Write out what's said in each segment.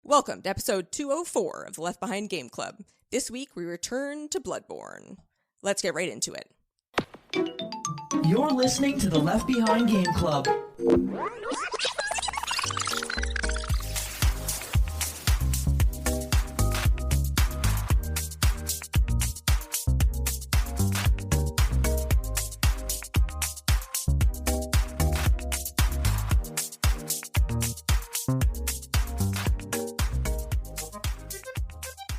Welcome to episode 204 of the Left Behind Game Club. This week we return to Bloodborne. Let's get right into it. You're listening to the Left Behind Game Club.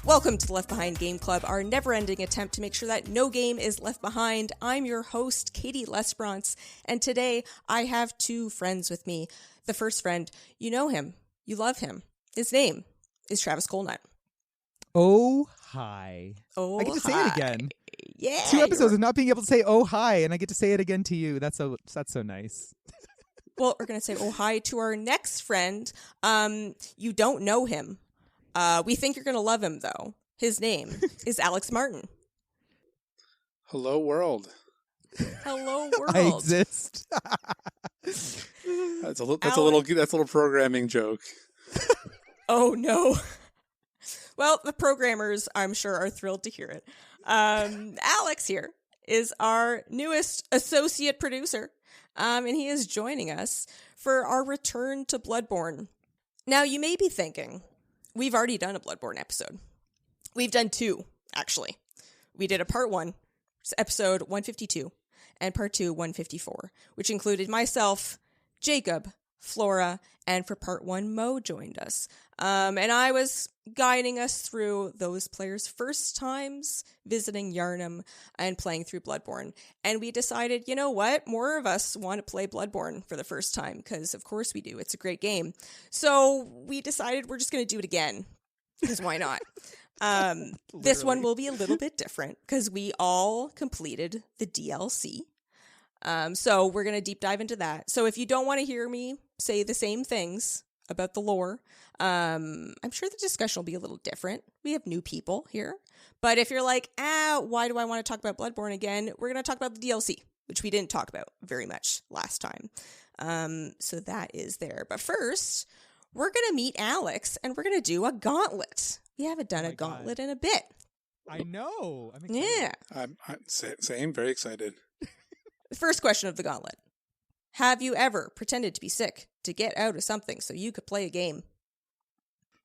Welcome to the Left Behind Game Club, our never-ending attempt to make sure that no game is left behind. I'm your host, Katie Lesbrance, and today I have two friends with me. The first friend, you know him, you love him. His name is Travis Colnut. Oh, hi. Oh, I get to say hi. it again. Yeah. 2 episodes of not being able to say oh, hi, and I get to say it again to you. That's so nice. Well, we're going to say oh, hi to our next friend. You don't know him. We think you're going to love him, though. His name is Alex Martin. Hello, world. Hello, world. I exist. That's a little programming joke. Oh, no. Well, the programmers, I'm sure, are thrilled to hear it. Alex here is our newest associate producer, and he is joining us for our return to Bloodborne. Now, you may be thinking, we've already done a Bloodborne episode. We've done two, actually. We did a part 1, episode 152, and part 2, 154, which included myself, Jacob, Flora, and for part 1, Mo joined us. And I was guiding us through those players' first times visiting Yharnam and playing through Bloodborne. And we decided, you know what? More of us want to play Bloodborne for the first time, because of course we do. It's a great game. So we decided we're just going to do it again, because why not? This one will be a little bit different, because we all completed the DLC. So we're going to deep dive into that. So if you don't want to hear me say the same things about the lore, I'm sure the discussion will be a little different. We have new people here. But if you're like, why do I want to talk about Bloodborne again? We're going to talk about the DLC, which we didn't talk about very much last time. So that is there. But first, we're going to meet Alex, and we're going to do a gauntlet. We haven't done a gauntlet in a bit. I know. I'm excited. Yeah. I'm same, very excited. First question of the gauntlet. Have you ever pretended to be sick to get out of something so you could play a game?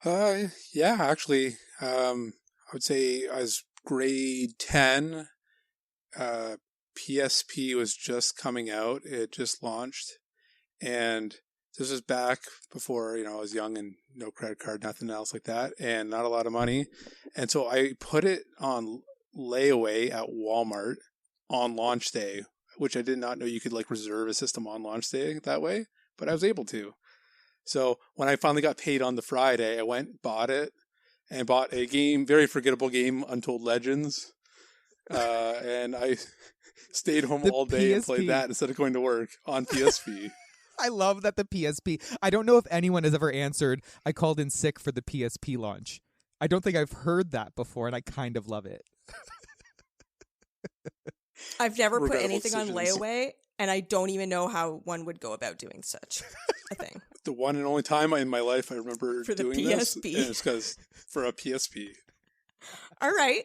Yeah, actually, I would say as grade 10, PSP was just coming out. It just launched, and this was back before, I was young and no credit card, nothing else like that, and not a lot of money. And so I put it on layaway at Walmart on launch day, which I did not know you could reserve a system on launch day that way, but I was able to. So when I finally got paid on the Friday, I went, bought it, and bought a game, very forgettable game, Untold Legends. And I stayed home all day and played that instead of going to work on PSP. I love that the PSP. I don't know if anyone has ever answered, I called in sick for the PSP launch. I don't think I've heard that before, and I kind of love it. I've never put Regrettable anything on decisions. layaway, and I don't even know how one would go about doing such a thing. The one and only time in my life I remember For the doing this, PSP. and it's because for a PSP. All right.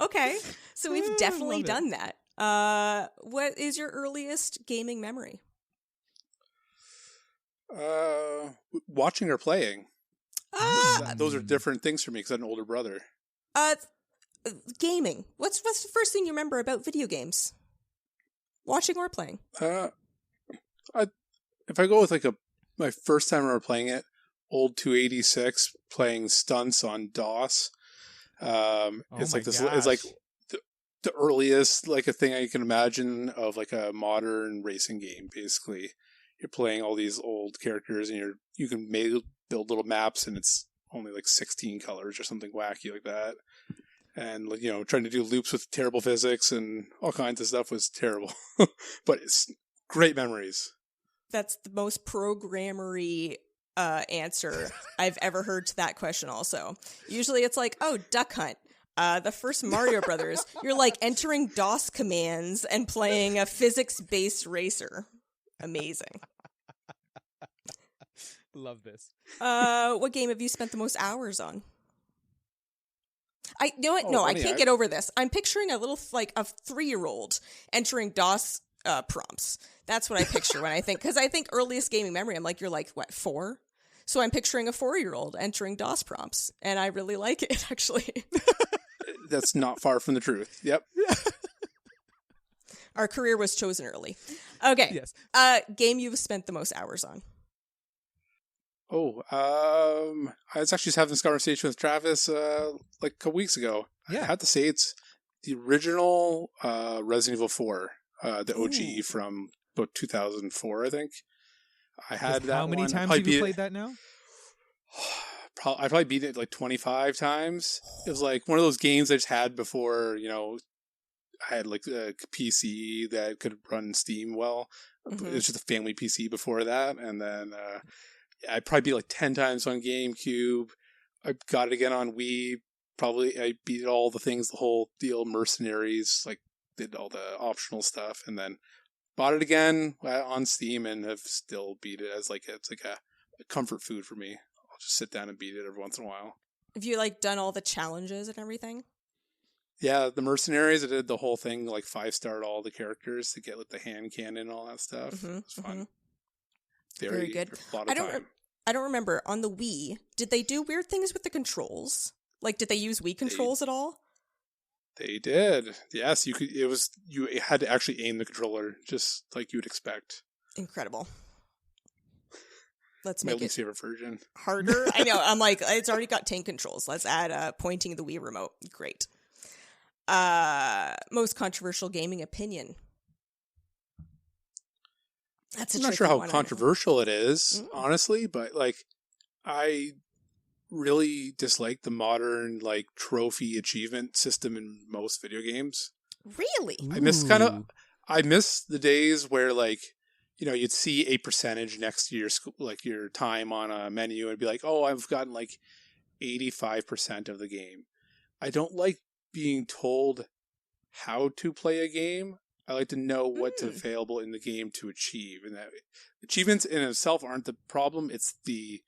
Okay. So we've definitely love it. done that. What is your earliest gaming memory? Watching or playing. Those are different things for me because I have an older brother. Gaming. What's the first thing you remember about video games? Watching or playing? If I go with my first time I remember playing it, old 286 playing stunts on DOS. It's the earliest a thing I can imagine of a modern racing game. Basically, you're playing all these old characters and you can build little maps, and it's only 16 colors or something wacky like that. And, trying to do loops with terrible physics and all kinds of stuff was terrible. But it's great memories. That's the most programmery answer I've ever heard to that question also. Usually it's Duck Hunt. The first Mario Brothers, you're entering DOS commands and playing a physics-based racer. Amazing. Love this. What game have you spent the most hours on? You know what? Oh, No, I funny, can't get over this. I'm picturing a little, like, a 3-year-old entering DOS prompts. That's what I picture when I think, because I think earliest gaming memory, I'm like, you're like, what, 4? So I'm picturing a 4-year-old entering DOS prompts, and I really like it, actually. That's not far from the truth. Yep. Our career was chosen early. Okay. Yes. Game you've spent the most hours on. Oh, I was actually just having this conversation with Travis like a couple weeks ago. Yeah. I have to say it's the original Resident Evil 4, the OG Ooh. from about 2004, I think. I had With that how many one. times have you played that now? I probably beat it like 25 times. It was like one of those games I just had before, I had like a PC that could run Steam well. Mhm. It was just a family PC before that. And then I probably beat like 10 times on GameCube. I got it again on Wii. Probably I beat all the things, the whole deal, Mercenaries, like did all the optional stuff. And then bought it again on Steam and have still beat it as like, it's like a comfort food for me. I'll just sit down and beat it every once in a while. Have you, like, done all the challenges and everything? Yeah, the Mercenaries, I did the whole thing, like 5-starred all the characters to get like the hand cannon and all that stuff. Mhm, It was fun. mhm. Very, Very good. A lot of time. I don't remember. On the Wii, did they do weird things with the controls? Like, did they use Wii controls at all? They did. Yes, you had to actually aim the controller just like you would expect. Incredible. Let's My make least it favorite version. harder. I know. I'm like, it's already got tank controls. Let's add pointing the Wii remote. Great. Most controversial gaming opinion. That's a I'm not tricky sure how one, I know. controversial it is, honestly, but like I really dislike the modern like trophy achievement system in most video games. Really? I miss the days where like you'd see a percentage next to your like your time on a menu and be like, "Oh, I've gotten like 85% of the game." I don't like being told how to play a game. I like to know what's available in the game to achieve, and that achievements in itself aren't the problem. It's the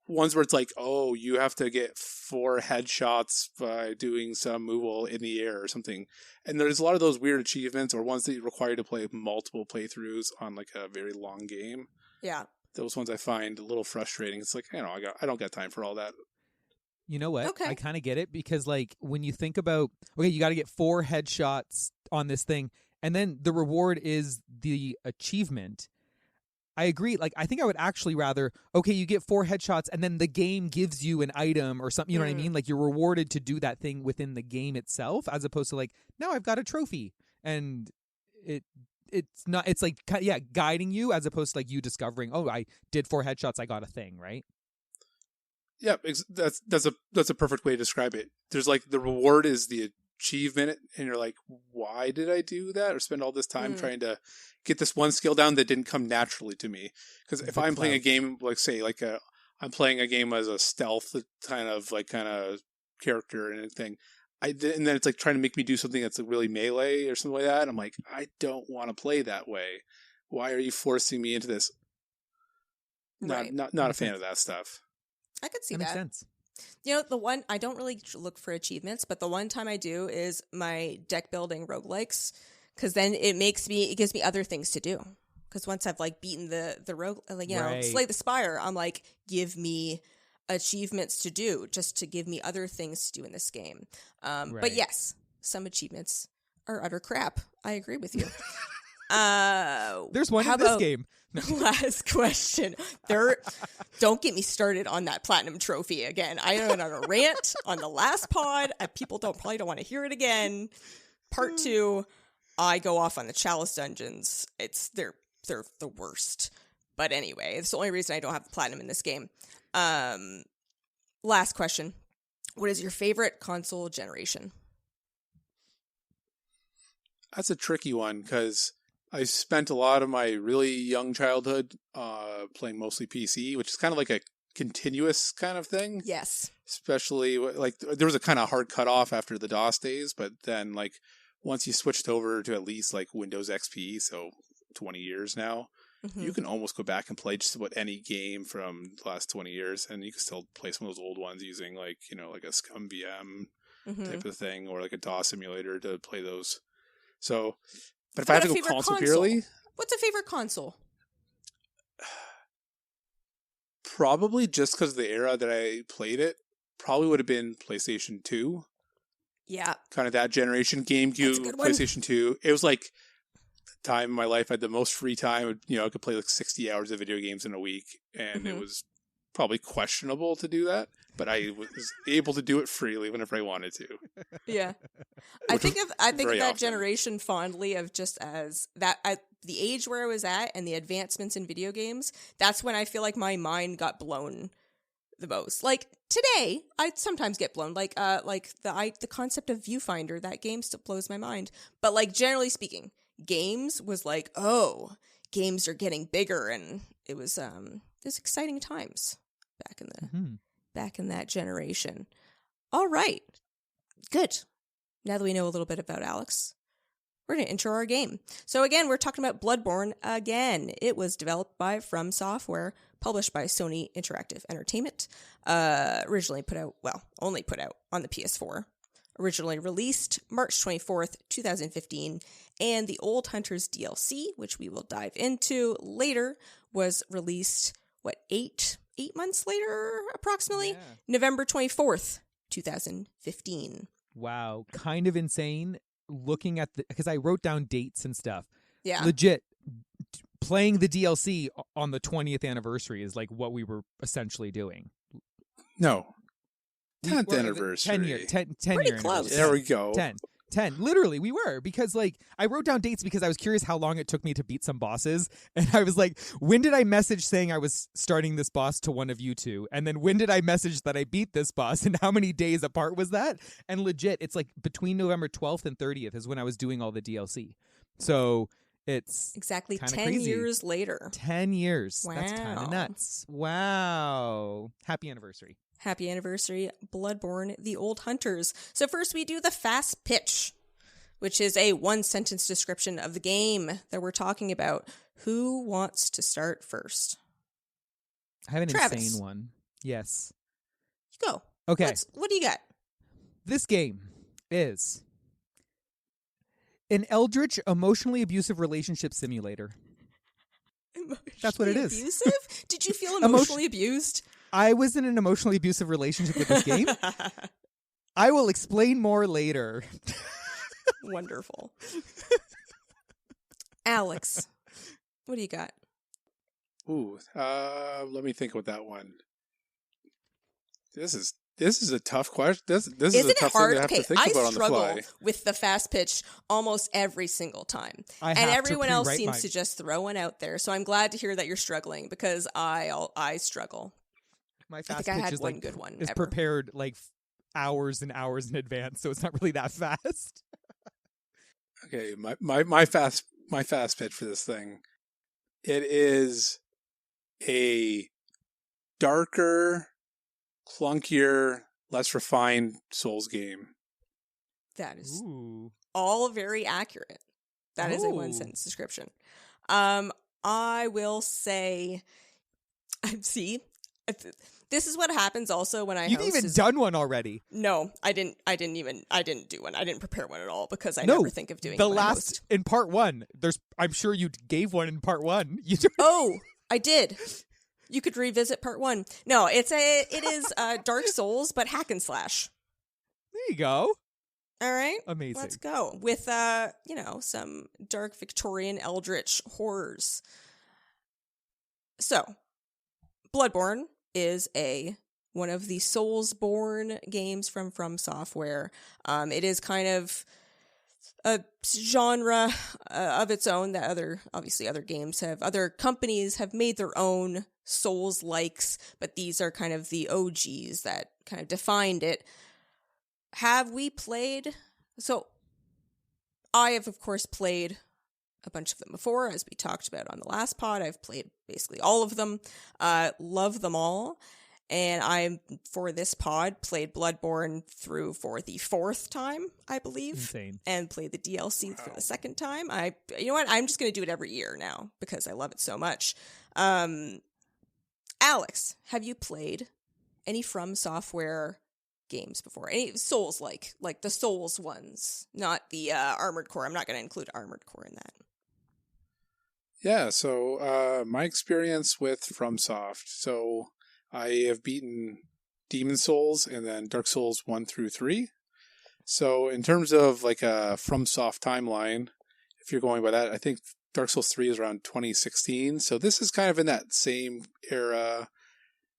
ones where it's like, oh, you have to get 4 headshots by doing some move in the air or something. And there's a lot of those weird achievements or ones that require you to play multiple playthroughs on like a very long game. Yeah. Those ones I find a little frustrating. It's like, I don't got time for all that. You know what? Okay. I kind of get it because, like, when you think about, okay, you got to get 4 headshots on this thing, and then the reward is the achievement. I agree. Like, I think I would actually rather, okay, you get 4 headshots, and then the game gives you an item or something. You know what I mean? Like, you're rewarded to do that thing within the game itself, as opposed to like, now I've got a trophy, and it's not. It's like, yeah, guiding you as opposed to like you discovering, oh, I did 4 headshots, I got a thing, right? Yeah, that's a perfect way to describe it. There's like the reward is the achievement, and you're like, why did I do that or spend all this time trying to get this one skill down that didn't come naturally to me? Because if I'm playing a game, like say, like I'm playing a game as a stealth kind of character and thing, and then it's like trying to make me do something that's like really melee or something like that. I'm like, I don't want to play that way. Why are you forcing me into this? Right. Not a fan of that stuff. I could see That that. makes sense. You know, the one, I don't really look for achievements, but the one time I do is my deck building roguelikes, because then it gives me other things to do. Because once I've like beaten the rogue, like, Right. Slay the Spire, I'm like, give me achievements to do, just to give me other things to do in this game. But Right. yes, some achievements are utter crap. I agree with you. There's one how in this about- game. Last question. Don't get me started on that platinum trophy again. I went on a rant on the last pod. People probably don't want to hear it again. Part 2, I go off on the Chalice dungeons. They're the worst. But anyway, it's the only reason I don't have the platinum in this game. Last question. What is your favorite console generation? That's a tricky one because I spent a lot of my really young childhood playing mostly PC, which is kind of like a continuous kind of thing. Yes. Especially like there was a kind of hard cutoff after the DOS days, but then like once you switched over to at least like Windows XP, so 20 years now, you can almost go back and play just about any game from the last 20 years, and you can still play some of those old ones using like a Scum VM type of thing, or like a DOS simulator to play those. So, but if I have to go console purely, what's a favorite console? Probably just because of the era that I played it, probably would have been PlayStation 2. Yeah. Kind of that generation. GameCube, PlayStation 2. It was like the time in my life I had the most free time. I could play like 60 hours of video games in a week, and it was probably questionable to do that, but I was able to do it freely whenever I wanted to. Yeah. I think of that generation fondly, of just as that at the age where I was at and the advancements in video games. That's when I feel like my mind got blown the most. Like today, I sometimes get blown. Like the concept of Viewfinder, that game still blows my mind. But like generally speaking, games was like, oh, games are getting bigger, and it was exciting times back in that generation. All right, good. Now that we know a little bit about Alex, we're going to intro our game. So again, we're talking about Bloodborne again. It was developed by FromSoftware, published by Sony Interactive Entertainment, only put out on the PS4. Originally released March 24th, 2015, and the Old Hunters DLC, which we will dive into later, was released, 8 months later, approximately? Yeah. November 24th, 2015. Wow, kind of insane looking at because I wrote down dates and stuff. Yeah. Legit, playing the DLC on the 20th anniversary is like what we were essentially doing. No. 10th anniversary. 10 year Pretty close. anniversary. There we go. 10. Literally, we were. Because, like, I wrote down dates because I was curious how long it took me to beat some bosses. And I was like, when did I message saying I was starting this boss to one of you two? And then when did I message that I beat this boss? And how many days apart was that? And legit, it's like between November 12th and 30th is when I was doing all the DLC. So it's exactly 10 crazy. years later. 10 years. Wow. That's kind of nuts. Wow. Happy anniversary. Happy anniversary, Bloodborne, the Old Hunters. So first we do the fast pitch, which is a one-sentence description of the game that we're talking about. Who wants to start first? I have an Travis. insane one. Yes. Go. Okay. What do you got? This game is an eldritch, emotionally abusive relationship simulator. That's what it is. Abusive? Did you feel emotionally abused? I was in an emotionally abusive relationship with this game. I will explain more later. Wonderful. Alex, what do you got? Ooh, let me think about that one. This is a tough question. This is a tough thing to have to think about on the fly. I struggle with the fast pitch almost every single time. And everyone else seems to just throw one out there. So I'm glad to hear that you're struggling, because I struggle. My fast I think I pitch had is one like good one is ever. prepared like hours and hours in advance, so it's not really that fast. Okay, my fast pitch for this thing. It is a darker, clunkier, less refined Souls game. That is Ooh. all very accurate. That is a one-sentence description. I will say, see, this is what happens also when I You've host. even done one already. No, I didn't do one. I didn't prepare one at all, because I never think of doing the it when I last host. in part one. I'm sure you gave one in part one. Oh, I did. You could revisit part one. No, it is Dark Souls, but hack and slash. There you go. All right, Amazing. Let's go with some dark Victorian eldritch horrors. So, Bloodborne is one of the Soulsborne games from FromSoftware. It is kind of a genre of its own that other companies have made their own Souls-likes, but these are kind of the OGs that kind of defined it. Have we played? So, I have, of course, played a bunch of them before, as we talked about on the last pod. I've played basically all of them. Love them all. And I, for this pod, played Bloodborne through for the 4th time, I believe. Insane. And played the DLC for the 2nd time. You know what? I'm just going to do it every year now because I love it so much. Alex, have you played any FromSoftware games before? Any Souls like the Souls ones, not the Armored Core. I'm not going to include Armored Core in that. Yeah, so my experience with FromSoft. So I have beaten Demon Souls and then Dark Souls 1 through 3. So in terms of like a FromSoft timeline, if you're going by that, I think Dark Souls 3 is around 2016. So this is kind of in that same era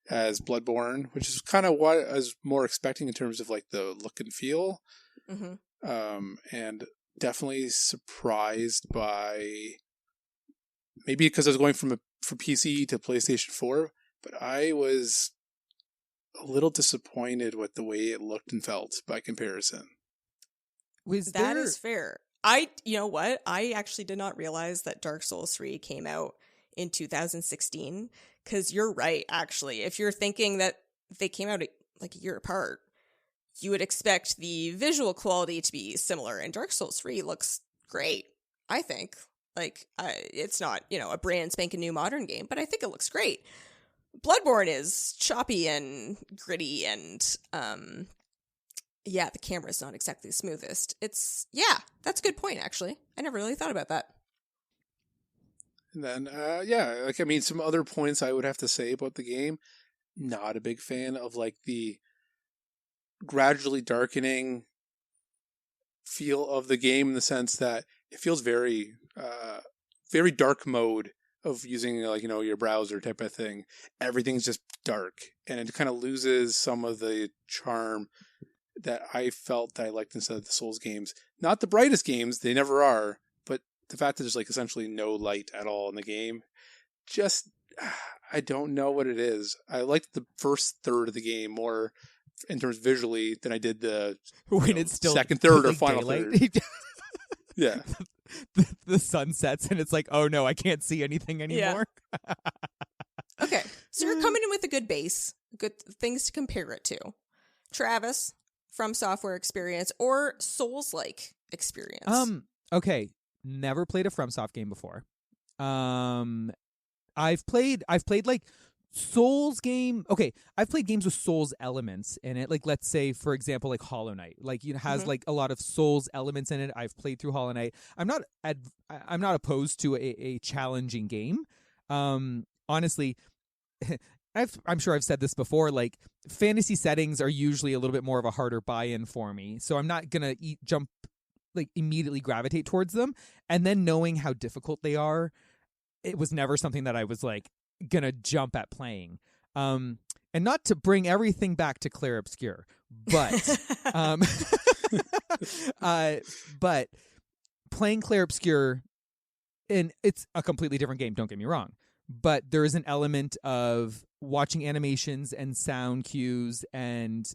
as Bloodborne, which is kind of what I was more expecting in terms of like the look and feel. Mm-hmm. And definitely surprised by, maybe because I was going from PC to PlayStation 4, but I was a little disappointed with the way it looked and felt by comparison. That is fair. You know what? I actually did not realize that Dark Souls 3 came out in 2016, because you're right, actually. If you're thinking that they came out like a year apart, you would expect the visual quality to be similar, and Dark Souls 3 looks great, I think. Like, it's not, a brand spanking new modern game, but I think it looks great. Bloodborne is choppy and gritty, and the camera's not exactly the smoothest. That's a good point, actually. I never really thought about that. And then, some other points I would have to say about the game. Not a big fan of like the gradually darkening feel of the game, in the sense that it feels very, very dark mode of using your browser type of thing. Everything's just dark, and it kind of loses some of the charm that I felt that I liked instead of the Souls games. Not the brightest games, they never are, but the fact that there's like essentially no light at all in the game, just, I don't know what it is. I liked the first third of the game more in terms visually than I did the it's still second third or like final daylight. third. Yeah. The sun sets and it's like, oh no, I can't see anything anymore. Yeah. Okay, so you're coming in with a good base, good things to compare it to. Travis, FromSoftware experience or Souls-like experience? Okay, never played a FromSoft game before. I've played like Souls game. Okay, I've played games with Souls elements in it. Like, let's say, for example, like Hollow Knight. Like, it has like a lot of Souls elements in it. I've played through Hollow Knight. I'm not opposed to a challenging game. Honestly, I'm sure I've said this before. Like, fantasy settings are usually a little bit more of a harder buy-in for me. So I'm not gonna immediately gravitate towards them. And then knowing how difficult they are, it was never something that I was like gonna jump at playing. And not to bring everything back to Clair Obscur, but but playing Clair Obscur, and it's a completely different game, don't get me wrong, but there is an element of watching animations and sound cues and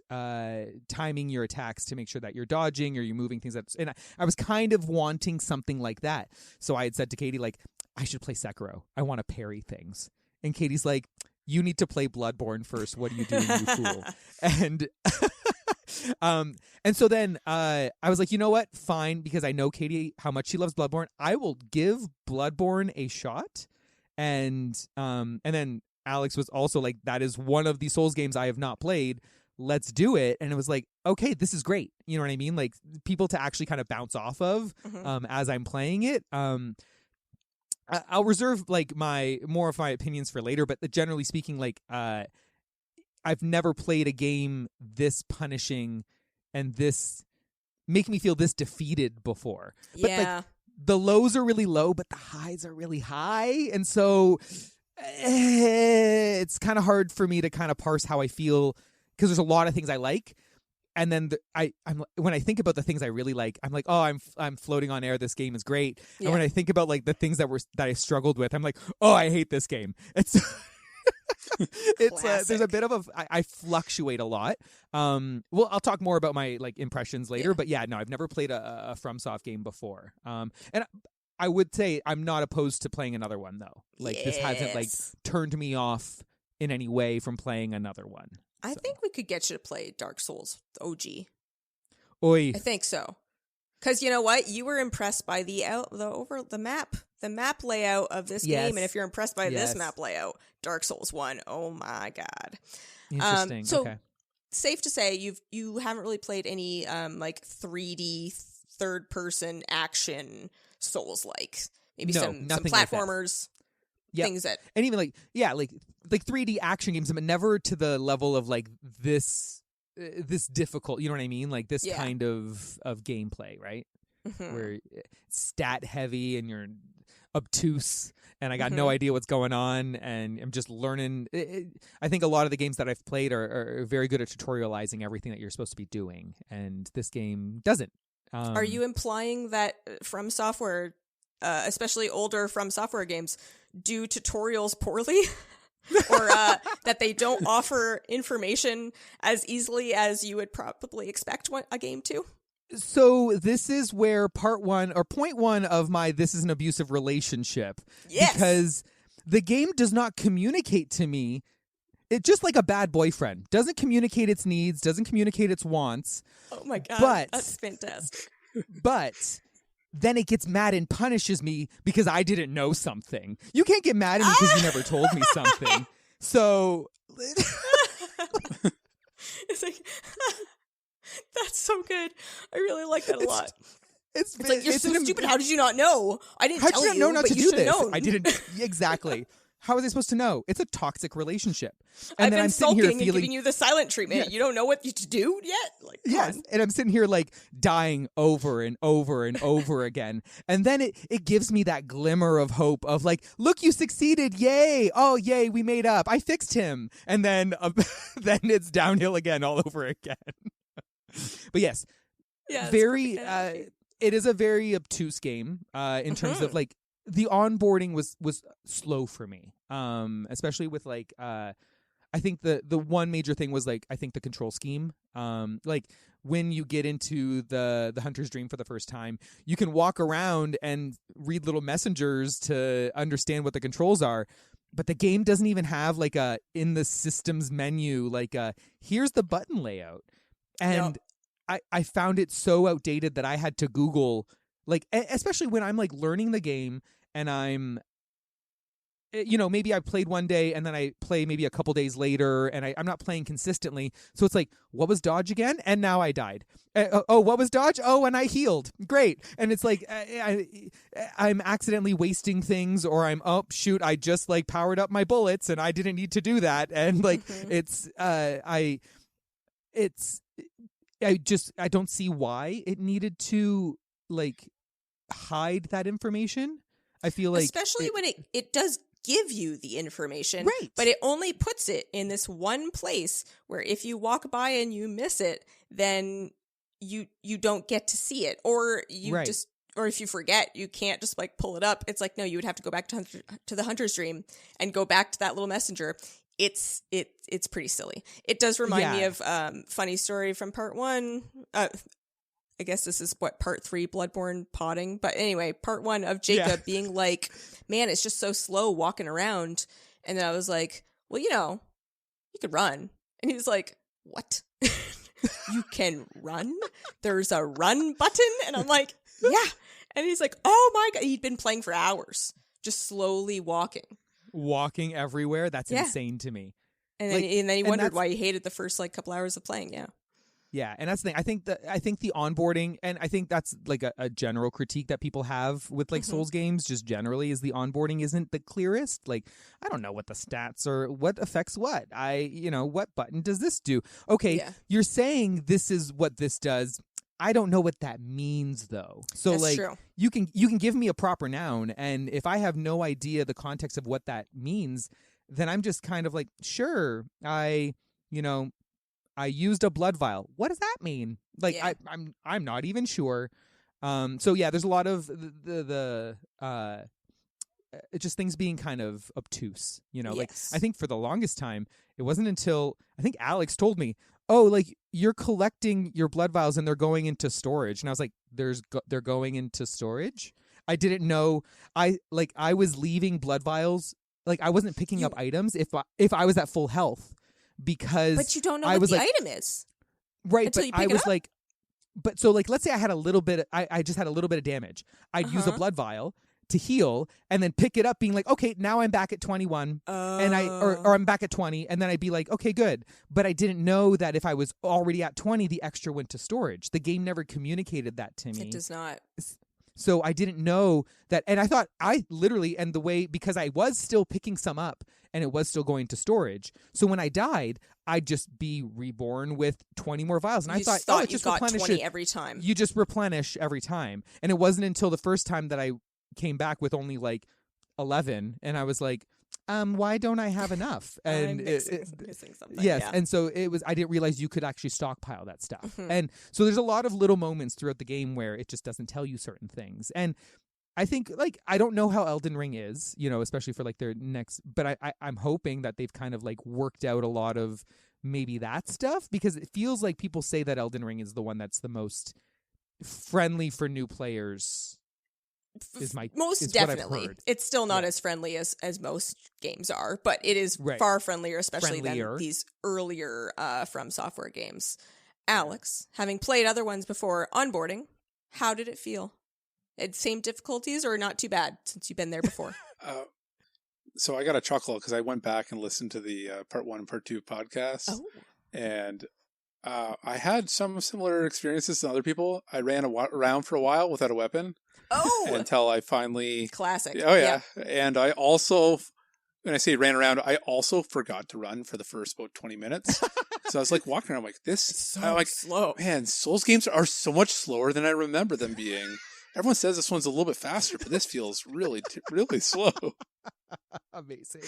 timing your attacks to make sure that you're dodging or you're moving things. And I was kind of wanting something like that. So I had said to Katie, like, I should play Sekiro. I want to parry things. And Katie's like, you need to play Bloodborne first. What are you doing, you fool? And so then I was like, you know what? Fine, because I know Katie, how much she loves Bloodborne. I will give Bloodborne a shot. And then Alex was also like, that is one of the Souls games I have not played. Let's do it. And it was like, okay, this is great. You know what I mean? Like, people to actually kind of bounce off of as I'm playing it. I'll reserve like more of my opinions for later, but generally speaking, like, I've never played a game this punishing and this make me feel this defeated before. But yeah. Like, the lows are really low, but the highs are really high. And so it's kind of hard for me to kind of parse how I feel, because there's a lot of things I like. And then I'm when I think about the things I really like, I'm like, oh, I'm floating on air. This game is great. Yeah. And when I think about like the things that I struggled with, I'm like, oh, I hate this game. It's there's a bit of I fluctuate a lot. Well, I'll talk more about my like impressions later. But yeah, no, I've never played a FromSoft game before. And I would say I'm not opposed to playing another one though. Like, this hasn't like turned me off in any way from playing another one. I think we could get you to play Dark Souls OG. Oi. I think so. Because you know what? You were impressed by the map layout of this game. And if you're impressed by this map layout, Dark Souls 1, oh my God. Interesting. So okay. Safe to say you haven't really played any like 3D third person action Souls-like. Maybe some platformers, things that... And even like 3D action games, but never to the level of like this difficult, you know what I mean? Like this kind of gameplay, right? Mm-hmm. Where it's stat heavy and you're obtuse and I got no idea what's going on and I'm just learning. I think a lot of the games that I've played are very good at tutorializing everything that you're supposed to be doing, and this game doesn't. Are you implying that FromSoftware, especially older FromSoftware games, do tutorials poorly? Or that they don't offer information as easily as you would probably expect a game to? So this is where point one of my this is an abusive relationship. Yes. Because the game does not communicate to me. It just like a bad boyfriend. Doesn't communicate its needs, doesn't communicate its wants. Oh my God, that's fantastic. But then it gets mad and punishes me because I didn't know something. You can't get mad at me because you never told me something. So... It's like... That's so good. I really like that a lot. It's like, you're so stupid. How did you not know? I didn't tell you. How did you not know not to do this? I didn't. Exactly. How was I supposed to know? It's a toxic relationship. And then I'm sitting here and giving you the silent treatment. Yeah. You don't know what to do yet? Like, yes. And I'm sitting here like dying over and over and over again. And then it gives me that glimmer of hope of like, look, you succeeded. Yay. Oh, yay. We made up. I fixed him. And then it's downhill again all over again. But yes, very. It is a very obtuse game in terms of like the onboarding was slow for me, especially with like I think the one major thing was like I think the control scheme. Like when you get into the Hunter's Dream for the first time, you can walk around and read little messengers to understand what the controls are. But the game doesn't even have like a in the systems menu like here's the button layout. And I found it so outdated that I had to Google, like, especially when I'm like learning the game and I'm, maybe I played one day and then I play maybe a couple days later and I'm not playing consistently. So it's like, what was dodge again? And now I died. What was dodge? Oh, and I healed. Great. And it's like, I'm accidentally wasting things or I just like powered up my bullets and I didn't need to do that. And like, I don't see why it needed to like hide that information. I feel like especially when it does give you the information, right? But it only puts it in this one place where if you walk by and you miss it, then you don't get to see it, or or if you forget, you can't just like pull it up. It's like, no, you would have to go back to the Hunter's Dream and go back to that little messenger. It's pretty silly. It does remind me of funny story from part 1. I guess this is part 3, Bloodborne potting. But anyway, part 1 of Jacob being like, man, it's just so slow walking around. And then I was like, well, you could run. And he was like, what? You can run? There's a run button? And I'm like, yeah. And he's like, oh my God. He'd been playing for hours, just slowly walking everywhere. That's insane to me. And then he wondered why he hated the first like couple hours of playing. Yeah, and that's the thing. I think the onboarding, and I think that's like a general critique that people have with like Souls games, just generally, is the onboarding isn't the clearest. Like, I don't know what the stats are, what affects what. What button does this do? Okay, you're saying this is what this does. I don't know what that means though. So that's like true. You can give me a proper noun, and if I have no idea the context of what that means, then I'm just kind of like, sure, I used a blood vial. What does that mean? Like I'm not even sure. So yeah, there's a lot of the just things being kind of obtuse, Like I think for the longest time, it wasn't until I think Alex told me, oh, like you're collecting your blood vials and they're going into storage. And I was like, they're going into storage? I didn't know. I was leaving blood vials like I wasn't picking up items if I was at full health, because But you don't know I what was the like, item is. right, until but you pick I it was up? like, but so like let's say I had a little bit, I just had a little bit of damage. I'd use a Uh-huh. blood vial to heal and then pick it up being like, okay, now I'm back at 21 and or I'm back at 20, and then I'd be like, okay, good. But I didn't know that if I was already at 20, the extra went to storage. The game never communicated that to me. It does not. So I didn't know that, and I thought I literally, and the way, because I was still picking some up and it was still going to storage. So when I died, I'd just be reborn with 20 more vials. And You I thought, thought oh, it you just got replenishes 20 every time. You just replenish every time. And it wasn't until the first time that I came back with only like 11, and I was like, why don't I have enough? And I'm missing something. yes, Yeah. and so it was. I didn't realize you could actually stockpile that stuff. Mhm. And so there's a lot of little moments throughout the game where it just doesn't tell you certain things. And I think, like, I don't know how Elden Ring is, especially for like their next, but I'm hoping that they've kind of like worked out a lot of maybe that stuff, because it feels like people say that Elden Ring is the one that's the most friendly for new players. Most is what I've definitely. heard. It's still not Yeah. as friendly as most games are, but it is Right. far friendlier, especially Friendlier. than these earlier FromSoftware games. Alex, having played other ones before onboarding, how did it feel? Same difficulties or not too bad since you've been there before? So I got a chuckle because I went back and listened to the part 1 and part 2 podcast. Oh. And I had some similar experiences to other people. I ran around for a while without a weapon Oh! until I finally... Classic. Oh, yeah. And I also, when I say ran around, I also forgot to run for the first about 20 minutes. So I was like walking around, I'm like, So slow. man, Souls games are so much slower than I remember them being. Everyone says this one's a little bit faster, but this feels really, really slow. Amazing.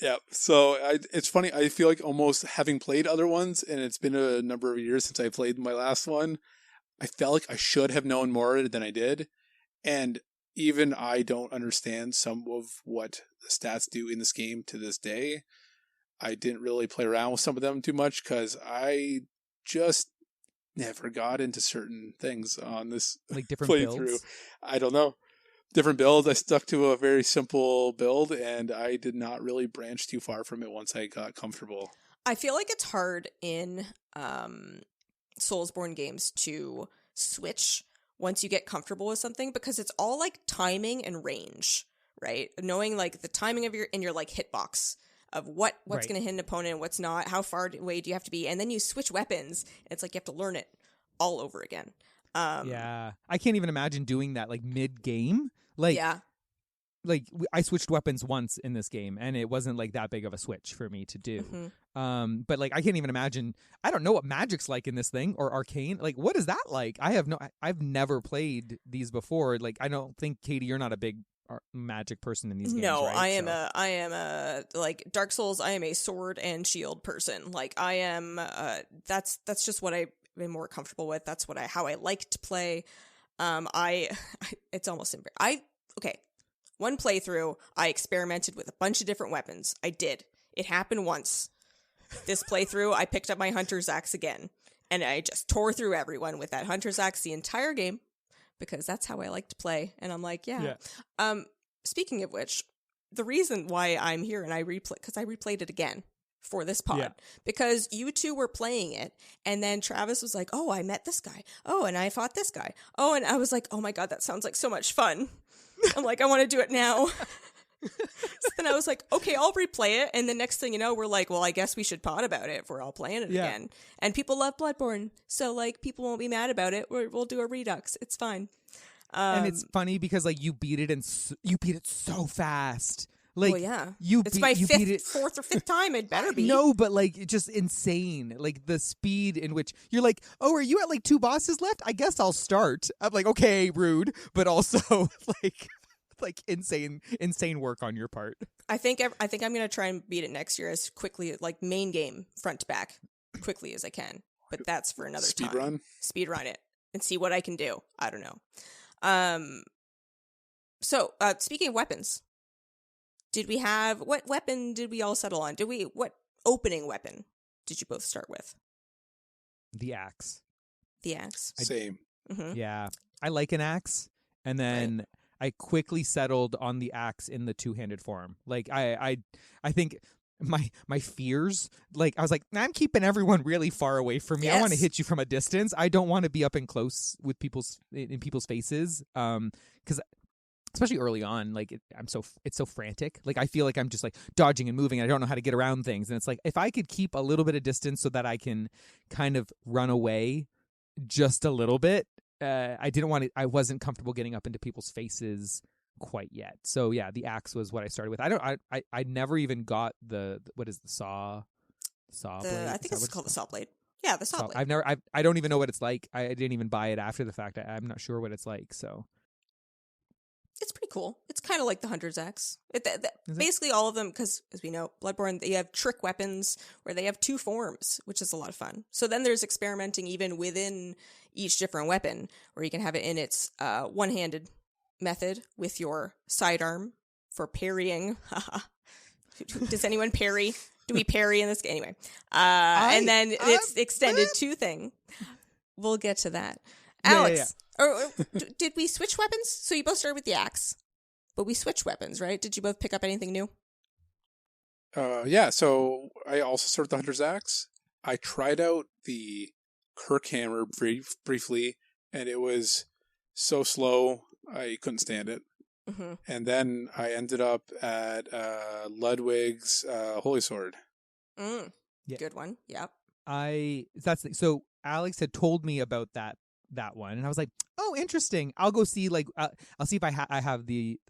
Yeah. So it's funny. I feel like almost having played other ones, and it's been a number of years since I played my last one, I felt like I should have known more than I did. And even I don't understand some of what the stats do in this game to this day. I didn't really play around with some of them too much because I just never got into certain things on this Like different playthrough. builds. I don't know. Different builds. I stuck to a very simple build, and I did not really branch too far from it once I got comfortable. I feel like it's hard in Soulsborne games to switch once you get comfortable with something, because it's all like timing and range, right? Knowing like the timing of your like hitbox of what's Right. going to hit an opponent and what's not, how far away do you have to be, and then you switch weapons. And it's like you have to learn it all over again. Yeah, I can't even imagine doing that like mid game. Like, yeah. like I switched weapons once in this game, and it wasn't like that big of a switch for me to do. Mhm. But like I can't even imagine. I don't know what magic's like in this thing, or arcane. Like, what is that like? I've never played these before. Like, I don't think, Katie, you're not a big magic person in these games. No, right? I am a like Dark Souls. I am a sword and shield person. Like I am. That's just what I'm more comfortable with. That's how I like to play. It's almost okay. One playthrough, I experimented with a bunch of different weapons. I did. It happened once. This playthrough, I picked up my Hunter's Axe again, and I just tore through everyone with that Hunter's Axe the entire game, because that's how I like to play. And I'm like, yeah. Speaking of which, the reason why I'm here and I replayed it again for this pod, because you two were playing it, and then Travis was like, oh, I met this guy. Oh, and I fought this guy. Oh, and I was like, oh my God, that sounds like so much fun. I'm like, I want to do it now. So then I was like, okay, I'll replay it. And the next thing you know, we're like, well, I guess we should pod about it if we're all playing it again. And people love Bloodborne. So like, people won't be mad about it. We'll do a redux. It's fine. And it's funny because like you beat it so fast. Like, well, yeah, it's my fourth or fifth time. It better be. No, but like it's just insane. Like the speed in which you're like, oh, are you at like 2 bosses left? I guess I'll start. I'm like, okay, rude, but also like insane work on your part. I think I'm gonna try and beat it next year as quickly, like main game front to back, quickly as I can. But that's for another time. Speed run it and see what I can do. I don't know. So speaking of weapons. What weapon did we all settle on? What opening weapon did you both start with? The axe. The axe. Same. Mm-hmm. Yeah. I like an axe. And then I quickly settled on the axe in the two-handed form. Like I think my fears, like I was like, I'm keeping everyone really far away from me. I want to Yes. hit you from a distance. I don't want to be up and close with people's faces. Because especially early on, like it's so frantic. Like I feel like I'm just like dodging and moving. And I don't know how to get around things. And it's like if I could keep a little bit of distance so that I can kind of run away just a little bit. I wasn't comfortable getting up into people's faces quite yet. So yeah, the axe was what I started with. I never even got the what is the saw blade? I think it's called the saw blade. Yeah, the saw blade. I don't even know what it's like. I didn't even buy it after the fact. I'm not sure what it's like. So It's pretty cool. It's kind of like the Hunter's Axe. Is it? Basically, all of them, because as we know, Bloodborne, they have trick weapons where they have two forms, which is a lot of fun. So then there's experimenting even within each different weapon, where you can have it in its one-handed method with your sidearm for parrying. Does anyone parry? Do we parry in this game? Anyway. And then it's extended two thing. We'll get to that. Alex, or did we switch weapons? So you both started with the axe, but we switched weapons, right? Did you both pick up anything new? Yeah, so I also started with the Hunter's Axe. I tried out the Kirk Hammer briefly, and it was so slow, I couldn't stand it. Mm-hmm. And then I ended up at Ludwig's Holy Sword. Yeah. Good one. Yep. So Alex had told me about that one, and I was like, oh, interesting. I'll go see, like I'll see if I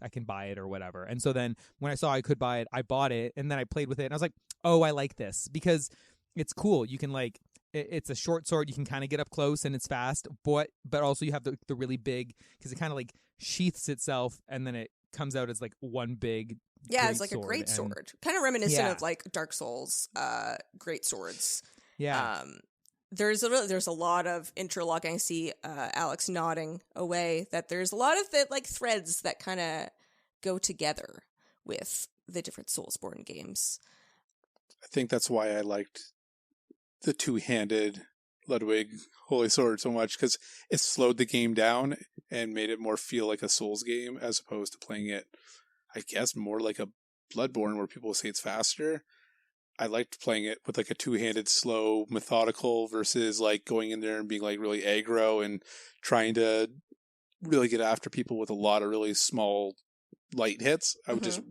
can buy it or whatever. And so then when I saw I could buy it, I bought it, and then I played with it, and I was like, oh, I like this because it's cool. You can like it's a short sword, you can kind of get up close and it's fast, but also you have the really big, because it kind of like sheaths itself and then it comes out as like one big it's like a great sword, kind of reminiscent of like Dark Souls great swords. There's a lot of interlocking. I see Alex nodding away that there's a lot of the like threads that kind of go together with the different Soulsborne games. I think that's why I liked the two-handed Ludwig Holy Sword so much, because it slowed the game down and made it more feel like a Souls game as opposed to playing it, I guess, more like a Bloodborne where people say it's faster. I liked playing it with like a two-handed, slow, methodical versus like going in there and being like really aggro and trying to really get after people with a lot of really small, light hits. I would just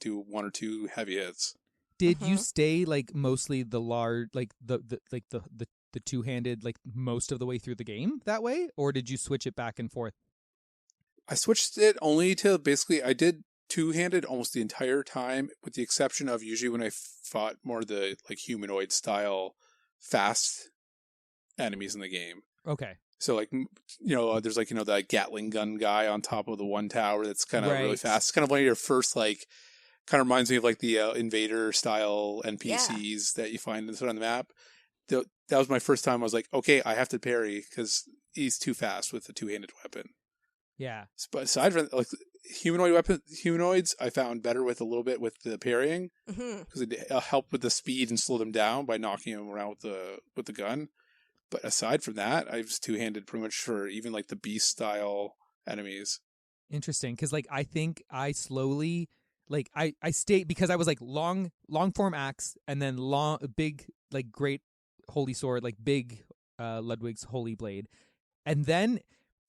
do one or two heavy hits. Did you stay like mostly the large, like the two-handed, like most of the way through the game that way, or did you switch it back and forth? I switched it only to basically I did two-handed almost the entire time, with the exception of usually when I fought more the like humanoid style fast enemies in the game. Okay. So like, there's like, that Gatling gun guy on top of the one tower that's kind of really fast. It's kind of one of your first like, kind of reminds me of like the invader style NPCs that you find on the map. That was my first time. I was like, okay, I have to parry because he's too fast with the two-handed weapon. Yeah. But aside from like humanoids, I found better with a little bit with the parrying because it helped with the speed and slow them down by knocking them around with the gun. But aside from that, I was two-handed pretty much for even like the beast style enemies. Interesting, because like I think I slowly like I stayed because I was like long form axe and then big like great holy sword, like big Ludwig's holy blade, and then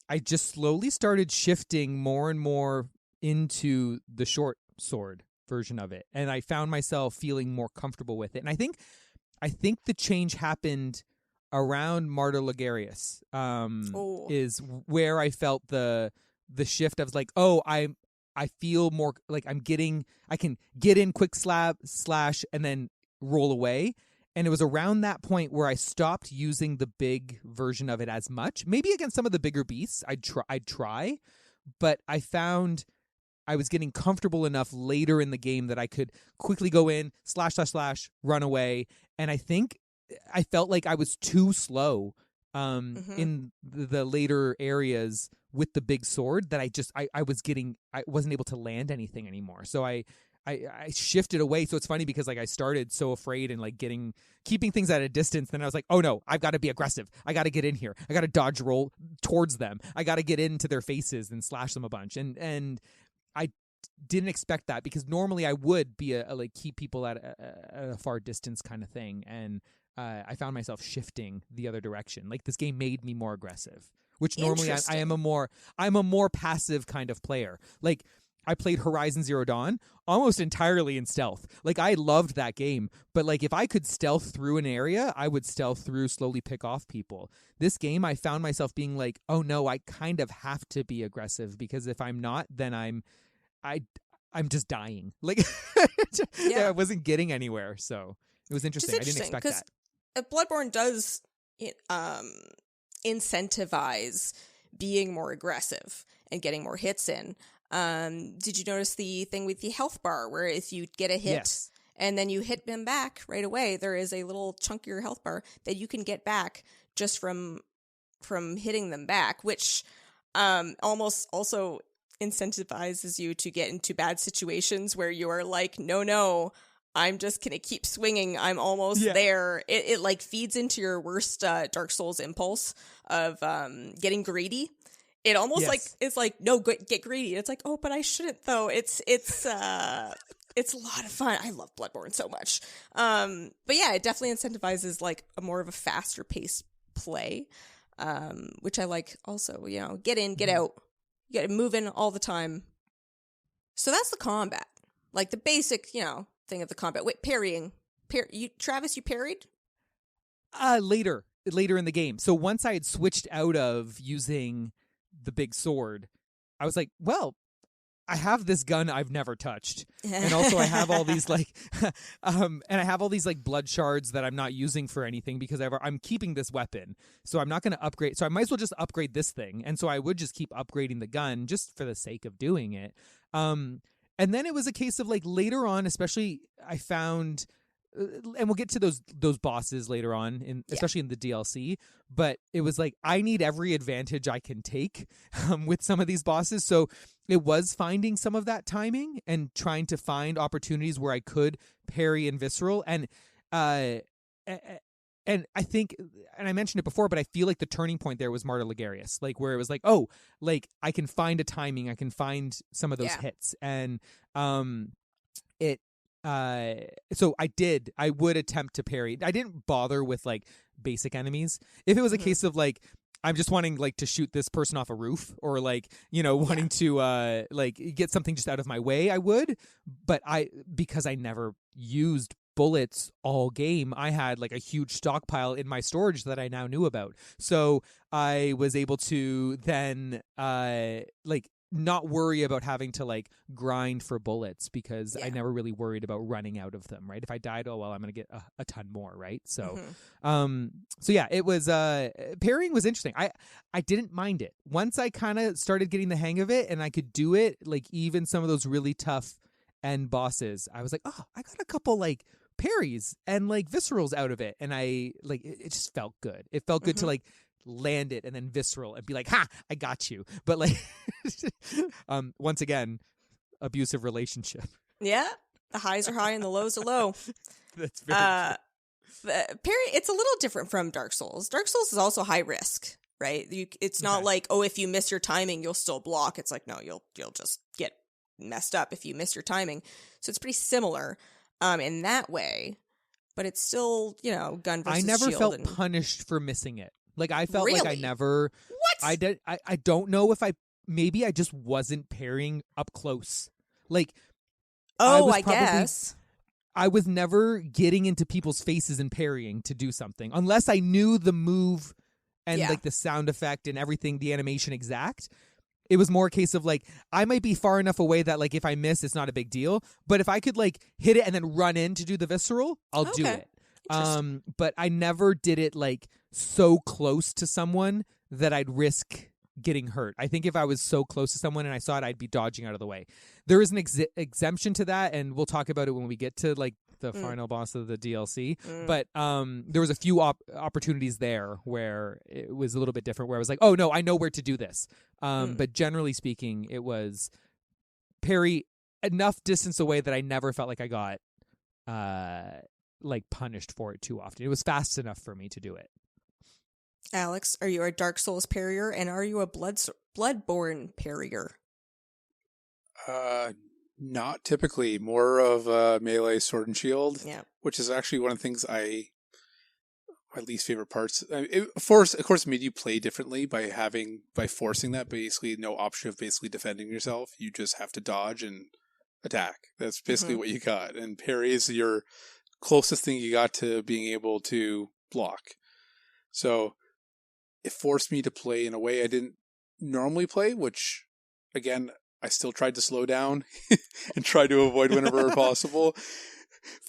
I just slowly started shifting more and more into the short sword version of it, and I found myself feeling more comfortable with it. And I think the change happened around Martyr Ligarius, is where I felt the shift. I was like, oh, I feel more like I can get in quick slash and then roll away. And it was around that point where I stopped using the big version of it as much. Maybe against some of the bigger beasts, I'd try, but I found I was getting comfortable enough later in the game that I could quickly go in, slash, run away. And I think I felt like I was too slow in the later areas with the big sword that I wasn't able to land anything anymore. So I I shifted away. So it's funny because like I started so afraid and like keeping things at a distance. Then I was like, oh no, I've got to be aggressive. I got to get in here. I got to dodge roll towards them. I got to get into their faces and slash them a bunch. And I didn't expect that because normally I would be a like keep people at a far distance kind of thing. And I found myself shifting the other direction. Like this game made me more aggressive, which normally I'm a more passive kind of player. Like I played Horizon Zero Dawn almost entirely in stealth. Like I loved that game, but like if I could stealth through an area, I would stealth through, slowly pick off people. This game, I found myself being like, oh no, I kind of have to be aggressive because if I'm not, then I'm just dying. Like I wasn't getting anywhere. So it was interesting. I didn't expect that. Bloodborne does incentivize being more aggressive and getting more hits in. Did you notice the thing with the health bar where if you get a hit and then you hit them back right away, there is a little chunkier health bar that you can get back just from hitting them back, which almost also incentivizes you to get into bad situations where you are like, no, I'm just gonna keep swinging. I'm almost there. It like feeds into your worst Dark Souls impulse of getting greedy. It almost like it's like, no, get greedy. It's like, oh, but I shouldn't though. It's a lot of fun. I love Bloodborne so much. But yeah, it definitely incentivizes like a more of a faster paced play, which I like. Also, you know, get in, get out, you get moving all the time. So that's the combat, like the basic, you know, thing of the combat. Wait, parrying. Travis, you parried? Later in the game. So once I had switched out of using the big sword, I was like, well, I have this gun I've never touched. And also I have all these like and I have all these like blood shards that I'm not using for anything because I'm keeping this weapon. So I'm not going to upgrade. So I might as well just upgrade this thing. And so I would just keep upgrading the gun just for the sake of doing it. And then it was a case of like later on, especially I found and we'll get to those bosses later on, especially in the DLC. But it was like I need every advantage I can take with some of these bosses. So it was finding some of that timing and trying to find opportunities where I could parry and visceral. And I think, and I mentioned it before, but I feel like the turning point there was Martyr Ligarius, like where it was like, oh, like I can find a timing, I can find some of those hits, and so I would attempt to parry. I didn't bother with like basic enemies. If it was a case of like, I'm just wanting like to shoot this person off a roof or like, you know, wanting to like get something just out of my way, I would. But because I never used bullets all game, I had like a huge stockpile in my storage that I now knew about. So I was able to then like not worry about having to like grind for bullets because I never really worried about running out of them, right? If I died, oh well, I'm gonna get a ton more, right? So so yeah, it was parrying was interesting. I didn't mind it once I kind of started getting the hang of it and I could do it. Like even some of those really tough end bosses, I was like, oh, I got a couple like parries and like viscerals out of it, and I like it just felt good. It felt good to like land it and then visceral and be like, ha, I got you. But like once again, abusive relationship. Yeah, the highs are high and the lows are low. That's very true. Parry, it's a little different from Dark Souls. Dark Souls is also high risk, right? It's not like, oh, if you miss your timing, you'll still block. It's like, no, you'll just get messed up if you miss your timing. So it's pretty similar in that way, but it's still, you know, gun versus shield. I never felt punished for missing it. Like I felt like I never. What? I don't know if maybe I just wasn't parrying up close. Like, I guess I was never getting into people's faces and parrying to do something unless I knew the move and like the sound effect and everything, the animation exact. It was more a case of like, I might be far enough away that like if I miss, it's not a big deal. But if I could like hit it and then run in to do the visceral, I'll do it. But I never did it like so close to someone that I'd risk getting hurt. I think if I was so close to someone and I saw it, I'd be dodging out of the way. There is an exemption to that, and we'll talk about it when we get to like the final boss of the DLC. But there was a few opportunities there where it was a little bit different, where I was like, oh no, I know where to do this. But generally speaking, it was parry enough distance away that I never felt like I got like punished for it too often. It was fast enough for me to do it. Alex, are you a Dark Souls parrier, and are you a Bloodborne parrier? Not typically. More of a melee sword and shield. Yeah. Which is actually one of the things my least favorite parts. Of course, made you play differently by forcing that basically no option of basically defending yourself. You just have to dodge and attack. That's basically what you got. And parry is your closest thing you got to being able to block. So it forced me to play in a way I didn't normally play, which again, I still tried to slow down and try to avoid whenever possible.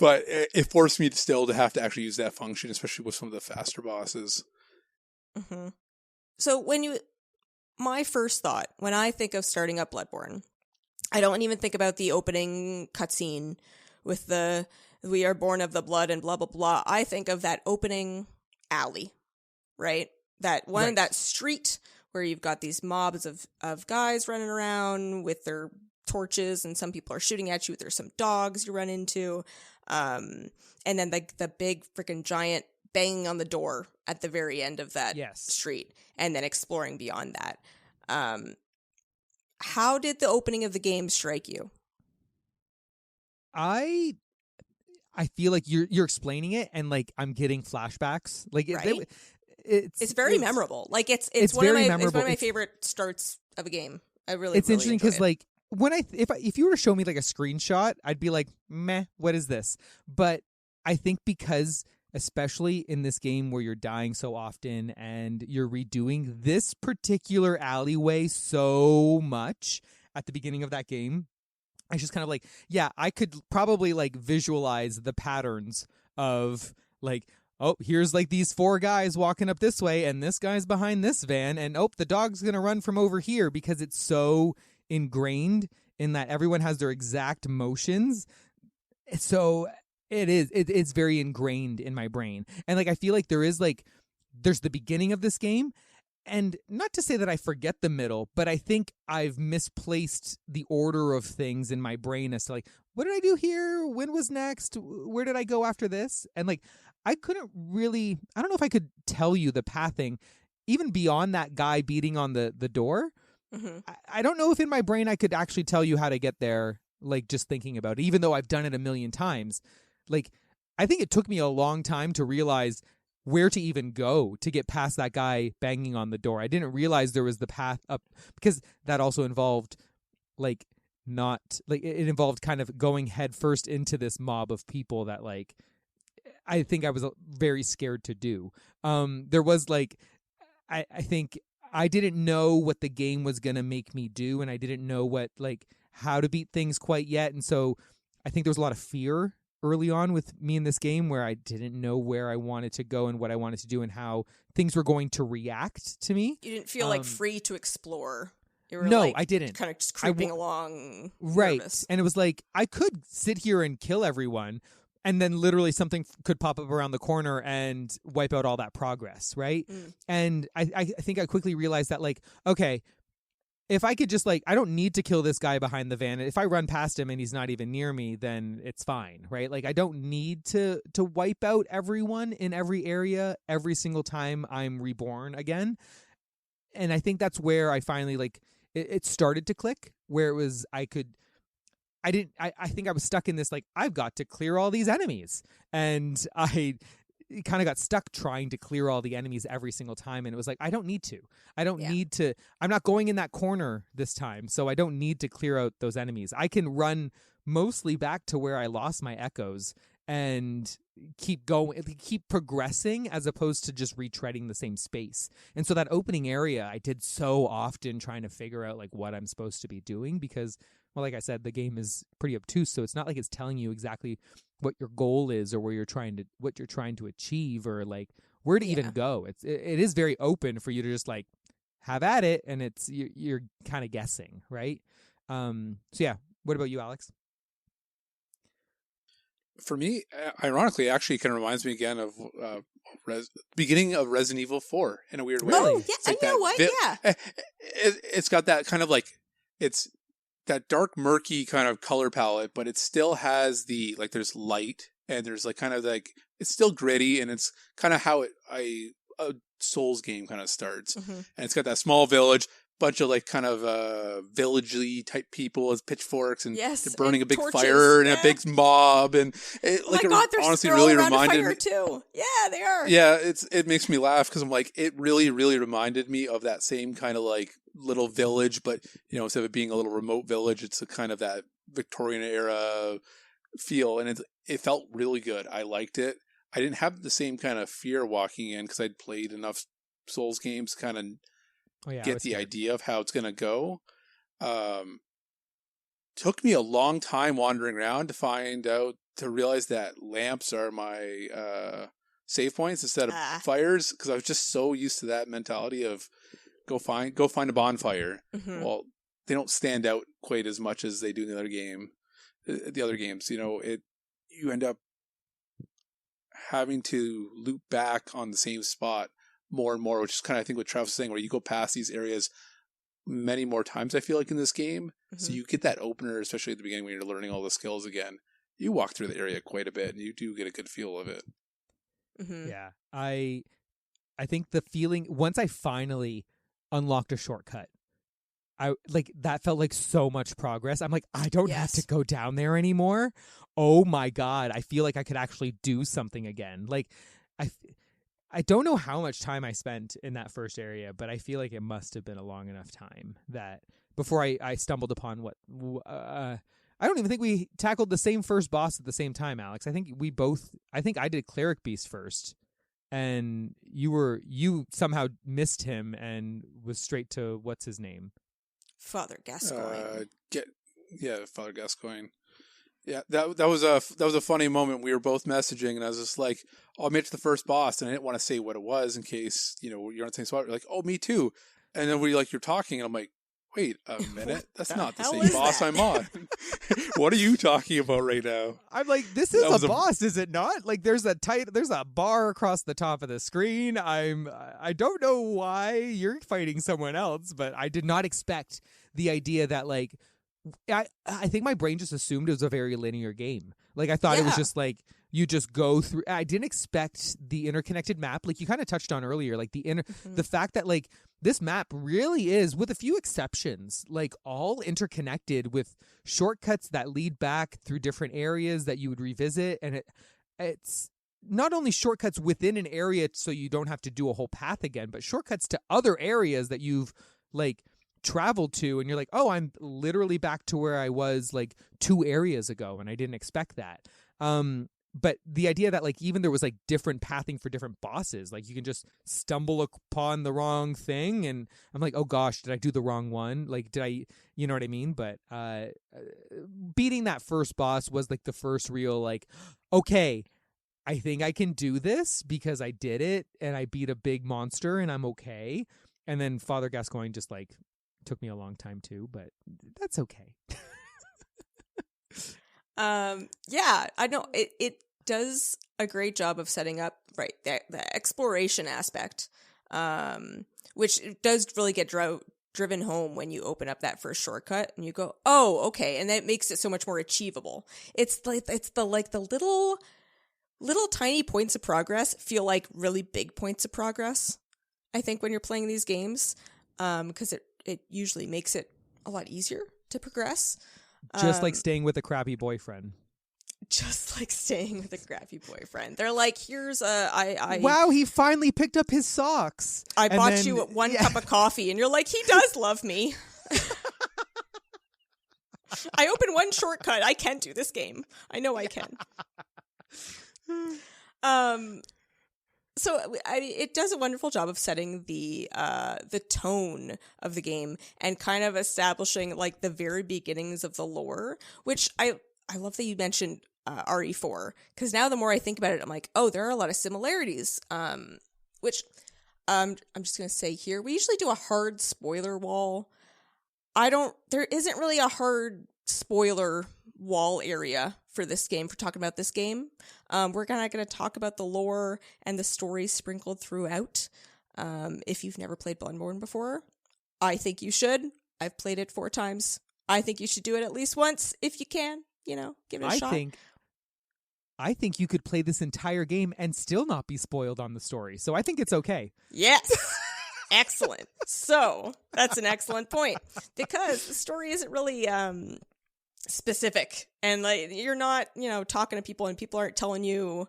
But it forced me to have to actually use that function, especially with some of the faster bosses. Mm-hmm. So my first thought when I think of starting up Bloodborne, I don't even think about the opening cutscene with the "We are born of the blood" and blah blah blah. I think of that opening alley, right? That street where you've got these mobs of guys running around with their torches, and some people are shooting at you. There's some dogs you run into, and then the big freaking giant banging on the door at the very end of that street, and then exploring beyond that. How did the opening of the game strike you? I feel like you're explaining it, and like I'm getting flashbacks. Like right? It's memorable. Like it's one of my favorite starts of a game. It's interesting because like when if you were to show me like a screenshot, I'd be like, meh, what is this? But I think because especially in this game where you're dying so often and you're redoing this particular alleyway so much at the beginning of that game, I just kind of like, yeah, I could probably like visualize the patterns of like, oh, here's like these 4 guys walking up this way and this guy's behind this van, and the dog's going to run from over here, because it's so ingrained in that everyone has their exact motions. So it's very ingrained in my brain. And like I feel like there's the beginning of this game, and not to say that I forget the middle, but I think I've misplaced the order of things in my brain as to like, what did I do here? When was next? Where did I go after this? And like I don't know if I could tell you the pathing even beyond that guy beating on the door. Mm-hmm. I don't know if in my brain I could actually tell you how to get there, like just thinking about it, even though I've done it a million times. Like, I think it took me a long time to realize where to even go to get past that guy banging on the door. I didn't realize there was the path up, because that also involved it involved kind of going head first into this mob of people that like I think I was very scared to do. There was like, I think I didn't know what the game was going to make me do, and I didn't know how to beat things quite yet. And so I think there was a lot of fear early on with me in this game, where I didn't know where I wanted to go and what I wanted to do and how things were going to react to me. You didn't feel free to explore. You were no, I didn't. Kind of just creeping along. Right. Nervous. And it was like, I could sit here and kill everyone, and then literally something could pop up around the corner and wipe out all that progress, right? Mm. And I think I quickly realized that, like, okay, if I could just, like, I don't need to kill this guy behind the van. If I run past him and he's not even near me, then it's fine, right? Like, I don't need to wipe out everyone in every area every single time I'm reborn again. And I think that's where I finally, like, it started to click, where it was I think I was stuck in this, like, I've got to clear all these enemies. And I kind of got stuck trying to clear all the enemies every single time. And it was like, I don't need to. I'm not going in that corner this time, so I don't need to clear out those enemies. I can run mostly back to where I lost my echoes and keep progressing, as opposed to just retreading the same space. And so that opening area I did so often, trying to figure out like what I'm supposed to be doing, because, well, like I said, the game is pretty obtuse, so it's not like it's telling you exactly what your goal is or what you're trying to achieve, or like where to even go. It is very open for you to just like have at it, and you're kind of guessing, right? So yeah, what about you, Alex? For me, ironically, actually, it kind of reminds me again of beginning of Resident Evil 4 in a weird way. Oh, yeah, like, you know what? Yeah, it's got that kind of like, it's that dark murky kind of color palette, but it still has the like there's light and there's like kind of like it's still gritty, and it's kind of how a Souls game kind of starts. And it's got that small village, bunch of like kind of villagey type people with pitchforks, and they're burning a big torches. fire and a big mob, and it honestly really reminded me too. Yeah, they are. Yeah, it makes me laugh because I'm like, it really reminded me of that same kind of like little village, but you know, instead of it being a little remote village, it's a kind of that Victorian era feel, and it felt really good. I liked it. I didn't have the same kind of fear walking in because I'd played enough Souls games to kind of get the idea of how it's going to go. Took me a long time wandering around to realize that lamps are my save points instead of fires, because I was just so used to that mentality of go find a bonfire. Well, they don't stand out quite as much as they do in the other games. You know, you end up having to loop back on the same spot more and more, which is kind of, I think, what Travis was saying, where you go past these areas many more times, I feel like, in this game. So you get that opener, especially at the beginning when you're learning all the skills again. You walk through the area quite a bit, and you do get a good feel of it. Yeah. I think the feeling, once I finally unlocked a shortcut, that felt like so much progress. I'm like, I don't have to go down there anymore. Oh my God. I feel like I could actually do something again. Like, I don't know how much time I spent in that first area, but I feel like it must have been a long enough time that before I stumbled upon I don't even think we tackled the same first boss at the same time, Alex. I think I did Cleric Beast first, and you somehow missed him and was straight to what's his name? Father Gascoigne. Father Gascoigne. Yeah, that was a funny moment. We were both messaging, and I was just like, "Oh, I made it to the first boss," and I didn't want to say what it was in case you're on the same spot. You're like, "Oh, me too," and then you're talking, and I'm like, "Wait a minute, that's not the same boss I'm on." What are you talking about right now? I'm like, this is a boss, is it not? Like, there's a bar across the top of the screen. I don't know why you're fighting someone else, but I did not expect the idea that like. I think my brain just assumed it was a very linear game. Like, I thought it was just like you just go through. I didn't expect the interconnected map, like you kind of touched on earlier, like the fact that like this map really is, with a few exceptions, like all interconnected with shortcuts that lead back through different areas that you would revisit, and it's not only shortcuts within an area so you don't have to do a whole path again, but shortcuts to other areas that you've like traveled to, and you're like, oh, I'm literally back to where I was like 2 areas ago, and I didn't expect that. But the idea that like even there was like different pathing for different bosses, like you can just stumble upon the wrong thing, and I'm like, oh gosh, did I do the wrong one? Like, did I, you know what I mean? But beating that first boss was like the first real like, okay, I think I can do this because I did it, and I beat a big monster, and I'm okay. And then Father Gascoigne just like took me a long time too, but that's okay. Yeah, I know it does a great job of setting up the exploration aspect, which does really get driven home when you open up that first shortcut and you go, oh, okay, and that makes it so much more achievable. It's the little tiny points of progress feel like really big points of progress, I think, when you're playing these games, because it usually makes it a lot easier to progress. Just like staying with a crappy boyfriend. Just like staying with a crappy boyfriend. They're like, here's wow, he finally picked up his socks. I bought you one cup of coffee, and you're like, he does love me. I opened one shortcut. I can do this game. I know I can. So it does a wonderful job of setting the tone of the game and kind of establishing like the very beginnings of the lore, which I love that you mentioned RE4, because now the more I think about it, I'm like, oh, there are a lot of similarities. Which I'm just gonna say here, we usually do a hard spoiler wall. There isn't really a hard spoiler wall area for this game, for talking about this game. We're not going to talk about the lore and the story sprinkled throughout. If you've never played Bloodborne before, I think you should. I've played it 4 times. I think you should do it at least once if you can, give it a shot. I think you could play this entire game and still not be spoiled on the story. So I think it's okay. Yes. Excellent. So that's an excellent point, because the story isn't really specific, and like you're not, talking to people and people aren't telling you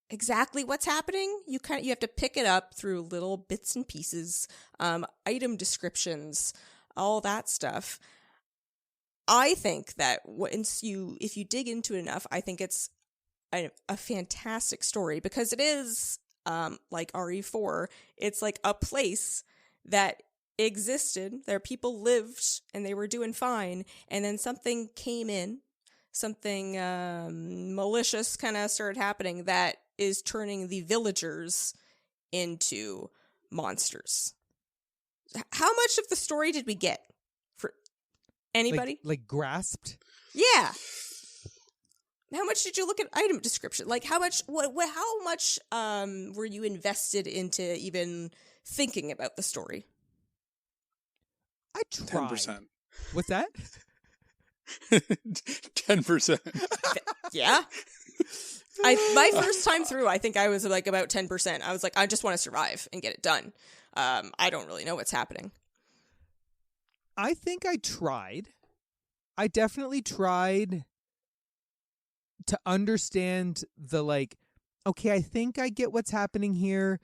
exactly what's happening. You have to pick it up through little bits and pieces, item descriptions, all that stuff. I think that if you dig into it enough, I think it's a fantastic story, because it is like RE4. It's like a place that existed, there people lived and they were doing fine, and then something came in, something malicious kind of started happening that is turning the villagers into monsters. How much of the story did we get? For anybody? Like grasped? Yeah. How much did you look at item description? Like how much how much were you invested into even thinking about the story? I tried. 10%. What's that? 10%. Yeah. My first time through, I think I was like about 10%. I was like, I just want to survive and get it done. I don't really know what's happening. I think I tried. I definitely tried to understand the like, okay, I think I get what's happening here.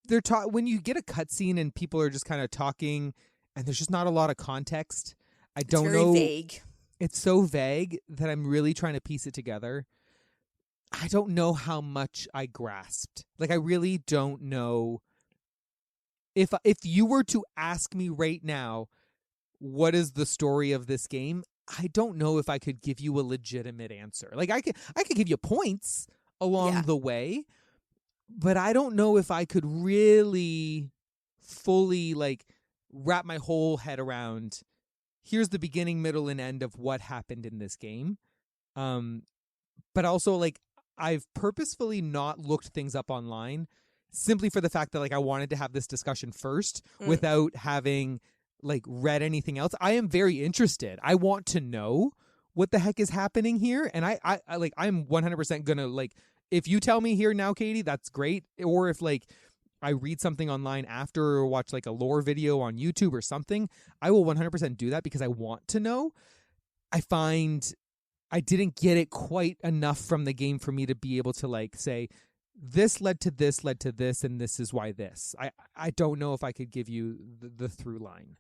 When you get a cutscene and people are just kind of talking and there's just not a lot of context. I don't know. It's very vague. It's so vague that I'm really trying to piece it together. I don't know how much I grasped. Like, I really don't know. If you were to ask me right now, what is the story of this game? I don't know if I could give you a legitimate answer. Like, I could give you points along the way, but I don't know if I could really fully like wrap my whole head around, here's the beginning, middle, and end of what happened in this game. But also, like, I've purposefully not looked things up online simply for the fact that, like, I wanted to have this discussion first without having, like, read anything else. I am very interested. I want to know what the heck is happening here. And I like, I'm 100% gonna, like, if you tell me here now, Katie, that's great. Or if, like, I read something online after or watch, like, a lore video on YouTube or something, I will 100% do that because I want to know. I find I didn't get it quite enough from the game for me to be able to, like, say, this led to this, and this is why this. I don't know if I could give you the through line.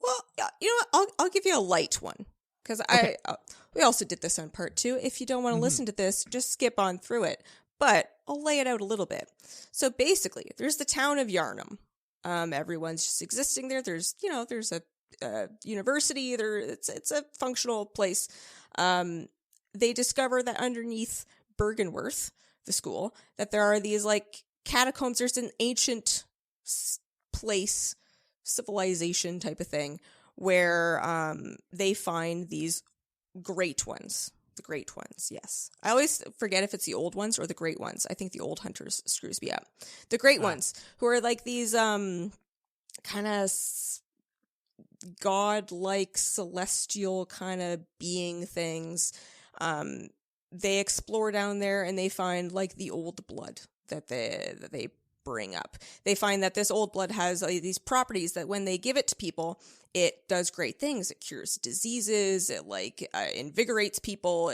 Well, you know what? I'll give you a light one. Because okay. We also did this on part 2. If you don't want to listen to this, just skip on through it. But I'll lay it out a little bit. So basically, there's the town of Yharnam. Everyone's just existing there. There's a university. It's a functional place. They discover that underneath Bergenworth, the school, that there are these like catacombs. There's an ancient place, civilization type of thing, where they find these great ones. The great ones, yes. I always forget if it's the old ones or the great ones. I think the old hunters screws me up. The great ones, who are like these kind of god-like celestial kind of being things. They explore down there and they find like the old blood that they bring up. They find that this old blood has these properties that when they give it to people, it does great things. It cures diseases. It like invigorates people.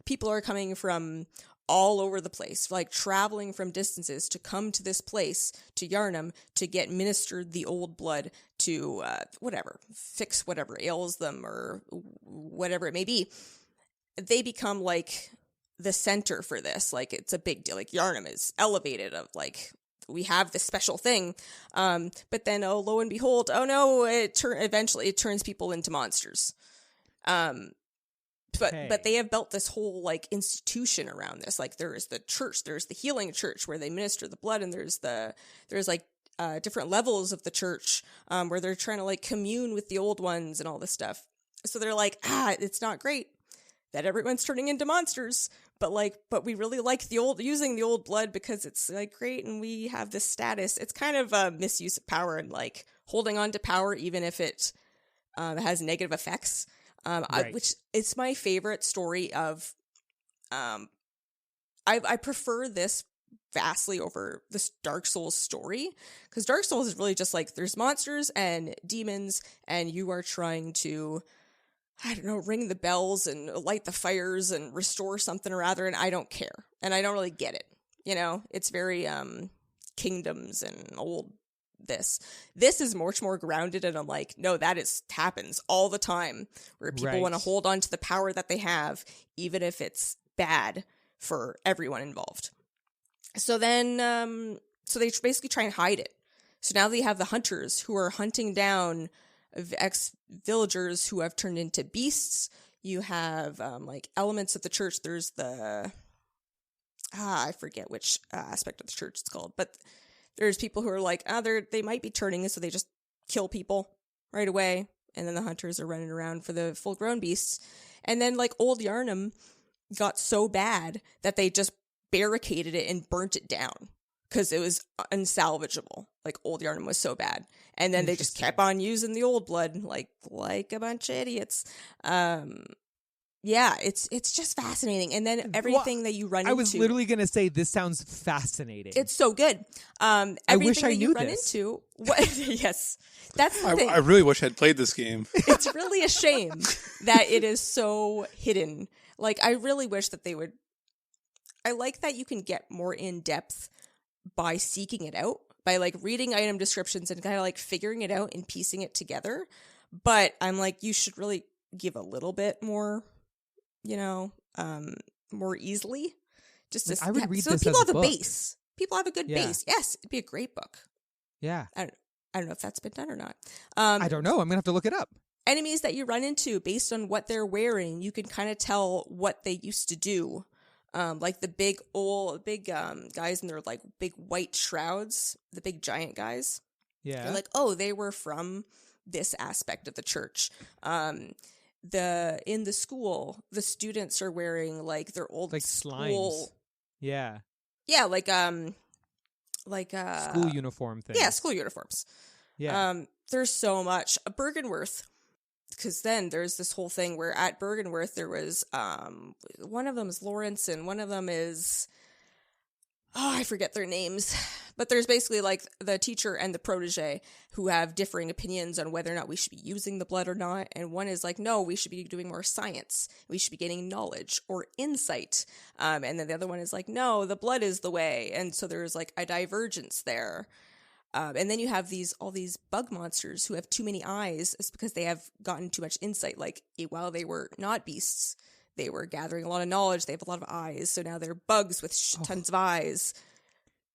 People are coming from all over the place, like traveling from distances to come to this place, to Yharnam, to get ministered the old blood to fix whatever ails them or whatever it may be. They become like the center for this. Like, it's a big deal. Like, Yharnam is elevated of like, we have this special thing. But then, oh, lo and behold, oh no, eventually it turns people into monsters. But they have built this whole like institution around this. Like, there is the church, there's the healing church where they minister the blood, and there's like different levels of the church where they're trying to like commune with the old ones and all this stuff. So they're like, it's not great. that everyone's turning into monsters, but we really like using the old blood because it's like great and we have this status. It's kind of a misuse of power and like holding on to power even if it has negative effects. Which it's my favorite story of. I prefer this vastly over this Dark Souls story, because Dark Souls is really just like there's monsters and demons and you are trying to, I don't know, ring the bells and light the fires and restore something or other, and I don't care and I don't really get it. You know, it's very kingdoms and old this is much more grounded, and I'm like, no, happens all the time where people want to hold on to the power that they have even if it's bad for everyone involved. So then, so they basically try and hide it. So now they have the hunters who are hunting down ex-villagers who have turned into beasts. You have, like, elements of the church. There's I forget which aspect of the church it's called, but there's people who are like, they might be turning, so they just kill people right away. And then the hunters are running around for the full-grown beasts. And then, like, old Yharnam got so bad that they just barricaded it and burnt it down because it was unsalvageable. Like, old Yharnam was so bad. And then they just kept on using the old blood like a bunch of idiots. Yeah, it's just fascinating. And then everything that you run into. I was literally going to say, this sounds fascinating. It's so good. I wish I knew this. Yes, that's the thing. I really wish I'd played this game. It's really a shame that it is so hidden. Like, I really wish that they would. I like that you can get more in depth by seeking it out, by like reading item descriptions and kind of like figuring it out and piecing it together. But I'm like, you should really give a little bit more, you know, more easily. Just to, I would read so this people as have a a book. base. People have a good base. Yes, it'd be a great book. Yeah. I don't know if that's been done or not. I don't know. I'm gonna have to look it up. Enemies that you run into, based on what they're wearing, you can kind of tell what they used to do. Like the big guys in their like big white shrouds, the big giant guys. Yeah. They're like, oh, they were from this aspect of the church. In the school, the students are wearing like their old like school. slimes. Yeah. Yeah, like school uniform thing. Yeah, school uniforms. Yeah. There's so much. Bergenworth. Because then there's this whole thing where at Bergenworth there was one of them is Lawrence and one of them is I forget their names, but there's basically like the teacher and the protege who have differing opinions on whether or not we should be using the blood or not. And one is like, no, we should be doing more science. We should be getting knowledge or insight. And then the other one is like, no, the blood is the way. And so there's like a divergence there. And then you have all these bug monsters who have too many eyes. It's because they have gotten too much insight. Like, while they were not beasts, they were gathering a lot of knowledge. They have a lot of eyes. So now they're bugs with tons of eyes.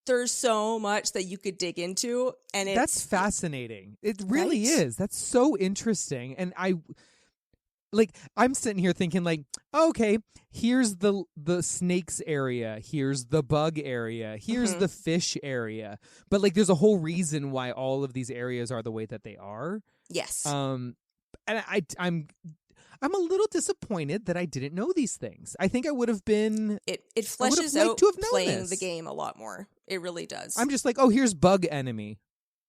There's so much that you could dig into. And that's fascinating. It really is. That's so interesting. And I'm sitting here thinking like, okay, here's the snakes area, here's the bug area, here's the fish area. But like there's a whole reason why all of these areas are the way that they are. Yes. And I'm a little disappointed that I didn't know these things. I think I would have been it fleshes out playing the game a lot more. It really does. I'm just like, oh, here's bug enemy.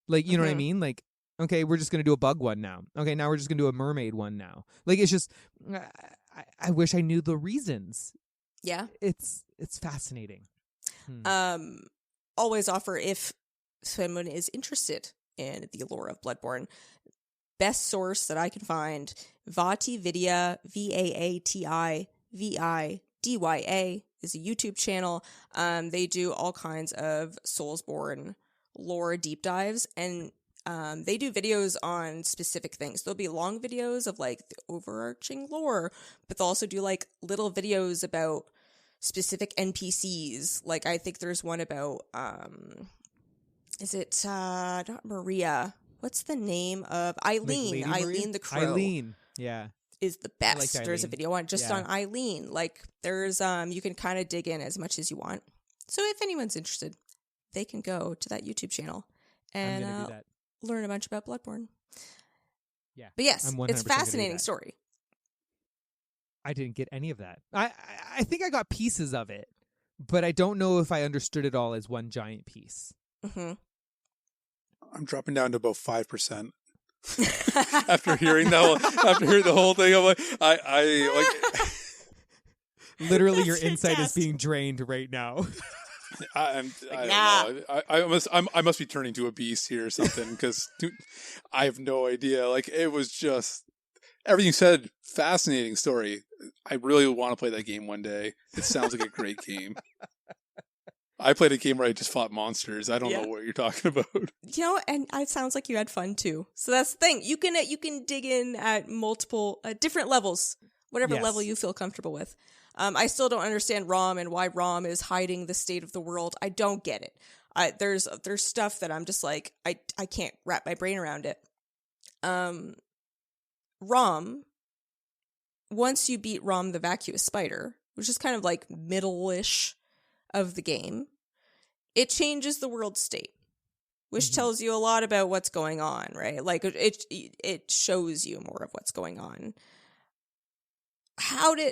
Like, you know what I mean? Like, okay, we're just going to do a bug one now. Okay, now we're just going to do a mermaid one now. Like, it's just, I wish I knew the reasons. Yeah. It's fascinating. Always offer if someone is interested in the lore of Bloodborne. Best source that I can find, Vaatividya, Vaatividya, is a YouTube channel. They do all kinds of Soulsborne lore deep dives, and they do videos on specific things. There'll be long videos of like the overarching lore, but they'll also do like little videos about specific NPCs. Like I think there's one about is it not Maria? What's the name of Eileen? Like Eileen the Crow. Eileen, yeah, is the best. Like there's a video on on Eileen. Like there's you can kind of dig in as much as you want. So if anyone's interested, they can go to that YouTube channel and I'm gonna do that. Learn a bunch about Bloodborne. Yeah. But yes, it's a fascinating that. story. I didn't get any of that. I think I got pieces of it, but I don't know if I understood it all as one giant piece. Mm-hmm. I'm dropping down to about 5%. after hearing the whole thing, I'm like, I like. Literally, That's your insight is fantastic. being drained right now. I don't know. I must be turning to a beast here or something because I have no idea. Like, it was just everything you said. Fascinating story. I really want to play that game one day. It sounds like a great game. I played a game where I just fought monsters. I don't know what you're talking about. You know, and it sounds like you had fun too. So that's the thing. You can dig in at multiple different levels, whatever level you feel comfortable with. I still don't understand ROM and why ROM is hiding the state of the world. I don't get it. There's stuff that I'm just like I can't wrap my brain around it. ROM. Once you beat ROM the Vacuous Spider, which is kind of like middle-ish of the game, it changes the world state, which tells you a lot about what's going on, right? Like it shows you more of what's going on.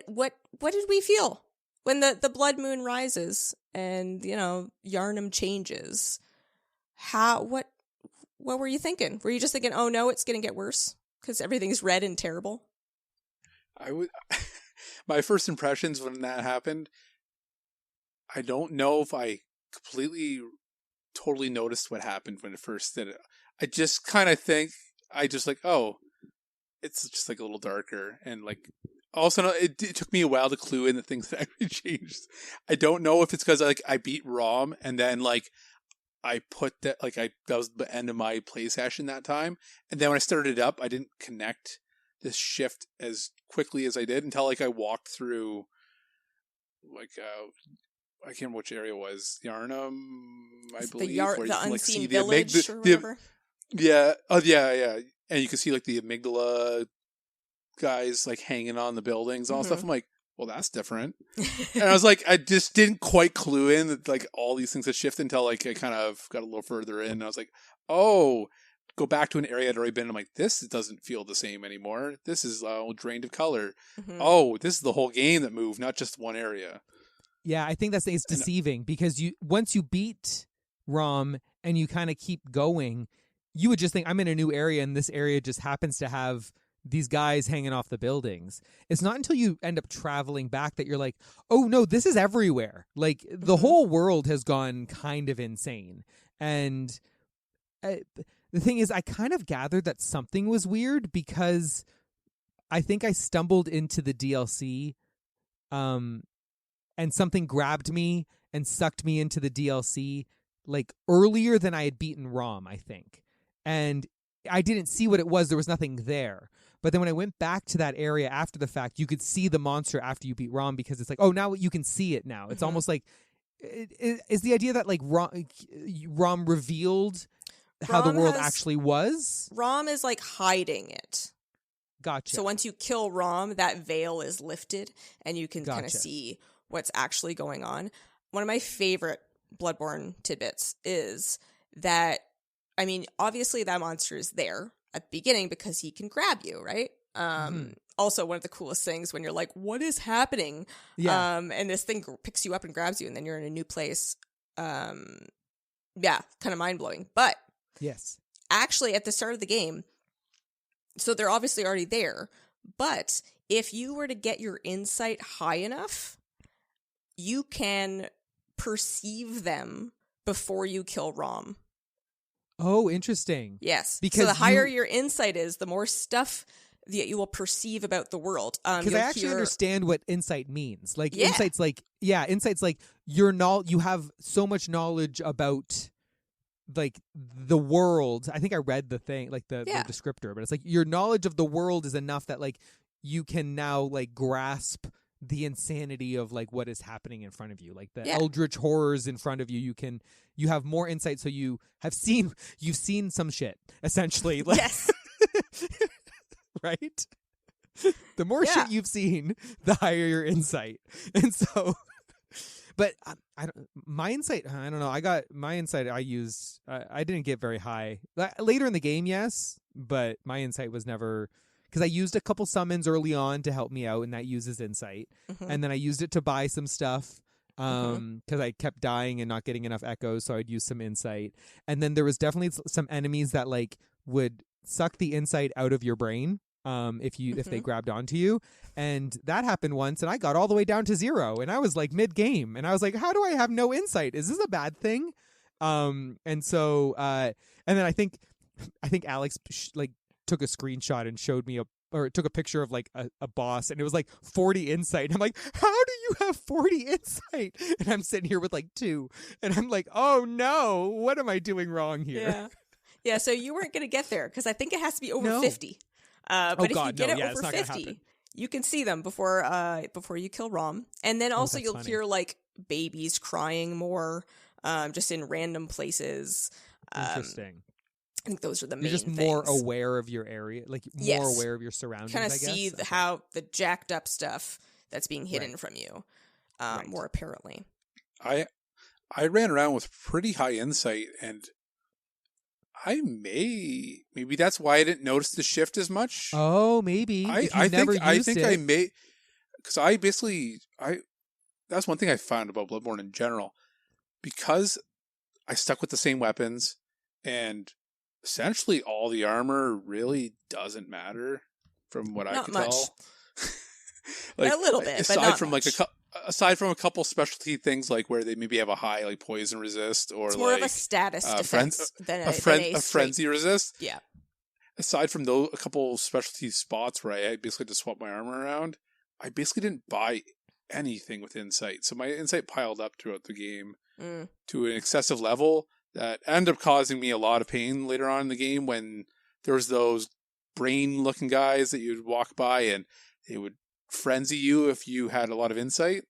What did we feel when the blood moon rises and, you know, Yharnam changes? What were you thinking? Were you just thinking, oh no, it's going to get worse because everything's red and terrible? My first impressions when that happened, I don't know if I completely, totally noticed what happened when it first did it. I just kind of think, oh, it's just like a little darker. And like, also, it took me a while to clue in the things that actually changed. I don't know if it's because I beat ROM and then like I put that, that was the end of my play session that time. And then when I started it up, I didn't connect this shift as quickly as I did until like I walked through I can't remember which area it was. Yharnam, I believe. The unseen village or whatever. Yeah. Oh, yeah. And you can see like the amygdala guys like hanging on the buildings and all stuff. I'm like, well, that's different. And I was like, I just didn't quite clue in that like all these things had shifted until like I kind of got a little further in. And I was like, oh, go back to an area I'd already been. I'm like, this doesn't feel the same anymore. This is drained of color. Oh, this is the whole game that moved, not just one area. Yeah, I think it's deceiving because once you beat ROM and you kind of keep going, you would just think I'm in a new area and this area just happens to have these guys hanging off the buildings. It's not until you end up traveling back that you're like, oh no, this is everywhere. Like the whole world has gone kind of insane. And the thing is, I kind of gathered that something was weird because I think I stumbled into the DLC and something grabbed me and sucked me into the DLC like earlier than I had beaten ROM, I think. And I didn't see what it was. There was nothing there. But then when I went back to that area after the fact, you could see the monster after you beat ROM because it's like, oh, now you can see it now. It's almost like, is the idea that like ROM revealed how the world actually was? ROM is like hiding it. Gotcha. So once you kill ROM, that veil is lifted and you can kind of see what's actually going on. One of my favorite Bloodborne tidbits is that, I mean, obviously that monster is there at the beginning because he can grab you, right? Also, one of the coolest things when you're like, what is happening? Yeah. And this thing picks you up and grabs you and then you're in a new place. Yeah, kind of mind-blowing. But yes, actually at the start of the game, so they're obviously already there, but if you were to get your insight high enough, you can perceive them before you kill ROM. Oh, interesting. Yes. Because so the higher your insight is, the more stuff that you will perceive about the world. Because I actually understand what insight means. Like insight's like you have so much knowledge about like the world. I think I read the thing, like the descriptor, but it's like your knowledge of the world is enough that like you can now like grasp the insanity of like what is happening in front of you, like the eldritch horrors in front of you. You have more insight, so you've seen some shit essentially. Like, yes. Right? The more shit you've seen, the higher your insight. And so, but my insight, I don't know. I got my insight. I used. I didn't get very high later in the game. Yes, but my insight was never because I used a couple summons early on to help me out, and that uses insight. And then I used it to buy some stuff because I kept dying and not getting enough echoes, so I'd use some insight. And then there was definitely some enemies that like would suck the insight out of your brain if they grabbed onto you. And that happened once, and I got all the way down to 0, and I was like mid-game, and I was like, how do I have no insight? Is this a bad thing? And so and then I think Alex like took a screenshot and showed me took a picture of like a boss, and it was like 40 insight. I'm like, how do you have 40 insight? And I'm sitting here with like 2, and I'm like, oh no, what am I doing wrong here? Yeah, so you weren't going to get there because I think it has to be over 50. But if you get it over 50, you can see them before you kill Rom. And then also you'll hear like babies crying more just in random places. Interesting. I think those are the main You're just things. more aware of your area, like more aware of your surroundings. Kind of I guess. see how the jacked up stuff that's being hidden from you more apparently. I ran around with pretty high insight, and maybe that's why I didn't notice the shift as much. Oh, maybe. I think I may, because I basically that's one thing I found about Bloodborne in general, because I stuck with the same weapons, and essentially all the armor really doesn't matter from what I can tell. Like, a little bit, aside but not from much. Aside from a couple specialty things like where they maybe have a high like poison resist, or it's more like of a status defense than a frenzy resist. Yeah. Aside from those, a couple specialty spots where I basically just swap my armor around, I basically didn't buy anything with insight. So my insight piled up throughout the game to an excessive level that ended up causing me a lot of pain later on in the game when there was those brain-looking guys that you'd walk by and they would frenzy you if you had a lot of insight.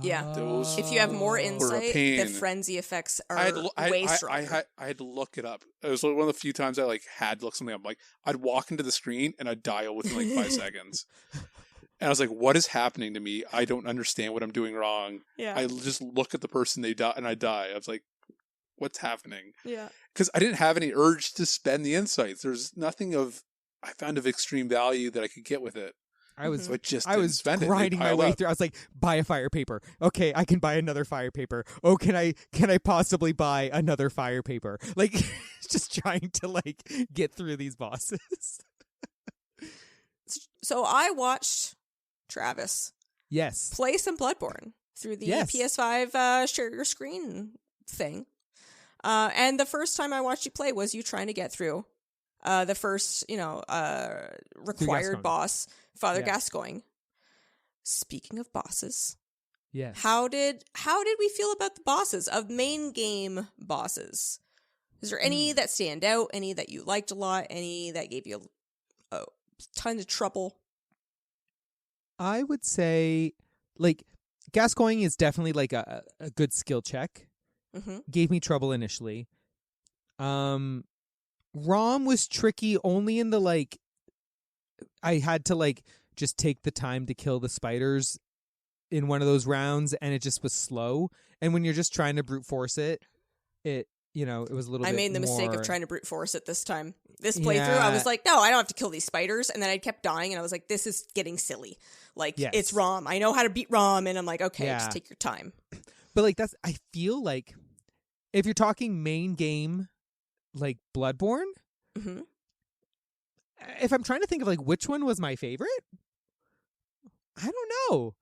Yeah. Those if you have more insight, the pain. frenzy effects are way stronger. I had to look it up. It was one of the few times I like had to look something up. Like I'd walk into the screen and I'd dial within like 5 seconds. And I was like, what is happening to me? I don't understand what I'm doing wrong. Yeah. I just look at the person, they die, and I die. I was like, what's happening? Yeah. Because I didn't have any urge to spend the insights. There's nothing I found of extreme value that I could get with it. I was grinding my way through. I was like, buy a fire paper. Okay, I can buy another fire paper. Oh, can I possibly buy another fire paper? Like, just trying to like get through these bosses. So I watched Travis play some Bloodborne through the PS5 share your screen thing. And the first time I watched you play was you trying to get through the first, required boss, Father Gascoigne. Speaking of bosses, how did we feel about the bosses of main game bosses? Is there any that stand out? Any that you liked a lot? Any that gave you tons of trouble? I would say, like, Gascoigne is definitely like a good skill check. Gave me trouble initially. Rom was tricky only in the like I had to like just take the time to kill the spiders in one of those rounds, and it just was slow. And when you're just trying to brute force it was a little bit I made the mistake more... of trying to brute force it this time. This playthrough, I was like, no, I don't have to kill these spiders. And then I kept dying, and I was like, this is getting silly. Like, it's Rom. I know how to beat Rom. And I'm like, okay, just take your time. But like, I feel like if you're talking main game, like Bloodborne, if I'm trying to think of like which one was my favorite, I don't know.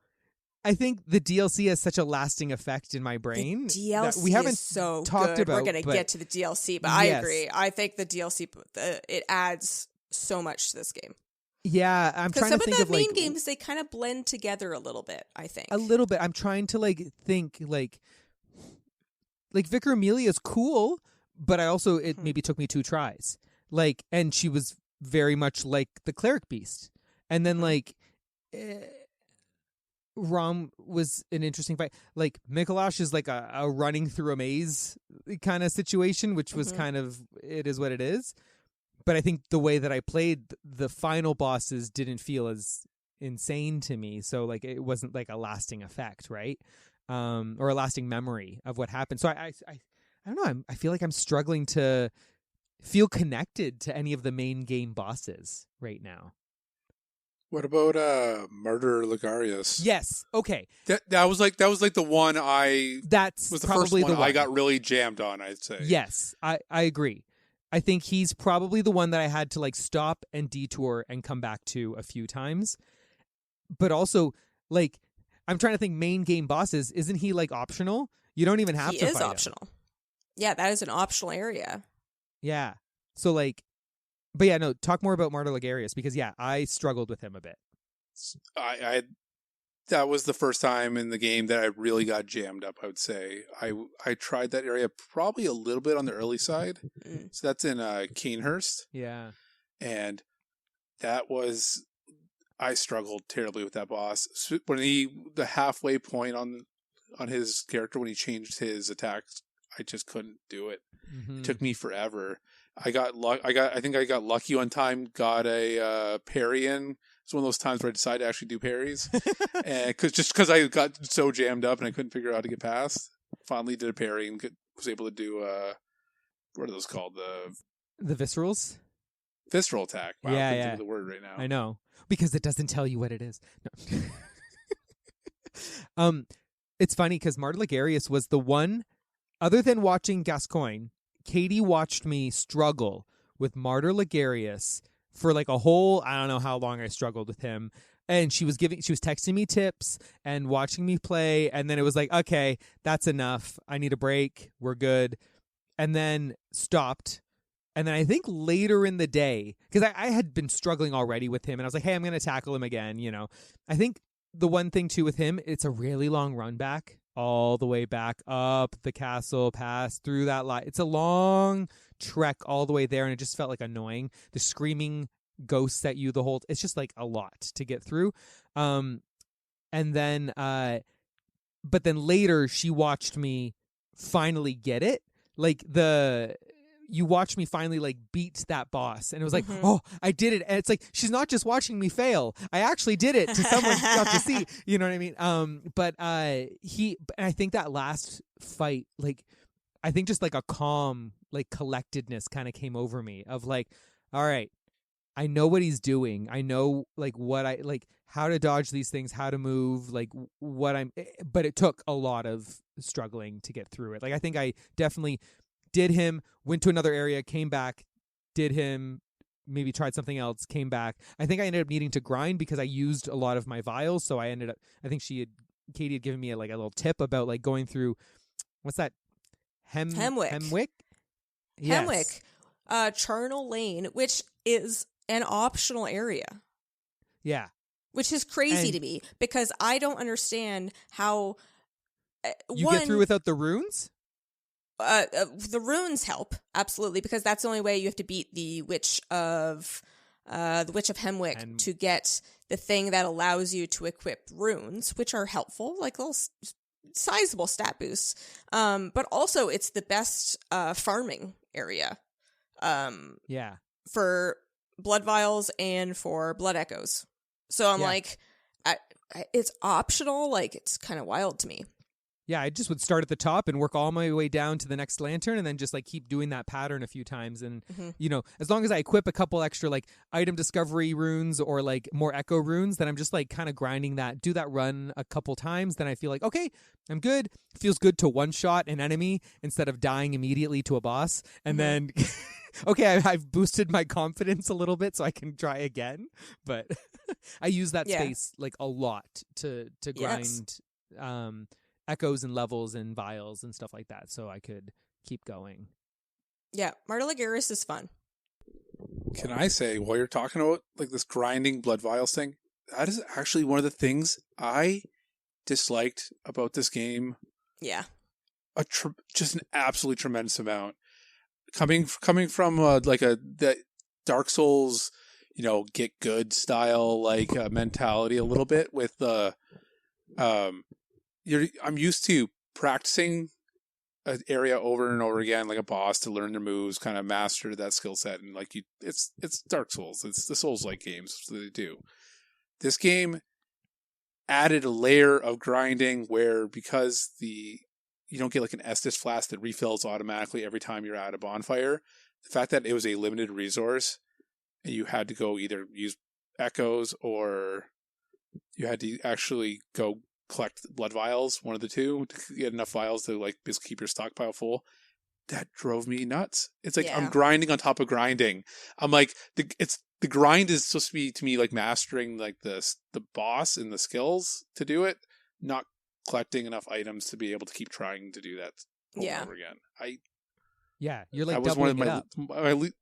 I think the DLC has such a lasting effect in my brain. The DLC that we haven't is so talked good. about. We're going to get to the DLC, but I agree. I think the DLC it adds so much to this game. Yeah, I'm trying to think of like... Because some of the main games, they kind of blend together a little bit, I think. A little bit. I'm trying to like think like Vicar Amelia is cool, but I also, it maybe took me 2 tries. Like, and she was very much like the Cleric Beast. And then like... Rom was an interesting fight. Like, Mikolash is like a running through a maze kind of situation, which was kind of, it is what it is. But I think the way that I played, the final bosses didn't feel as insane to me. So, like, it wasn't like a lasting effect, right? Or a lasting memory of what happened. So I don't know. I feel like I'm struggling to feel connected to any of the main game bosses right now. What about Murder Ligarius? Yes. Okay. That was like the one I That's was the probably first one the one I got really jammed on, I'd say. Yes, I agree. I think he's probably the one that I had to like stop and detour and come back to a few times. But also, like, I'm trying to think main game bosses. Isn't he like optional? You don't even have to He fight is optional. him. Yeah, that is an optional area. Yeah. So like, but yeah, no, talk more about Martyr Ligarius because yeah, I struggled with him a bit. I that was the first time in the game that I really got jammed up, I would say. I tried that area probably a little bit on the early side. So that's in Canehurst. Yeah. And that was, I struggled terribly with that boss. When the halfway point on his character, when he changed his attacks, I just couldn't do it. Mm-hmm. It took me forever. I think I got lucky one time, got a parry in. It's one of those times where I decided to actually do parries. And because I got so jammed up and I couldn't figure out how to get past. Finally did a parry and was able to do, what are those called? The viscerals? Visceral attack. Wow, Yeah, I can't yeah. think of the word right now. I know. Because it doesn't tell you what it is. No. It's funny because Martyr Ligarius was the one, other than watching Gascoigne, Katie watched me struggle with Martyr Ligarius for like a whole, I don't know how long I struggled with him. And she was texting me tips and watching me play. And then it was like, okay, that's enough. I need a break. We're good. And then stopped. And then I think later in the day, because I had been struggling already with him, and I was like, hey, I'm going to tackle him again, you know. I think the one thing, too, with him, it's a really long run back, all the way back up the castle, past through that light. It's a long trek all the way there, and it just felt like annoying. The screaming ghosts at you the whole... It's just like a lot to get through. And then... but then later, she watched me finally get it. Like, you watched me finally like beat that boss, and it was like, oh, I did it. And it's like, she's not just watching me fail. I actually did it to someone got to see, you know what I mean? But I think that last fight, like, I think just like a calm, like collectedness kind of came over me of like, all right, I know what he's doing. I know like what I like, how to dodge these things, how to move, like but it took a lot of struggling to get through it. Like, I think I definitely did him, went to another area, came back, did him, maybe tried something else, came back. I think I ended up needing to grind because I used a lot of my vials, so I think Katie had given me a little tip about like going through, what's that? Hemwick? Yes. Hemwick. Charnel Lane, which is an optional area. Yeah. Which is crazy to me because I don't understand how... you get through without the runes? The runes help, absolutely, because that's the only way you have to beat the Witch of Hemwick to get the thing that allows you to equip runes, which are helpful, like little sizable stat boosts. But also, it's the best farming area. Yeah. For blood vials and for blood echoes. So I'm like, it's optional. Like, it's kind of wild to me. Yeah, I just would start at the top and work all my way down to the next lantern and then just like keep doing that pattern a few times. And, you know, as long as I equip a couple extra like item discovery runes or like more echo runes, then I'm just like kind of grinding that, do that run a couple times. Then I feel like, okay, I'm good. It feels good to one shot an enemy instead of dying immediately to a boss. And then, okay, I've boosted my confidence a little bit so I can try again. But I use that space like a lot to grind echoes and levels and vials and stuff like that so I could keep going. Yeah, Martyr Ligarius is fun. Can I say, while you're talking about like this grinding blood vials thing, that is actually one of the things I disliked about this game. Yeah. Just an absolutely tremendous amount. Coming from that Dark Souls, you know, get good style like mentality a little bit with the I'm used to practicing an area over and over again, like a boss, to learn their moves, kind of master that skill set, and like it's Dark Souls. It's the Souls-like games, so they do. This game added a layer of grinding where, because you don't get like an Estus flask that refills automatically every time you're at a bonfire. The fact that it was a limited resource and you had to go either use echoes, or you had to actually go collect blood vials, one of the two, to get enough vials to like basically keep your stockpile full. That drove me nuts. It's like I'm grinding on top of grinding. I'm like the grind is supposed to be to me like mastering like the boss and the skills to do it, not collecting enough items to be able to keep trying to do that over and over again. You're like that was one of doubling it up.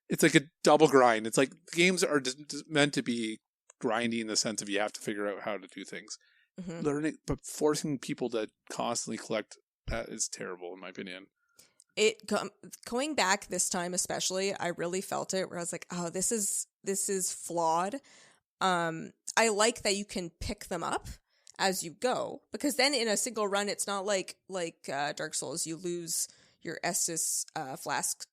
It's like a double grind. It's like games are meant to be grindy in the sense of you have to figure out how to do things. Learning, but forcing people to constantly collect, that is terrible in my opinion. Going back this time especially, I really felt it where I was like, oh, this is flawed. I like that you can pick them up as you go, because then in a single run it's not like Dark Souls, you lose your Estus flask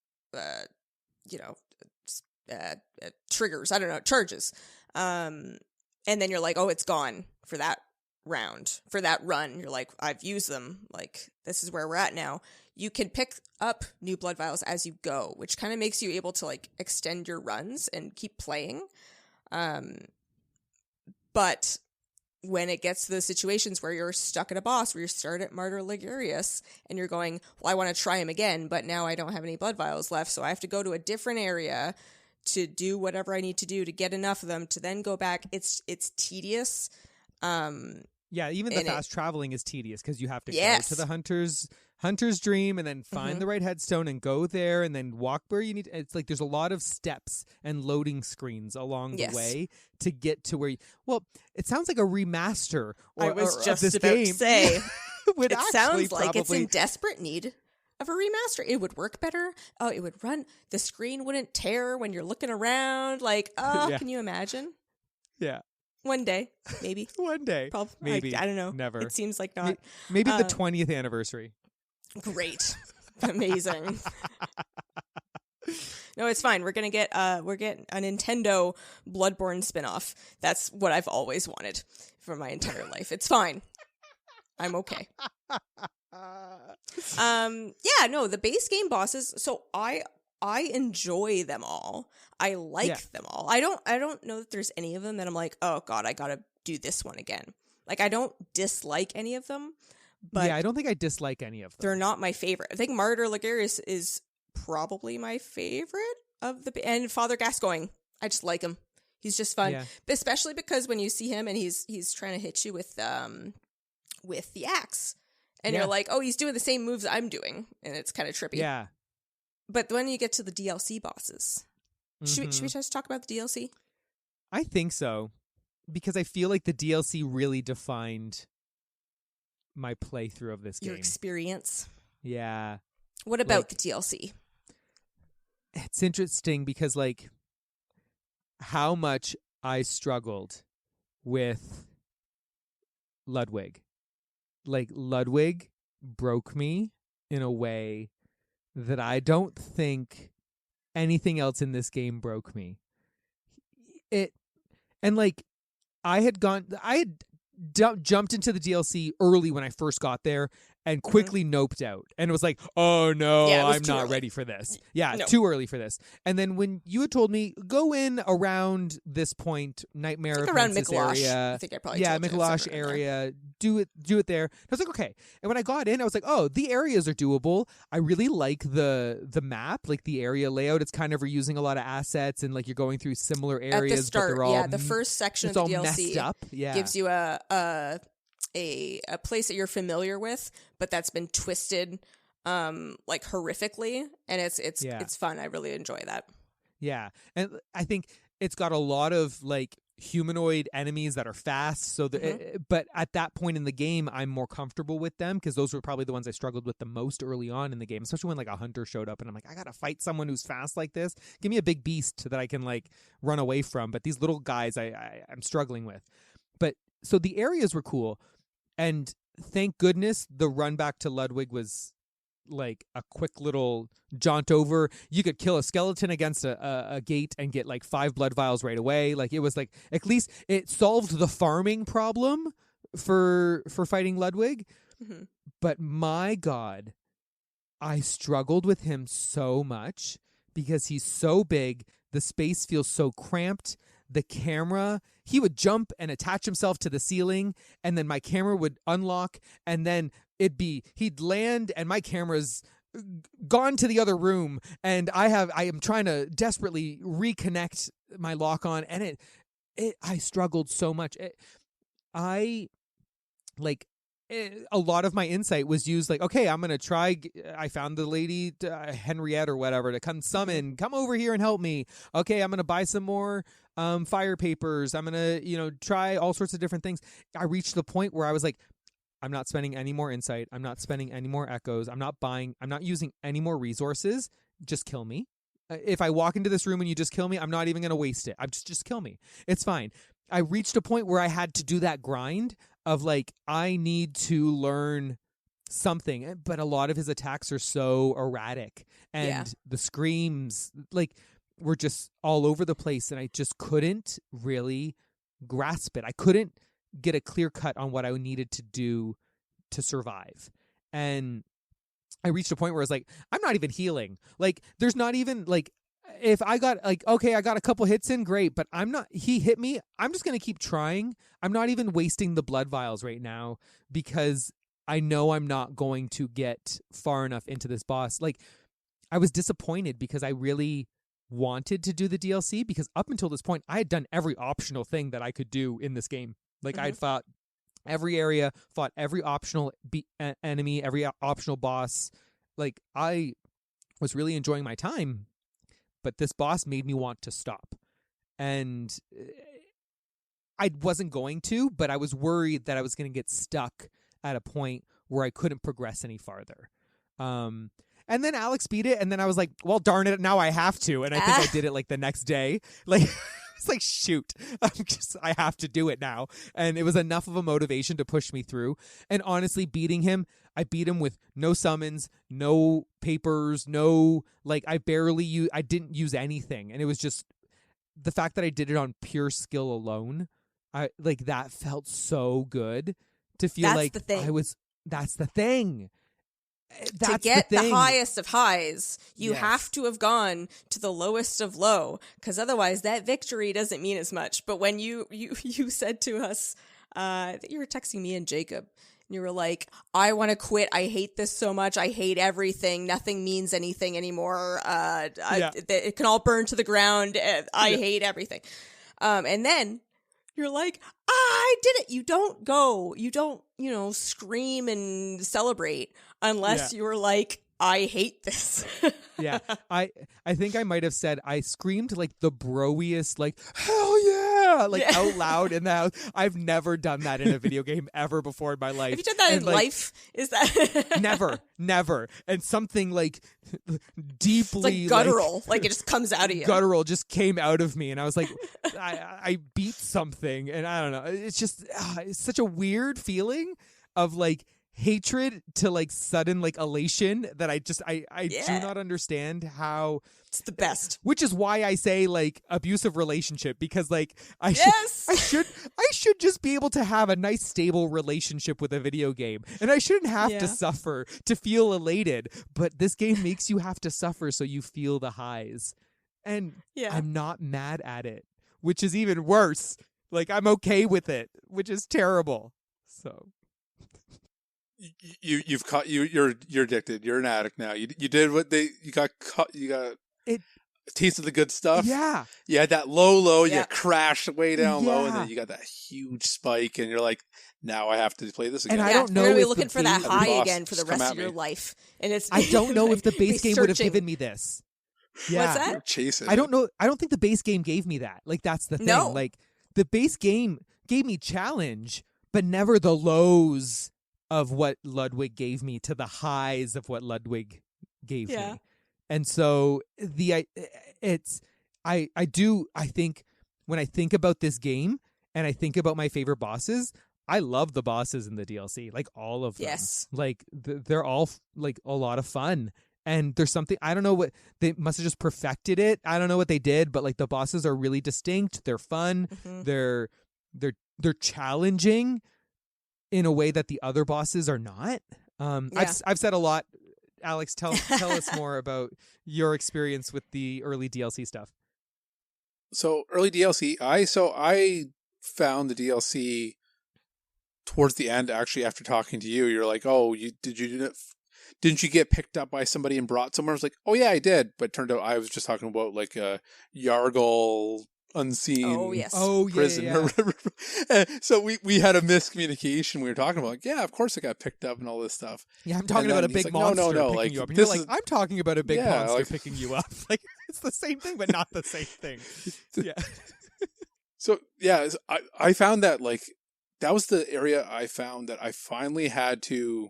triggers, I don't know, charges, and then you're like, oh, it's gone for that round, for that run. You're like, I've used them, like this is where we're at now. You can pick up new blood vials as you go, which kind of makes you able to like extend your runs and keep playing. But when it gets to those situations where you're stuck at a boss, where you start at Martyr Ligurius and you're going, well, I want to try him again, but now I don't have any blood vials left, so I have to go to a different area to do whatever I need to do to get enough of them to then go back. It's tedious. Yeah, even the fast traveling is tedious because you have to go to the hunter's dream and then find the right headstone and go there and then walk where you need. It's like there's a lot of steps and loading screens along the way to get to where you... Well, it sounds like a remaster I was just of this about game. To say. It sounds like it's in desperate need of a remaster. It would work better. Oh, it would run. The screen wouldn't tear when you're looking around. Like, can you imagine? Yeah. One day, maybe. One day. Probably. Maybe. I don't know. Never. It seems like not. Maybe the 20th anniversary. Great. Amazing. No, it's fine. We're getting a Nintendo Bloodborne spinoff. That's what I've always wanted for my entire life. It's fine. I'm okay. The base game bosses, so I enjoy them all. I like them all. I don't know that there's any of them that I'm like, oh god, I gotta do this one again. Like, I don't dislike any of them, but I don't think I dislike any of them. They're not my favorite. I think Martyr Ligurius is probably my favorite of the, and Father Gascoigne. I just like him. He's just fun, especially because when you see him and he's trying to hit you with the axe, and you're like, oh, he's doing the same moves I'm doing, and it's kind of trippy. Yeah. But when you get to the DLC bosses, should we just talk about the DLC? I think so, because I feel like the DLC really defined my playthrough of this game. Your experience. Yeah. What about the DLC? It's interesting because, like, how much I struggled with Ludwig. Like, Ludwig broke me in a way that I don't think anything else in this game broke me. I had jumped into the DLC early when I first got there and quickly noped out. And it was like, oh no, I'm not ready for this. Yeah, too early for this. And then when you had told me, go in around this point, Nightmare of around Princess Mikolash area. I think I probably told you Mikolash area. Do it there. I was like, okay. And when I got in, I was like, oh, the areas are doable. I really like the map, like the area layout. It's kind of reusing a lot of assets and like you're going through similar areas. At the start, but they're all the first section of the DLC messed up. gives you a place that you're familiar with, but that's been twisted like horrifically, and it's fun. I really enjoy that. Yeah. And I think it's got a lot of like humanoid enemies that are fast, so but at that point in the game I'm more comfortable with them because those were probably the ones I struggled with the most early on in the game, especially when like a hunter showed up and I'm like, I gotta fight someone who's fast like this. Give me a big beast that I can like run away from, but these little guys I'm struggling with. But so the areas were cool. And thank goodness the run back to Ludwig was like a quick little jaunt over. You could kill a skeleton against a gate and get like 5 blood vials right away. Like it was like, at least it solved the farming problem for fighting Ludwig. Mm-hmm. But my God, I struggled with him so much because he's so big. The space feels so cramped. the camera, he would jump and attach himself to the ceiling, and then my camera would unlock, and then he'd land, and my camera's gone to the other room, and I am trying to desperately reconnect my lock on, and I struggled so much. A lot of my insight was used like, okay, I'm gonna try. I found the lady Henriette or whatever to come over here and help me. Okay, I'm gonna buy some more fire papers. I'm gonna try all sorts of different things. I reached the point where I was like, I'm not spending any more insight. I'm not spending any more echoes. I'm not using any more resources. Just kill me. If I walk into this room and you just kill me, I'm not even going to waste it. I'm just kill me. It's fine. I reached a point where I had to do that grind of like, I need to learn something. But a lot of his attacks are so erratic, and the screams were just all over the place, and I just couldn't really grasp it. I couldn't get a clear cut on what I needed to do to survive. And I reached a point where I was like, I'm not even healing. Like, there's not even like, if I got okay, I got a couple hits in, great, but he hit me. I'm just going to keep trying. I'm not even wasting the blood vials right now because I know I'm not going to get far enough into this boss. Like, I was disappointed because I really wanted to do the DLC, because up until this point, I had done every optional thing that I could do in this game. Like, I'd fought every area, fought every optional enemy, every optional boss. Like, I was really enjoying my time, but this boss made me want to stop. And I wasn't going to, but I was worried that I was going to get stuck at a point where I couldn't progress any farther. And then Alex beat it, and then I was like, well, darn it, now I have to. And I think I did it like the next day. Like, it's like, shoot, I have to do it now. And it was enough of a motivation to push me through. And honestly, beating him, I beat him with no summons, no papers, I didn't use anything. And it was just the fact that I did it on pure skill alone. That felt so good to feel that's the thing. To get the highest of highs, you have to have gone to the lowest of low, because otherwise that victory doesn't mean as much. But when you said to us, I think you were texting me and Jacob, and you were like, I want to quit. I hate this so much. I hate everything. Nothing means anything anymore. It can all burn to the ground. I hate everything. And then you're like, I did it. You don't go. You don't, scream and celebrate unless you're like, I hate this. Yeah. I think I might have said I screamed like the broiest, like, hell yeah, out loud in the house. I've never done that in a video game ever before in my life. Have you done that in life? Is that never. And something like deeply it's like guttural, like it just comes out of you. Guttural just came out of me, and I was like, I beat something, and I don't know. It's just it's such a weird feeling of like hatred to like sudden like elation that I do not understand how. It's the best. Which is why I say like abusive relationship, because like I should just be able to have a nice stable relationship with a video game, and I shouldn't have to suffer to feel elated, but this game makes you have to suffer so you feel the highs. And I'm not mad at it, which is even worse. Like, I'm okay with it, which is terrible. So you're addicted. You're an addict now. You did what you got caught. You got a taste of the good stuff. Yeah. You had that low. You crashed way down low, and then you got that huge spike, and you're like, now I have to play this again. And I don't know. You're gonna be looking for that high again for the rest of your life, and I don't know if the base game would have given me this. Yeah. What's that? You're chasing. I don't know. I don't think the base game gave me that. Like, that's the thing. No. Like, the base game gave me challenge, but never the lows of what Ludwig gave me to the highs of what Ludwig gave me. And so I think when I think about this game and I think about my favorite bosses, I love the bosses in the DLC, like all of them. Yes. Like they're all like a lot of fun. And there's something, I don't know what, they must have just perfected it. I don't know what they did, but like the bosses are really distinct. They're fun. Mm-hmm. They're challenging in a way that the other bosses are not. I've said a lot. Alex, tell us more about your experience with the early DLC stuff. So early DLC, I found the DLC towards the end. Actually, after talking to you, you're like, "Oh, didn't you get picked up by somebody and brought somewhere?" I was like, "Oh yeah, I did," but it turned out I was just talking about like a Yargle unseen Oh, yes. prison. Yeah. So we had a miscommunication. We were talking about like, yeah, of course I got picked up and all this stuff. Yeah, I'm talking And about then a he's big like, monster no, picking like, you up. And this you're like, is- I'm talking about a big Yeah, monster like- picking you up. Like, it's the same thing, but not the same thing. Yeah. So yeah, I found that like that was the area I found that I finally had to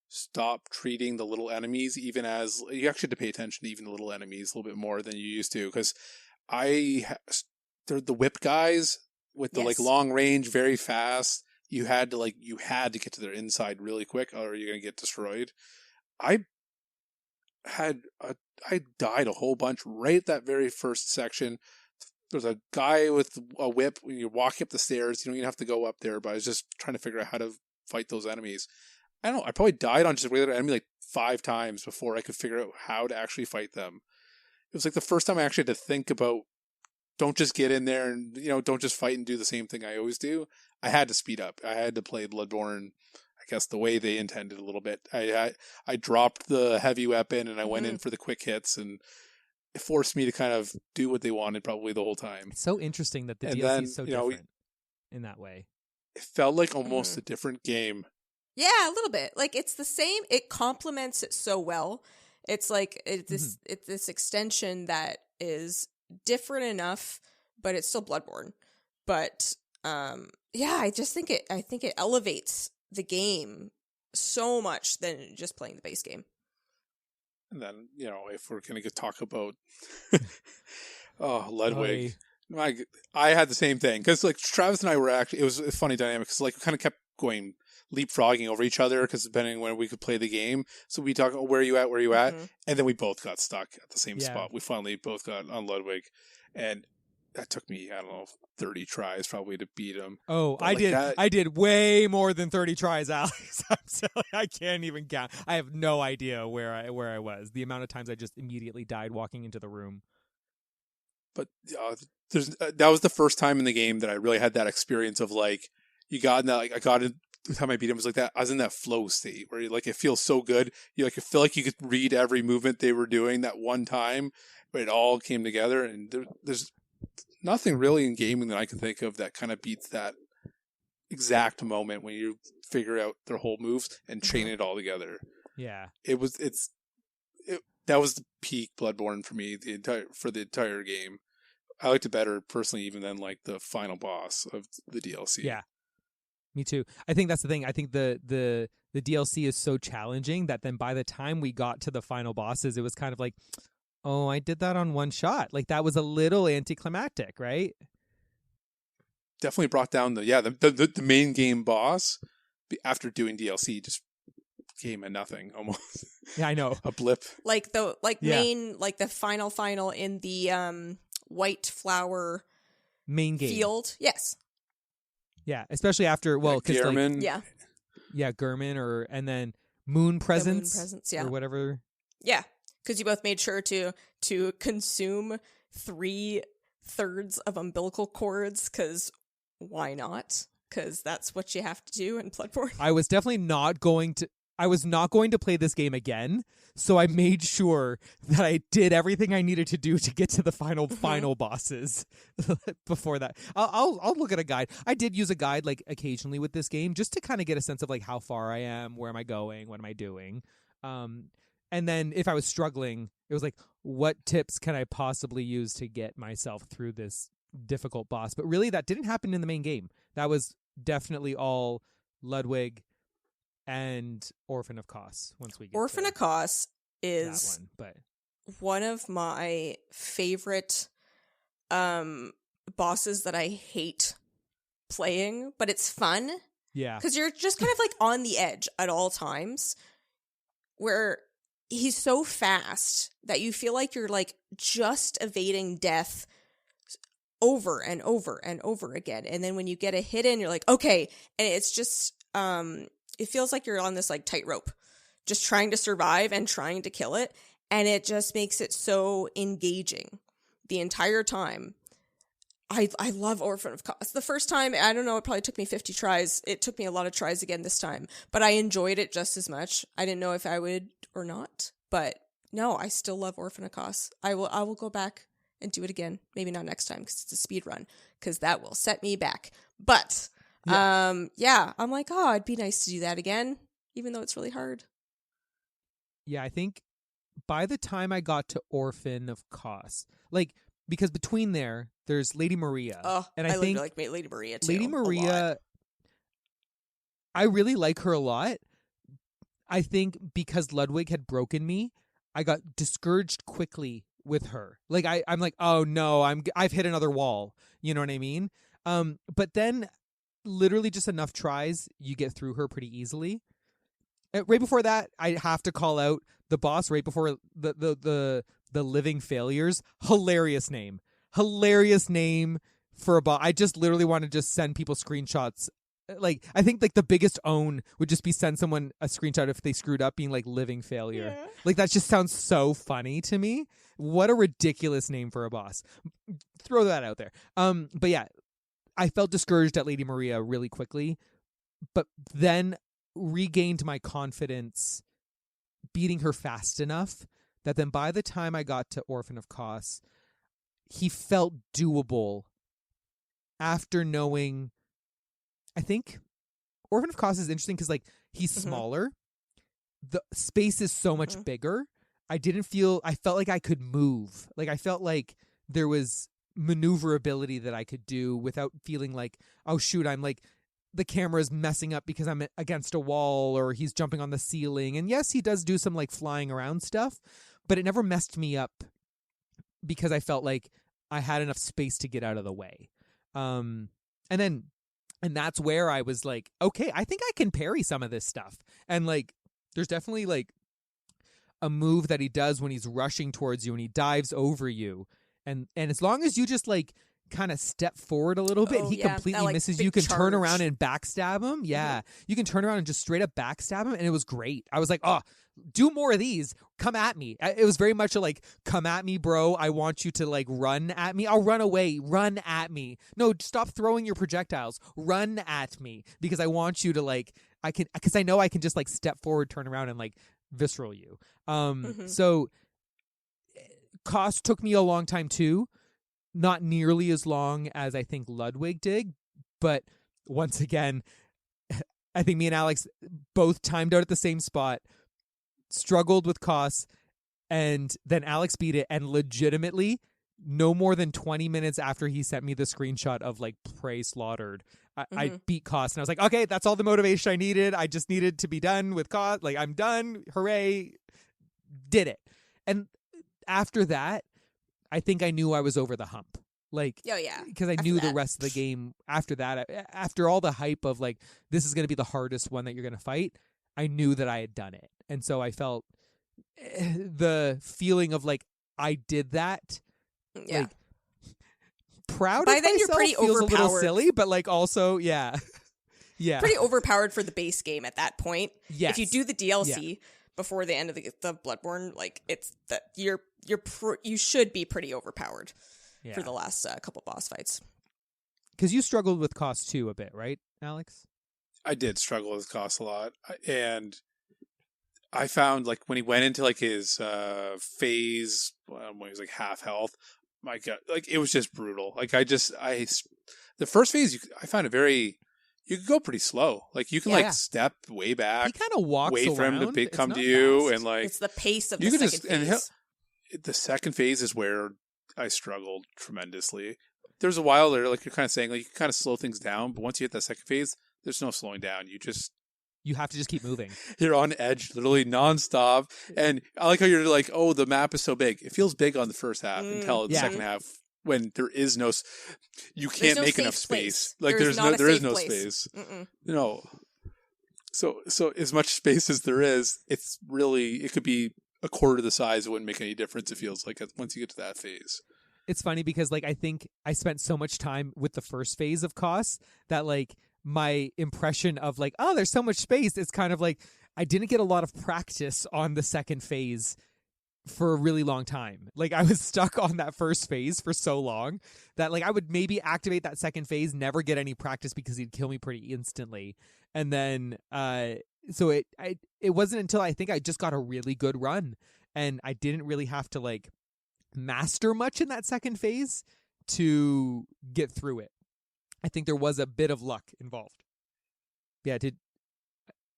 stop treating the little enemies even as you actually had to pay attention to even the little enemies a little bit more than you used to because they're the whip guys with the like Yes. long range, very fast. You had to get to their inside really quick, or you're gonna get destroyed. I died a whole bunch right at that very first section. There's a guy with a whip. When you're walking up the stairs, you don't even have to go up there. But I was just trying to figure out how to fight those enemies. I don't know. I probably died on just a regular enemy like 5 times before I could figure out how to actually fight them. It was like the first time I actually had to think about, don't just get in there and, don't just fight and do the same thing I always do. I had to speed up. I had to play Bloodborne, I guess, the way they intended a little bit. I dropped the heavy weapon and I went in for the quick hits, and it forced me to kind of do what they wanted probably the whole time. It's so interesting that the And DLC then, is so different in that way. It felt like almost a different game. Yeah, a little bit. Like it's the same. It complements it so well. It's like it's this extension that is different enough, but it's still Bloodborne. But yeah, I think it elevates the game so much than just playing the base game. And then, if we're going to talk about Ludwig, I had the same thing. Because, like, Travis and I were actually, it was a funny dynamic. Because, like, we kind of kept going, leapfrogging over each other. Because depending on when we could play the game. So we talk, where are you at? Where are you at? And then we both got stuck at the same spot. We finally both got on Ludwig. And that took me, I don't know, 30 tries probably to beat him. Oh, But I did way more than 30 tries, Alex. I'm silly. I can't even count. I have no idea where I was. The amount of times I just immediately died walking into the room. But that was the first time in the game that I really had that experience of like, you got in that, like, I got it. The time I beat him was like that. I was in that flow state where like it feels so good. You feel like you could read every movement they were doing that one time, but it all came together. And there's nothing really in gaming that I can think of that kind of beats that exact moment when you figure out their whole moves and chain it all together. Yeah, that was the peak Bloodborne for me for the entire game. I liked it better personally even than like the final boss of the DLC. yeah, me too. I think that's the thing. I think the DLC is so challenging that then by the time we got to the final bosses, it was kind of like, oh, I did that on one shot. Like that was a little anticlimactic, right? Definitely brought down the main game boss after doing DLC just came at nothing almost. Yeah, I know. A blip. Like the final in the white flower Main game field. Yes. Yeah, especially after because Gehrman. Yeah. Gehrman and then Moon Presence, yeah, or whatever. Yeah, because you both made sure to consume 3/3 of umbilical cords. Because why not? Because that's what you have to do in Bloodborne. I was definitely not going to. I was not going to play this game again, so I made sure that I did everything I needed to do to get to the final bosses before that. I'll look at a guide. I did use a guide like occasionally with this game just to kind of get a sense of like how far I am, where am I going, what am I doing. And then if I was struggling, it was like, what tips can I possibly use to get myself through this difficult boss? But really, that didn't happen in the main game. That was definitely all Ludwig and Orphan of Kos. Once we get Orphan of Kos is one of my favorite bosses that I hate playing, but it's fun. Yeah, because you're just kind of like on the edge at all times, where he's so fast that you feel like you're like just evading death over and over and over again. And then when you get a hit in, you're like, okay, and it's just it feels like you're on this like tightrope, just trying to survive and trying to kill it. And it just makes it so engaging the entire time. I love Orphan of Kos. The first time, I don't know, it probably took me 50 tries. It took me a lot of tries again this time, but I enjoyed it just as much. I didn't know if I would or not, but no, I still love Orphan of Kos. I will go back and do it again. Maybe not next time because it's a speed run, because that will set me back. But yeah, I'm like, oh, it'd be nice to do that again, even though it's really hard. Yeah, I think by the time I got to Orphan of Kos, like, because between there's Lady Maria. Oh, and I think like Lady Maria too. Lady Maria, I really like her a lot. I think because Ludwig had broken me, I got discouraged quickly with her. Like I'm like, oh no, I've hit another wall. You know what I mean? But then, literally just enough tries, you get through her pretty easily. Right before that, I have to call out the boss. Right before the Living Failures, hilarious name for a boss. I just literally want to just send people screenshots. Like, I think like the biggest own would just be send someone a screenshot if they screwed up being like Living Failure. Yeah. Like, that just sounds so funny to me. What a ridiculous name for a boss. Throw that out there. But yeah, I felt discouraged at Lady Maria really quickly, but then regained my confidence beating her fast enough that then by the time I got to Orphan of Kos, he felt doable after knowing. I think Orphan of Kos is interesting because, like, he's smaller. The space is so much bigger. I felt like I could move. Like, I felt like there was maneuverability that I could do without feeling like, oh shoot, I'm like, the camera's messing up because I'm against a wall or he's jumping on the ceiling. And yes, he does do some like flying around stuff, but it never messed me up because I felt like I had enough space to get out of the way. And that's where I was like, okay, I think I can parry some of this stuff. And like, there's definitely like a move that he does when he's rushing towards you and he dives over you. And as long as you just like kind of step forward a little bit, he completely misses you. You can turn around and backstab him. Yeah. You can turn around and just straight up backstab him. And it was great. I was like, oh, do more of these. Come at me. It was very much a like, come at me, bro. I want you to like run at me. I'll run away. Run at me. No, stop throwing your projectiles. Run at me because I want you to like, because I know I can just like step forward, turn around and like visceral you. So Kos took me a long time too. Not nearly as long as I think Ludwig did, but once again, I think me and Alex both timed out at the same spot, struggled with Kos, and then Alex beat it, and legitimately, no more than 20 minutes after he sent me the screenshot of like Prey Slaughtered, I beat Kos, and I was like, okay, that's all the motivation I needed. I just needed to be done with Kos. Like, I'm done. Hooray. Did it. And after that, I think I knew I was over the hump. Like, oh yeah, because I knew the rest of the game after that, after all the hype of like, this is going to be the hardest one that you're going to fight, I knew that I had done it. And so I felt the feeling of like, I did that. Yeah. Like, proud By of then myself you're pretty feels a little overpowered. silly, but like also, yeah. Yeah. Pretty overpowered for the base game at that point. Yes. If you do the DLC before the end of the Bloodborne, like it's that you should be pretty overpowered for the last couple boss fights. Because you struggled with Kos too a bit, right, Alex? I did struggle with Kos a lot, and I found like when he went into like his phase when he was like half health, my God, like it was just brutal. Like the first phase I found it very. You could go pretty slow. Like you can step way back. He kind of walks wait for around. him to come to you, fast. and like it's the pace of the second phase. The second phase is where I struggled tremendously. There's a while there, like you're kind of saying, like you can kind of slow things down, but once you hit that second phase, there's no slowing down. You have to just keep moving. You're on edge, literally nonstop. And I like how you're like, oh, the map is so big. It feels big on the first half until the second half. When there is you can't make enough space. Like there is no space. You know, so as much space as there is, it's really it could be a quarter the size. It wouldn't make any difference. It feels like once you get to that phase. It's funny because like I think I spent so much time with the first phase of Kos that like my impression of like, oh, there's so much space. It's kind of like I didn't get a lot of practice on the second phase. for a really long time. Like I was stuck on that first phase for so long that like I would maybe activate that second phase, never get any practice because he'd kill me pretty instantly. And then so it wasn't until I think I just got a really good run and I didn't really have to like master much in that second phase to get through it. I think there was a bit of luck involved. Yeah,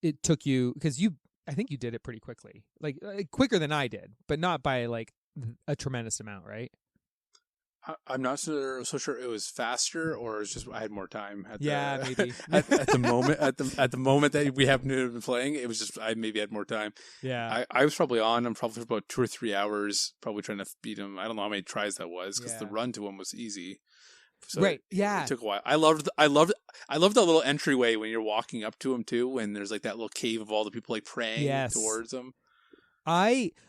it took you because I think you did it pretty quickly, like quicker than I did, but not by like a tremendous amount, right? I'm not so sure it was faster or it was just I had more time. Maybe at the moment at the moment that we happened to have been playing, it was just I maybe had more time. Yeah, I was probably on. I'm probably for about 2 or 3 hours, probably trying to beat him. I don't know how many tries that was because the run to him was easy. So right. Yeah. It took a while. I loved that little entryway when you're walking up to him too, when there's like that little cave of all the people like praying towards him.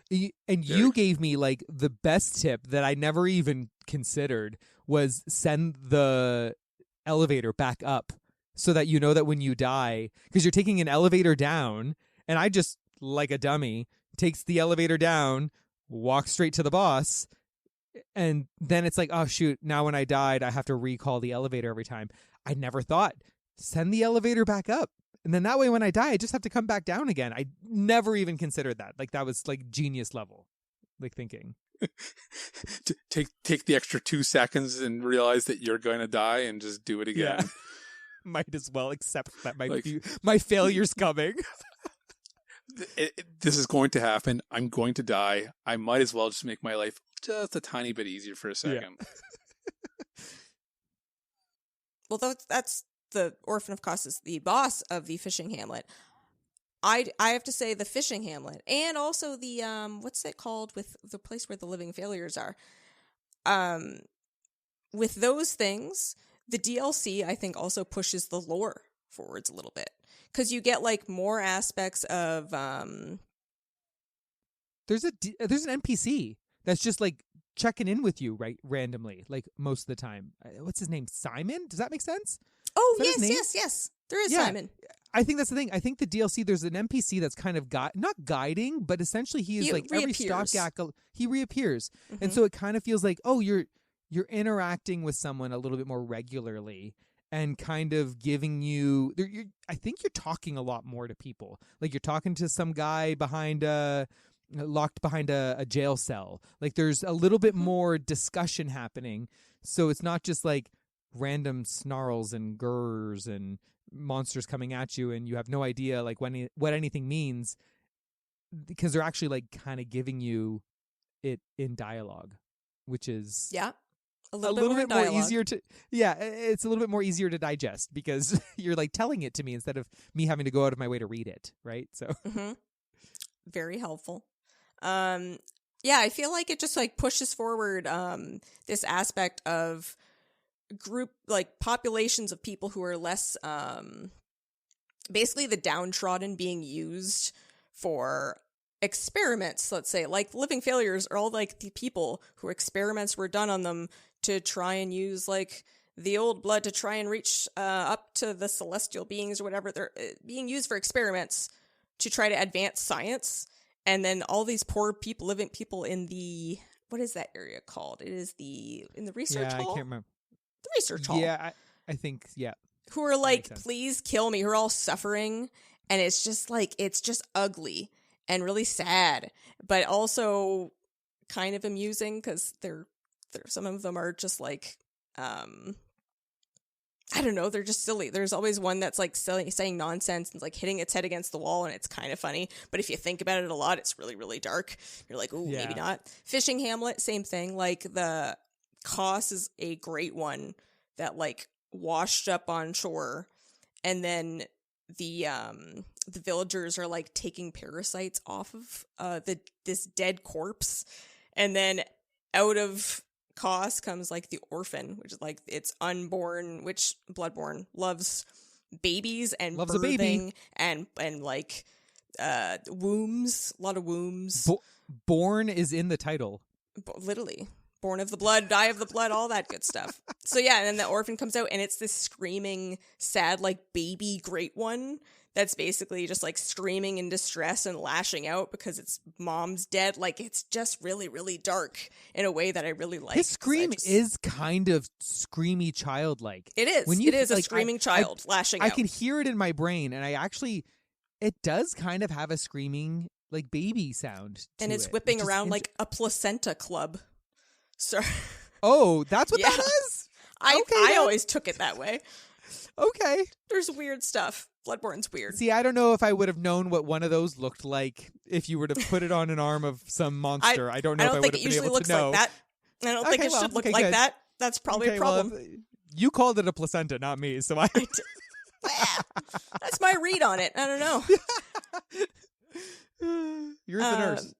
You gave me like the best tip that I never even considered was send the elevator back up so that you know that when you die, because you're taking an elevator down, and I just like a dummy takes the elevator down, walks straight to the boss. And then it's like, oh, shoot, now when I died, I have to recall the elevator every time. I never thought, send the elevator back up. And then that way when I die, I just have to come back down again. I never even considered that. Like, that was like genius level, like thinking. Take the extra 2 seconds and realize that you're going to die and just do it again. Yeah. Might as well accept that my failure's coming. This is going to happen. I'm going to die. I might as well just make my life just a tiny bit easier for a second. Yeah. Well, that's the Orphan of Kos is the boss of the fishing hamlet. I have to say the fishing hamlet and also the what's it called with the place where the living failures are. With those things, the DLC I think also pushes the lore forwards a little bit because you get like more aspects of There's an NPC that's just like checking in with you right randomly, like most of the time. What's his name? Simon? Does that make sense? Oh, yes. There is Simon. I think that's the thing. I think the DLC, there's an NPC that's kind of not guiding, but essentially he is like every stopgap, he reappears. Mm-hmm. And so it kind of feels like, oh, you're interacting with someone a little bit more regularly and kind of giving you, I think you're talking a lot more to people. Like you're talking to some guy locked behind a jail cell. Like there's a little bit more discussion happening. So it's not just like random snarls and gurrs and monsters coming at you and you have no idea like what anything means because they're actually like kind of giving you it in dialogue, which is a little bit more easier to it's a little bit more easier to digest because you're like telling it to me instead of me having to go out of my way to read it, right? So very helpful. I feel like it just like pushes forward this aspect of group like populations of people who are less basically the downtrodden being used for experiments, let's say. Like living failures are all like the people who experiments were done on them to try and use like the old blood to try and reach up to the celestial beings or whatever. They're being used for experiments to try to advance science. And then all these poor people, living people in the, what is that area called? It is in the research hall? I can't remember. The research hall. Yeah, I think, Who are like, please kill me. Who are all suffering. And it's just like, it's just ugly and really sad, but also kind of amusing because some of them are just like, I don't know, they're just silly. There's always one that's like saying nonsense and like hitting its head against the wall, and it's kind of funny. But if you think about it a lot, it's really, really dark. You're like, ooh, maybe not. Fishing Hamlet, same thing. Like the Kos is a great one that like washed up on shore, and then the villagers are like taking parasites off of this dead corpse, and then out of Kos comes like the orphan, which is like it's unborn, which Bloodborne loves babies and loves birthing a baby. and like wombs, a lot of wombs. Born is in the title. Literally, Born of the blood, die of the blood, all that good stuff. So yeah, and then the orphan comes out, and it's this screaming, sad, like baby great one that's basically just like screaming in distress and lashing out because its mom's dead. Like, it's just really, really dark in a way that I really like. His scream is kind of screamy childlike. It is. It is a screaming child lashing out. I can hear it in my brain, and it does kind of have a screaming like baby sound to and it's it, whipping around like a placenta club. Sorry. Oh, that's what that is? I always took it that way. Okay. There's weird stuff. Bloodborne's weird. See, I don't know if I would have known what one of those looked like if you were to put it on an arm of some monster. I don't know if I would have been able to know. Like that. I don't think it should look like that. That's probably a problem. Well, you called it a placenta, not me, so I That's my read on it. I don't know. You're the nurse.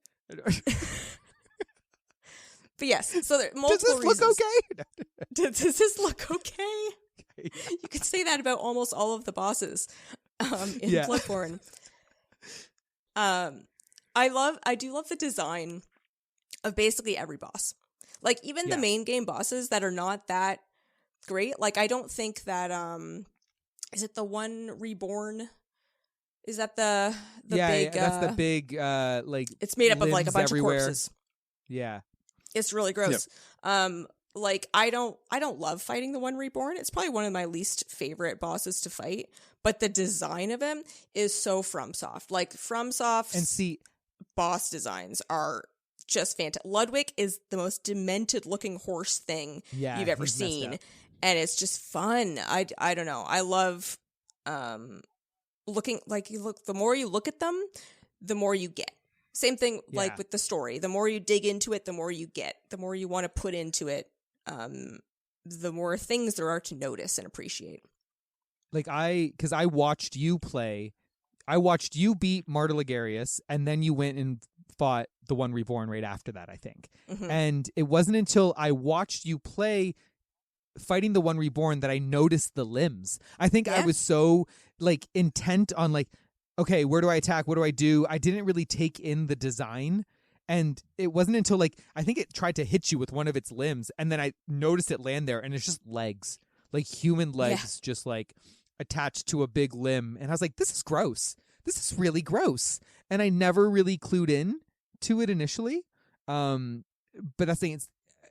But yes, so there are multiple reasons. Does this look okay? Does this look okay? You could say that about almost all of the bosses in Bloodborne. I do love the design of basically every boss. Like, even the main game bosses that are not that great. Like, I don't think that is it the one Reborn? Is that the big? Yeah, that's the big like. It's made up of like a bunch everywhere. of corpses. Yeah, it's really gross. Yep. Like, I don't love fighting the one Reborn. It's probably one of my least favorite bosses to fight. But the design of him is so FromSoft. Like, FromSoft's boss designs are just fantastic. Ludwig is the most demented looking horse thing you've ever seen. And it's just fun. I don't know. I love looking, like, the more you look at them, the more you get. Same thing like with the story. The more you dig into it, the more you get. The more you want to put into it, the more things there are to notice and appreciate. Like, because I watched you play. I watched you beat Martyr Ligarius, and then you went and fought the one Reborn right after that, I think. Mm-hmm. And it wasn't until I watched you play fighting the one Reborn that I noticed the limbs. I think I was so like intent on like, okay, where do I attack? What do I do? I didn't really take in the design. And it wasn't until like, I think it tried to hit you with one of its limbs, and then I noticed it land there, and it's just legs, like human legs, just like attached to a big limb. And I was like, this is gross. This is really gross. And I never really clued in to it initially. But that's the thing,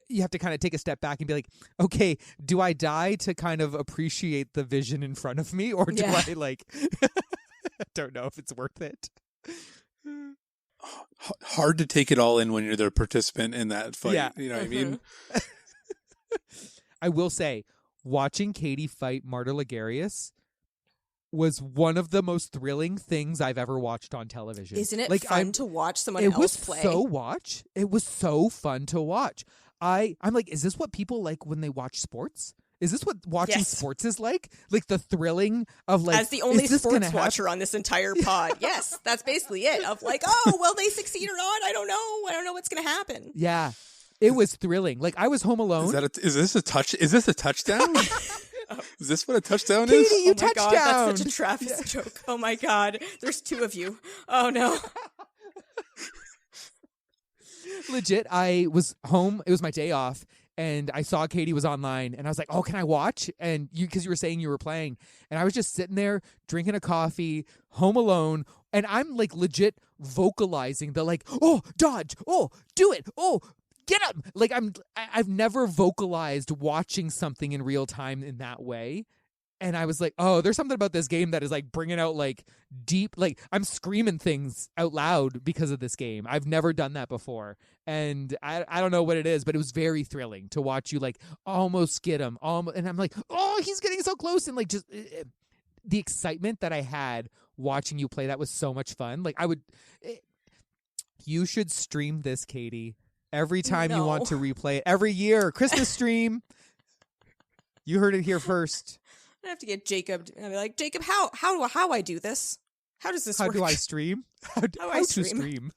you have to kind of take a step back and be like, okay, do I die to kind of appreciate the vision in front of me, or do I like, don't know if it's worth it. Hard to take it all in when you're the participant in that fight. Yeah. You know what I mean? I will say, watching Katie fight Martyr Ligarius was one of the most thrilling things I've ever watched on television. Isn't it fun to watch someone else play? It was so fun to watch. I'm like, is this what people like when they watch sports? Is this what watching sports is like? Like the thrilling of like, as the only sports watcher on this entire pod. Yes, that's basically it. Of like, oh, will they succeed or not? I don't know what's going to happen. Yeah, it was thrilling. Like, I was home alone. Is this a touchdown? Is this what a touchdown Katie, is? You God, touchdown. that's such a Travis joke. Oh my God, there's two of you. Oh no. Legit, I was home. It was my day off. And I saw Katie was online, and I was like, "Oh, can I watch?" And because you were saying you were playing, and I was just sitting there drinking a coffee, home alone, and I'm like legit vocalizing the like, "Oh, dodge! Oh, do it! Oh, get up!" Like I've never vocalized watching something in real time in that way. And I was like, oh, there's something about this game that is like bringing out like deep, like I'm screaming things out loud because of this game. I've never done that before. And I don't know what it is, but it was very thrilling to watch you like almost get him. And I'm like, oh, he's getting so close. And like just the excitement that I had watching you play, that was so much fun. Like you should stream this, Katie, every time you want to replay it. Every year, Christmas stream. You heard it here first. I have to get Jacob. I'll be like, Jacob, how I do this? How does this work? How do I stream? How to stream?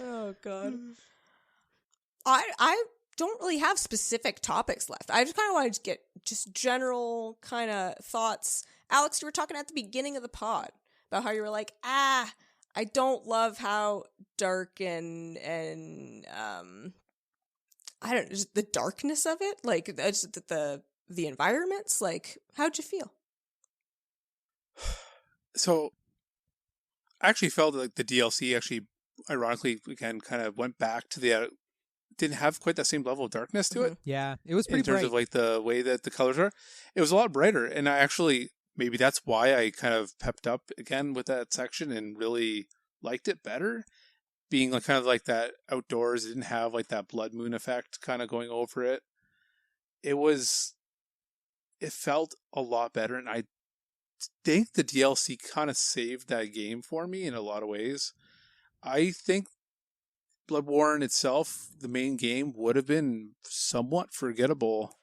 Oh God. I don't really have specific topics left. I just kind of wanted to get just general kind of thoughts. Alex, you were talking at the beginning of the pod about how you were like, I don't love how dark and I don't just the darkness of it, like just the environments. Like, how'd you feel? So I actually felt like the DLC actually, ironically, again, kind of went back to the didn't have quite that same level of darkness to it. Yeah, it was pretty in terms bright. of like the way that the colors are. It was a lot brighter, and I actually maybe that's why I kind of pepped up again with that section and really liked it better. Being like kind of like that outdoors, it didn't have like that blood moon effect kind of going over it. It felt a lot better, and I think the DLC kind of saved that game for me in a lot of ways. I think Bloodborne itself, the main game, would have been somewhat forgettable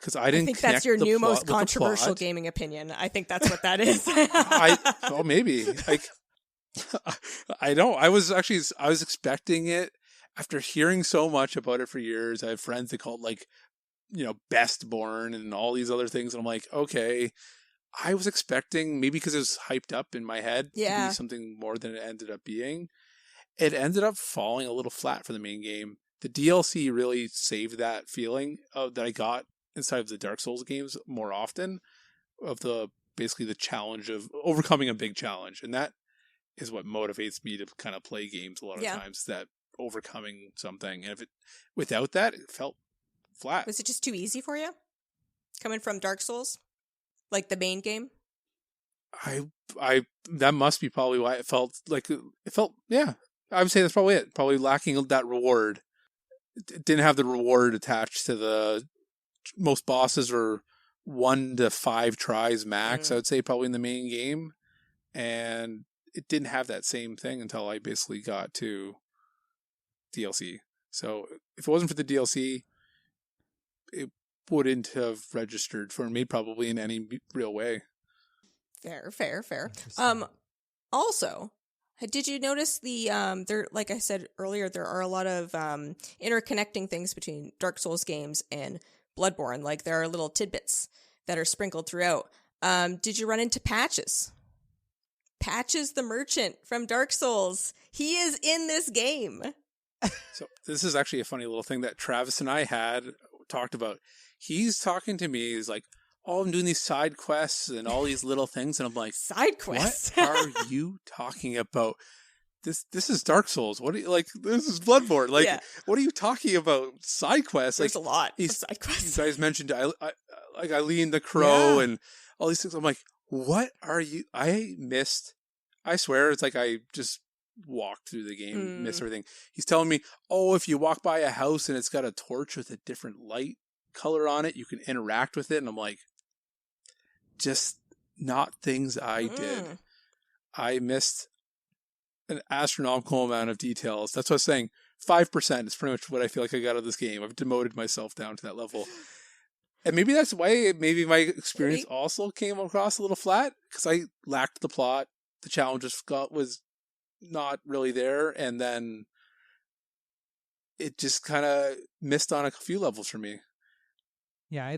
because I didn't. I think that's your new most with the controversial plot. gaming opinion. I think that's what that is. Maybe like I don't. I was expecting it after hearing so much about it for years. I have friends that call it like, Best Born and all these other things, and I'm like, okay. I was expecting, maybe because it was hyped up in my head, to be something more than it ended up being. It ended up falling a little flat for the main game. The DLC really saved that feeling that I got inside of the Dark Souls games more often, of basically the challenge of overcoming a big challenge. And that is what motivates me to kind of play games a lot of times, that overcoming something. And without that, it felt flat. Was it just too easy for you? Coming from Dark Souls? Like the main game? I that must be probably why it felt, yeah. I would say that's probably it. Probably lacking that reward. It didn't have the reward attached to most bosses were 1 to 5 tries max, I would say, probably in the main game. And it didn't have that same thing until I basically got to DLC. So if it wasn't for the DLC, it wouldn't have registered for me probably in any real way. Fair. Also, did you notice there, like I said earlier, there are a lot of interconnecting things between Dark Souls games and Bloodborne. Like, there are little tidbits that are sprinkled throughout. Did you run into Patches? Patches the merchant from Dark Souls. He is in this game. So this is actually a funny little thing that Travis and I had talked about. He's talking to me. He's like, "Oh, I'm doing these side quests and all these little things," and I'm like, "Side quests? What are you talking about? This is Dark Souls. What are you like? This is Bloodborne. Like, what are you talking about? Side quests? There's like, a lot of side quests. You guys mentioned like Eileen the Crow and all these things. I'm like, what are you? I swear, it's like I just walked through the game, missed everything. He's telling me, oh, if you walk by a house and it's got a torch with a different light color on it, you can interact with it. And I'm like, just not things I did. I missed an astronomical amount of details. That's what I was saying. 5% is pretty much what I feel like I got out of this game. I've demoted myself down to that level. And maybe that's why maybe my experience also came across a little flat, because I lacked the plot. The challenge was not really there, and then it just kind of missed on a few levels for me. Yeah,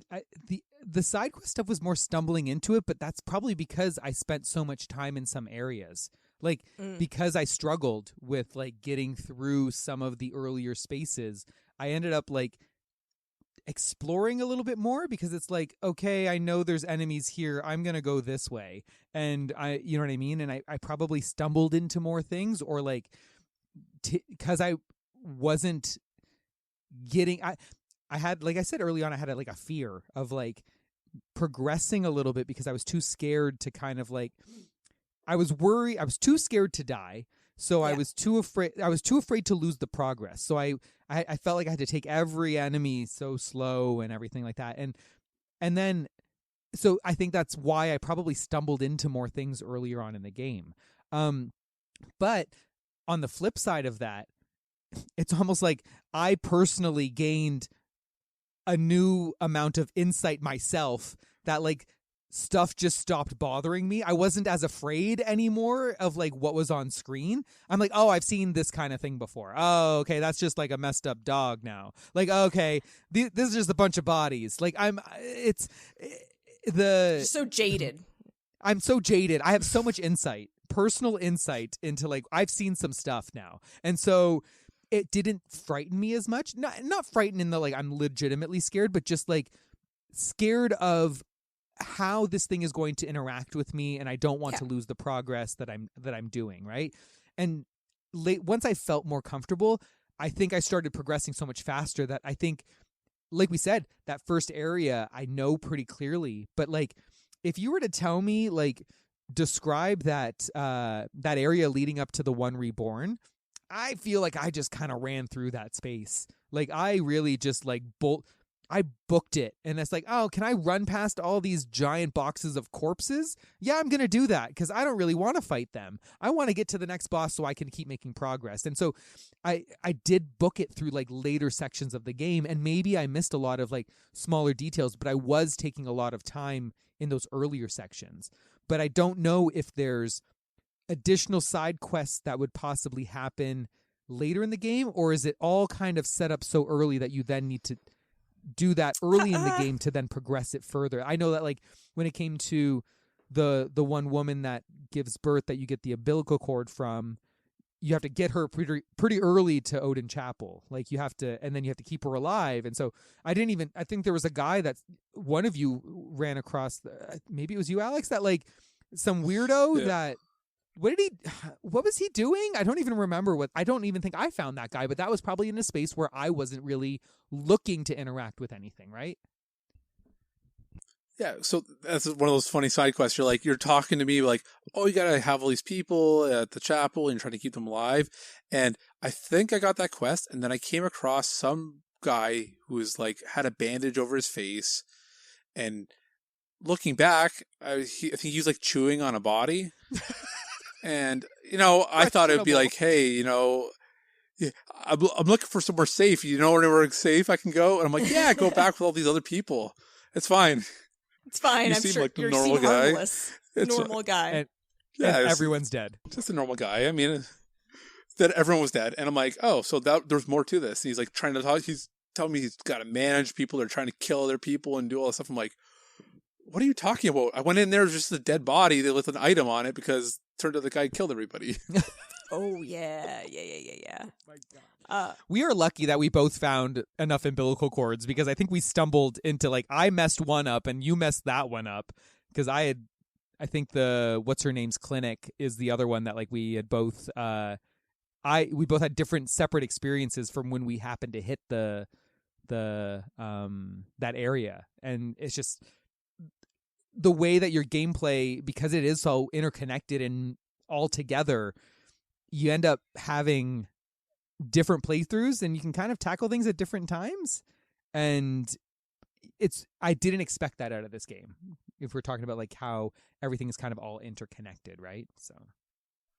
the side quest stuff was more stumbling into it, but that's probably because I spent so much time in some areas. Like, because I struggled with, like, getting through some of the earlier spaces, I ended up, like, exploring a little bit more, because it's like, okay, I know there's enemies here, I'm gonna go this way. And you know what I mean? And I probably stumbled into more things, or, like, because I wasn't getting... I had, like I said early on, I had like a fear of, like, progressing a little bit, because I was too scared to kind of, like, I was too scared to die, so I was too afraid to lose the progress. So I felt like I had to take every enemy so slow and everything like that. And then, so I think that's why I probably stumbled into more things earlier on in the game. But on the flip side of that, it's almost like I personally gained a new amount of insight myself, that, like, stuff just stopped bothering me. I wasn't as afraid anymore of, like, what was on screen. I'm like, oh, I've seen this kind of thing before. Oh, okay, that's just like a messed up dog now. Like, okay, this is just a bunch of bodies. Like, You're so jaded. I'm so jaded. I have so much insight personal insight into like I've seen some stuff now, and so it didn't frighten me as much. Not frightened in the like I'm legitimately scared, but just like scared of how this thing is going to interact with me, and I don't want to lose the progress that I'm doing, right? And once I felt more comfortable, I think I started progressing so much faster that I think, like we said, that first area I know pretty clearly. But like, if you were to tell me, like, describe that that area leading up to the one reborn, I feel like I just kind of ran through that space. Like, I really just like I booked it, and it's like, oh, can I run past all these giant boxes of corpses? Yeah, I'm going to do that because I don't really want to fight them. I want to get to the next boss so I can keep making progress. And so I did book it through like later sections of the game, and maybe I missed a lot of like smaller details, but I was taking a lot of time in those earlier sections. But I don't know if there's additional side quests that would possibly happen later in the game, or is it all kind of set up so early that you then need to do that early in the game to then progress it further? I know that like when it came to the one woman that gives birth that you get the umbilical cord from, you have to get her pretty early to Odin Chapel. Like you have to, and then you have to keep her alive. And so I think there was a guy that one of you ran across, maybe it was you, Alex, that like some weirdo that what was he doing? I don't even remember I don't even think I found that guy, but that was probably in a space where I wasn't really looking to interact with anything, right? Yeah, so that's one of those funny side quests. You're talking to me like, oh, you gotta have all these people at the chapel and you're trying to keep them alive. And I think I got that quest, and then I came across some guy who was like had a bandage over his face, and looking back, I think he was like chewing on a body. And, I thought it would be like, hey, yeah, I'm looking for somewhere safe. Anywhere safe I can go? And I'm like, yeah, go back with all these other people. It's fine. It's fine. I'm seem sure like a you're normal guy. harmless. Normal guy. And Yeah, everyone's dead. Just a normal guy. I mean, that everyone was dead. And I'm like, oh, so there's more to this. And he's like trying to talk. He's telling me he's got to manage people. They're trying to kill other people and do all this stuff. I'm like, what are you talking about? I went in there, just a dead body. They left an item on it because it turned out the guy killed everybody. Oh, yeah. My God. We are lucky that we both found enough umbilical cords, because I think we stumbled into like, I messed one up and you messed that one up, because I think the what's her name's clinic is the other one that like we had both we both had different separate experiences from when we happened to hit the that area. And it's just the way that your gameplay, because it is so interconnected and all together, you end up having different playthroughs and you can kind of tackle things at different times. And I didn't expect that out of this game, if we're talking about like how everything is kind of all interconnected, right? So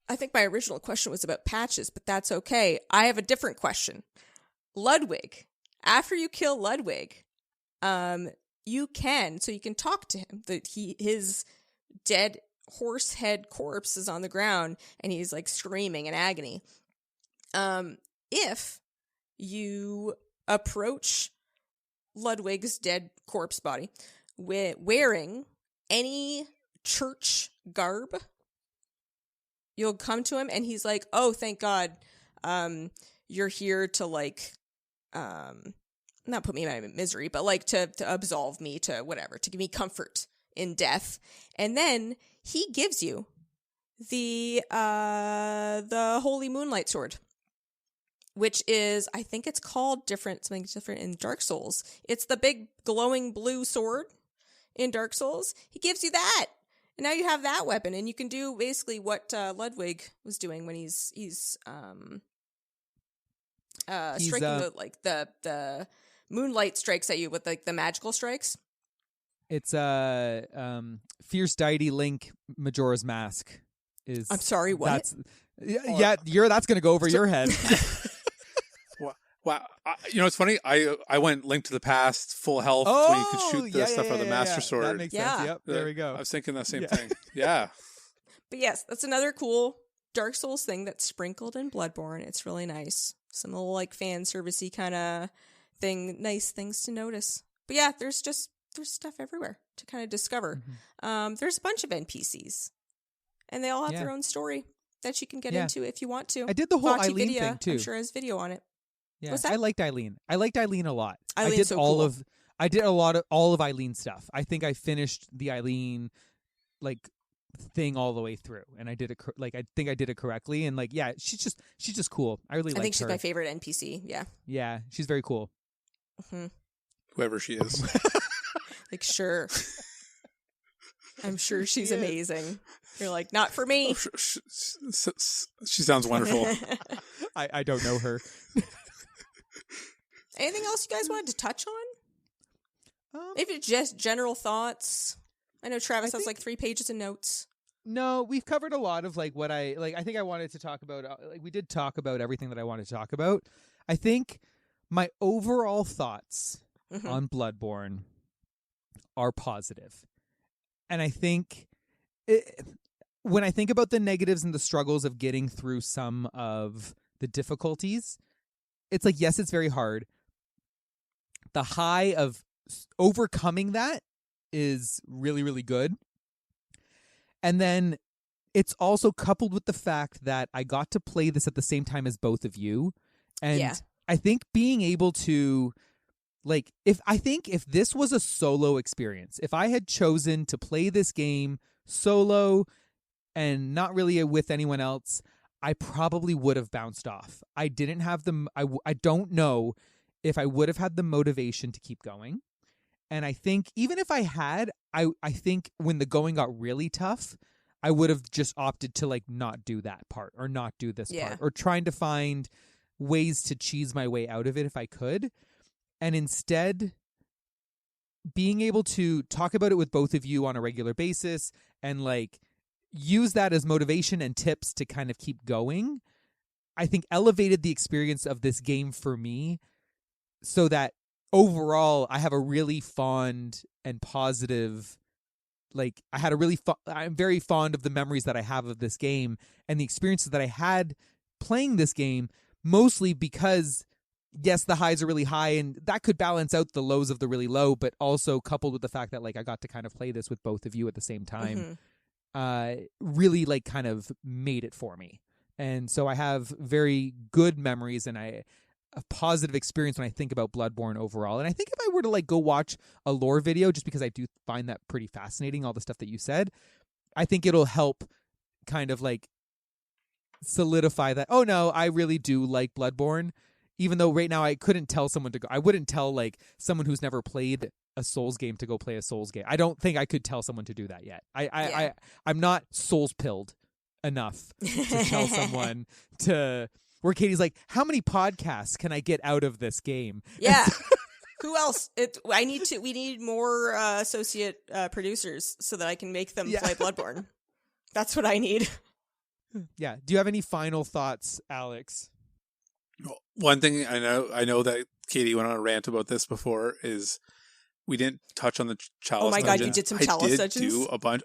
I think my original question was about patches, but that's okay. I have a different question. Ludwig, after you kill Ludwig, you can talk to him. His dead horse head corpse is on the ground and he's like screaming in agony. If you approach Ludwig's dead corpse body wearing any church garb, you'll come to him and he's like, oh, thank God, you're here to like not put me in my misery, but like to absolve me, to whatever, to give me comfort in death. And then he gives you the Holy Moonlight Sword, which is, I think it's called something different in Dark Souls. It's the big glowing blue sword in Dark Souls. He gives you that. And now you have that weapon, and you can do basically what Ludwig was doing when he's striking the moonlight strikes at you with like the magical strikes. It's Fierce Deity Link Majora's Mask. I'm sorry, what? That's going to go over your head. Wow. It's funny. I went Link to the Past, full health, when you could shoot the stuff out of the Master Sword. That makes sense. Yep, there we go. I was thinking that same thing. Yeah. But yes, that's another cool Dark Souls thing that's sprinkled in Bloodborne. It's really nice. Some little like fan servicey kind of thing, nice things to notice. But yeah, there's stuff everywhere to kind of discover. Mm-hmm. There's a bunch of NPCs. and they all have Yeah. their own story that you can get Yeah. into if you want to. I did the whole Vachi Eileen Vidya, thing too. I'm sure has video on it. Yeah, What's that? I liked Eileen. I liked Eileen a lot. Eileen's I did so all cool. I did a lot of all of Eileen's stuff. I think I finished the Eileen like thing all the way through, and I did it I think I did it correctly. And like, yeah, she's just cool. I really I think liked she's her. my favorite NPC. Yeah. Yeah, she's very cool. hmm Whoever she is. Like, sure. I'm sure she's She is. amazing. You're like, not for me. She sounds wonderful. I don't know her. Anything else you guys wanted to touch on? Um, Maybe just general thoughts. I know Travis I has think- like 3 pages of notes. No, we've covered a lot of like what I like. I think I wanted to talk about. Like we did talk about everything that I wanted to talk about. I think my overall thoughts Mhm. on Bloodborne are positive, and I think when I think about the negatives and the struggles of getting through some of the difficulties, it's like, yes, it's very hard. The high of overcoming that is really, really good. And then it's also coupled with the fact that I got to play this at the same time as both of you. And Yeah. I think being able to like if this was a solo experience, if I had chosen to play this game solo and not really with anyone else, I probably would have bounced off. I didn't have I don't know if I would have had the motivation to keep going. And I think even if I had, I think when the going got really tough, I would have just opted to like not do that part or not do this Yeah. part or trying to find ways to cheese my way out of it if I could. And instead, being able to talk about it with both of you on a regular basis and like use that as motivation and tips to kind of keep going, I think elevated the experience of this game for me so that overall I have a really fond and positive, like I had a really I'm very fond of the memories that I have of this game and the experiences that I had playing this game, mostly because yes, the highs are really high and that could balance out the lows of the really low, but also coupled with the fact that like I got to kind of play this with both of you at the same time, really like kind of made it for me. And so I have very good memories and a positive experience when I think about Bloodborne overall. And I think if I were to like go watch a lore video, just because I do find that pretty fascinating, all the stuff that you said, I think it'll help kind of like solidify that, oh no, I really do like Bloodborne. Even though right now I couldn't tell someone to go, I wouldn't tell like someone who's never played a Souls game to go play a Souls game. I don't think I could tell someone to do that yet. I'm not Souls pilled enough to tell someone to. Where Katie's like, how many podcasts can I get out of this game? Yeah. Who else? We need more associate producers so that I can make them play Bloodborne. That's what I need. Yeah. Do you have any final thoughts, Alex? One thing I know that Katie went on a rant about this before is we didn't touch on the Chalice. Oh my god, you dungeons. did some Chalice I did dungeons? do a bunch.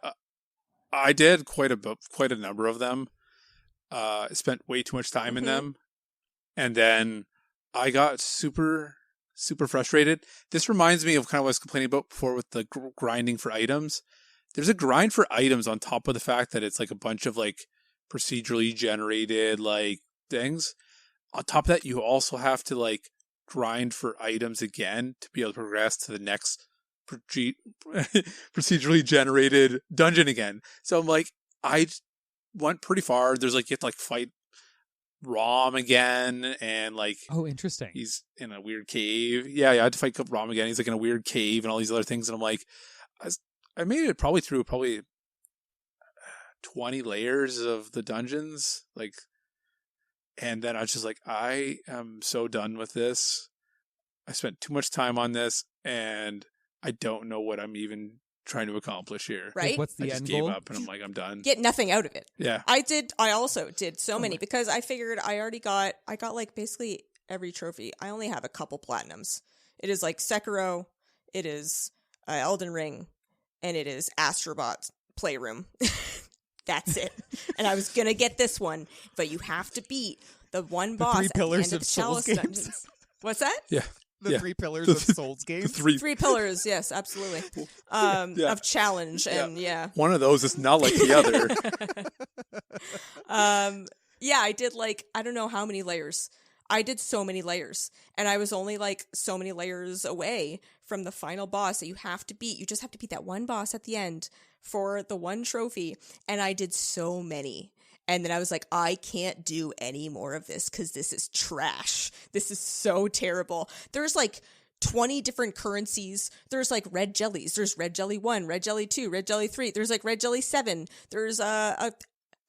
I did quite a number of them. Spent way too much time in them, and then I got super frustrated. This reminds me of kind of what I was complaining about before with the grinding for items. There's a grind for items on top of the fact that it's like a bunch of like procedurally generated like things. On top of that, you also have to like grind for items again to be able to progress to the next procedurally generated dungeon again. So I'm like, I went pretty far. There's like, you have to like fight Rom again, and like, oh, interesting. He's in a weird cave. Yeah, I had to fight Rom again. He's like in a weird cave and all these other things. And I'm like, I made it probably through 20 layers of the dungeons. Like, and then I was just like, I am so done with this. I spent too much time on this, and I don't know what I'm even trying to accomplish here. Right? Like, what's I the just end gave goal? up, and I'm like, I'm done. Get nothing out of it. Yeah. I also did so many because I figured I got like basically every trophy. I only have a couple platinums. It is like Sekiro, it is Elden Ring, and it is Astrobot Playroom. That's it. And I was going to get this one, but you have to beat the one boss three at pillars the end of of Souls Chalice games. dungeons. What's that? Yeah. The 3 pillars of Souls games. Three pillars, yes, absolutely. Of challenge and One of those is not like the other. I did I don't know how many layers. I did so many layers, and I was only so many layers away from the final boss that you have to beat. You just have to beat that one boss at the end for the one trophy, and I did so many. And then I was like, I can't do any more of this because this is trash. This is so terrible. There's 20 different currencies. There's red jellies. There's red jelly 1, red jelly 2, red jelly 3. There's red jelly 7. There's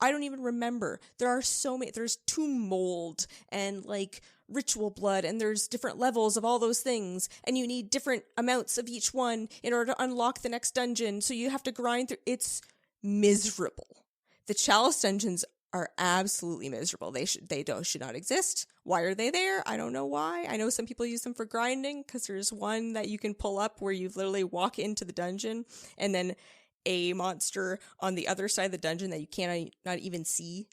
I don't even remember. There are so many. There's tomb mold and ritual blood, and there's different levels of all those things, and you need different amounts of each one in order to unlock the next dungeon. So you have to grind through. It's miserable. The Chalice dungeons are absolutely miserable. They should not exist. Why are they there? I don't know why. I know some people use them for grinding because there's one that you can pull up where you literally walk into the dungeon and then a monster on the other side of the dungeon that you cannot not even see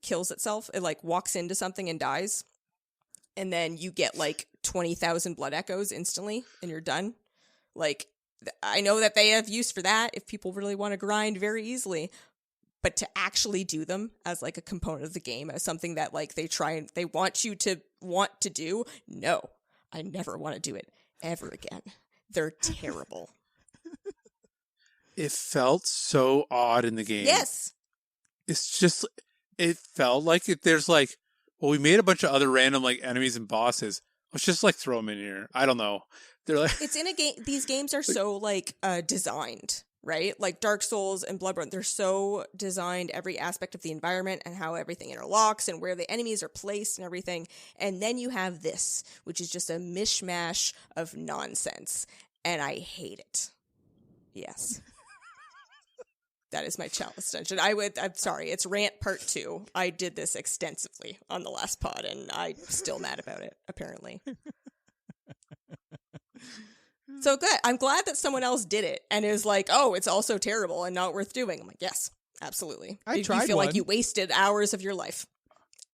kills itself. It walks into something and dies, and then you get 20,000 blood echoes instantly and you're done. I know that they have use for that if people really want to grind very easily, but to actually do them as a component of the game, as something that they want you to want to do, no, I never want to do it ever again. They're terrible. It felt so odd in the game. Yes. It's just, it felt like there's well, we made a bunch of other random enemies and bosses. Let's just throw them in here. I don't know. They're it's in a game. These games are so designed, right? Dark Souls and Bloodborne, they're so designed, every aspect of the environment and how everything interlocks and where the enemies are placed and everything. And then you have this, which is just a mishmash of nonsense. And I hate it. Yes. That is my Chalice dungeon. I'm sorry, it's Rant Part 2. I did this extensively on the last pod, and I'm still mad about it, apparently. So good. I'm glad that someone else did it and is oh, it's also terrible and not worth doing. I'm like, yes, absolutely. I you tried feel one. like you wasted hours of your life.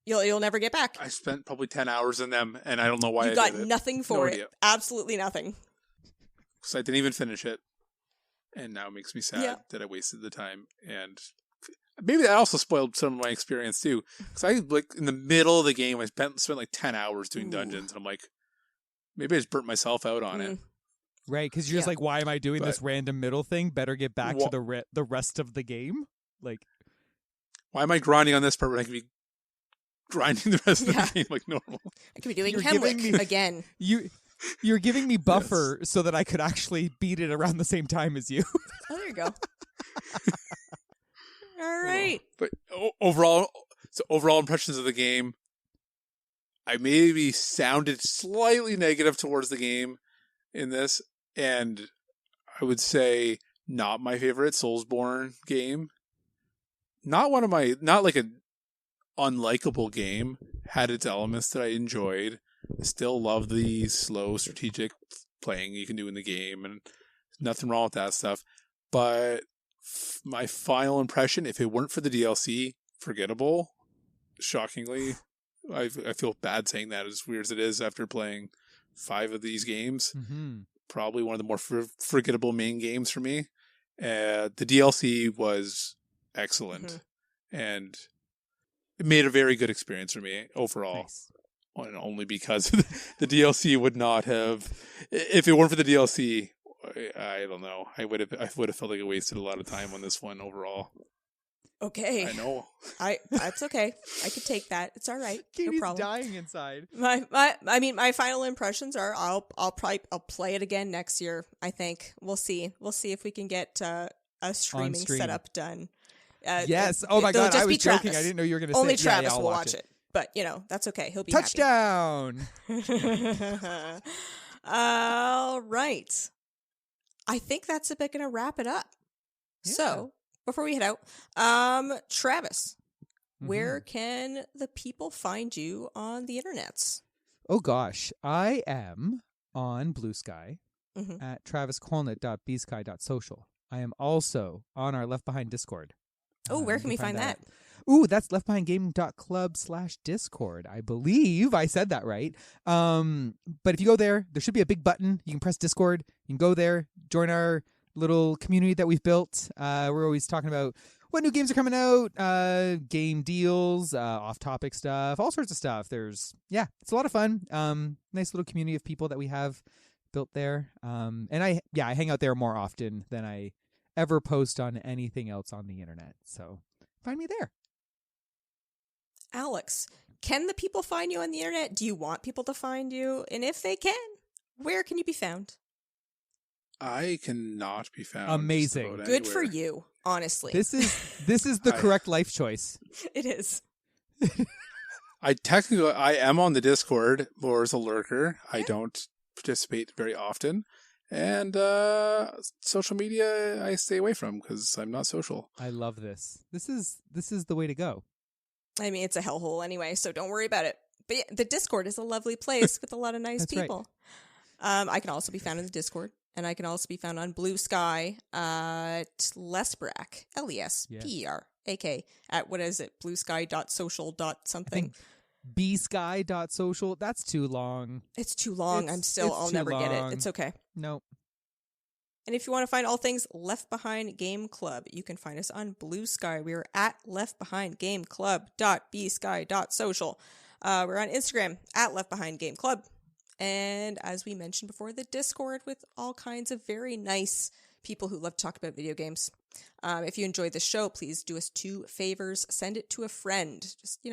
You'll never get back. I spent probably 10 hours in them, and I don't know why you I got did it. nothing for it. Absolutely nothing. Because I didn't even finish it. And now it makes me sad that I wasted the time. And maybe that also spoiled some of my experience too. Because I, in the middle of the game, I spent 10 hours doing dungeons. And I'm like, maybe I just burnt myself out on it. Right, because you're just why am I doing this random middle thing? Better get back to the rest of the game. Why am I grinding on this part when I can be grinding the rest of the game like normal? I could be doing Hemwick again. You're giving me buffer so that I could actually beat it around the same time as you. Oh, there you go. All right. But overall impressions of the game, I maybe sounded slightly negative towards the game in this, and I would say not my favorite Soulsborne game. Not an unlikable game. Had its elements that I enjoyed. I still love the slow strategic playing you can do in the game, and nothing wrong with that stuff. But my final impression, if it weren't for the DLC, forgettable. Shockingly, I feel bad saying that, as weird as it is after playing 5 of these games. Mm-hmm. Probably one of the more forgettable main games for me. The DLC was excellent, and it made a very good experience for me overall. Nice. And only because the DLC would not have. If it weren't for the DLC, I don't know. I would have felt like I wasted a lot of time on this one overall. Okay. I know. That's okay. I could take that. It's all right. Katie's no problem. dying inside. My final impressions are I'll play it again next year. I think we'll see if we can get a streaming setup done. Yes. Oh my God. I was joking. Travis. I didn't know you were going to say only Travis I'll will watch it. But that's okay. He'll be touchdown. Happy. All right. I think that's a bit going to wrap it up. Yeah. So before we head out, Travis, where can the people find you on the internets? Oh gosh, I am on Blue Sky at traviscolnett.bsky.social. I am also on our Left Behind Discord. Oh, where can we find that? Ooh, that's leftbehindgaming.club/discord. I believe I said that right. But if you go there should be a big button. You can press Discord. You can go there, join our little community that we've built. We're always talking about what new games are coming out, game deals, off-topic stuff, all sorts of stuff. It's a lot of fun. Nice little community of people that we have built there. And I hang out there more often than I ever post on anything else on the internet. So find me there. Alex, can the people find you on the internet? Do you want people to find you? And if they can, where can you be found? I cannot be found. Amazing. Good for you, honestly. This is the correct life choice. It is. I am on the Discord more as a lurker. Yeah. I don't participate very often. And social media I stay away from because I'm not social. I love this. This is the way to go. I mean, it's a hellhole anyway, so don't worry about it. But yeah, the Discord is a lovely place with a lot of nice people. Right. I can also be found in the Discord. And I can also be found on Blue Sky at Lesperak, L-E-S-P-E-R-A-K, at what is it, bluesky.social. something. bsky.social. That's too long. It's too long. I'll never get it. It's okay. Nope. And if you want to find all things Left Behind Game Club, you can find us on Blue Sky. We are at leftbehindgameclub.bsky.social. We're on Instagram at Left Behind Game Club. And as we mentioned before, the Discord with all kinds of very nice people who love to talk about video games. If you enjoyed the show, please do us 2 favors. Send it to a friend. Just,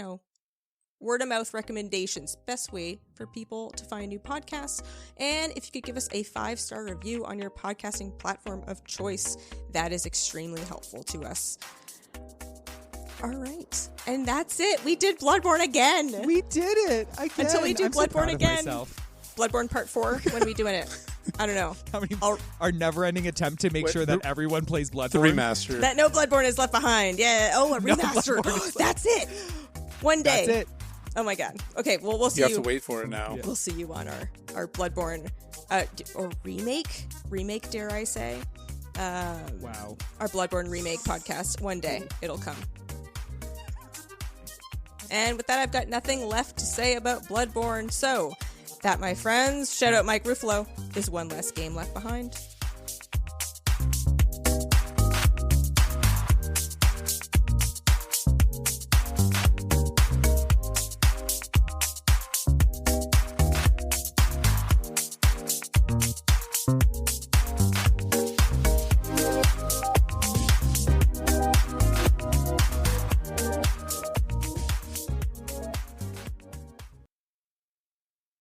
word of mouth recommendations. Best way for people to find new podcasts. And if you could give us a 5-star review on your podcasting platform of choice, that is extremely helpful to us. All right. And that's it. We did Bloodborne again. We did it. Again. Until we do I'm Bloodborne so again. Myself. Bloodborne Part 4. When are we doing it? I don't know. Our never-ending attempt to make sure that everyone plays Bloodborne. The remaster. That no Bloodborne is left behind. Yeah. Oh, a remaster. That's it. One day. That's it. Oh my god. Okay. Well, we'll see you. You have to wait for it now. We'll see you on our Bloodborne or remake, dare I say? Wow. Our Bloodborne remake podcast. One day it'll come. And with that, I've got nothing left to say about Bloodborne. So, that, my friends, shout out Mike Ruffalo, is one less game left behind.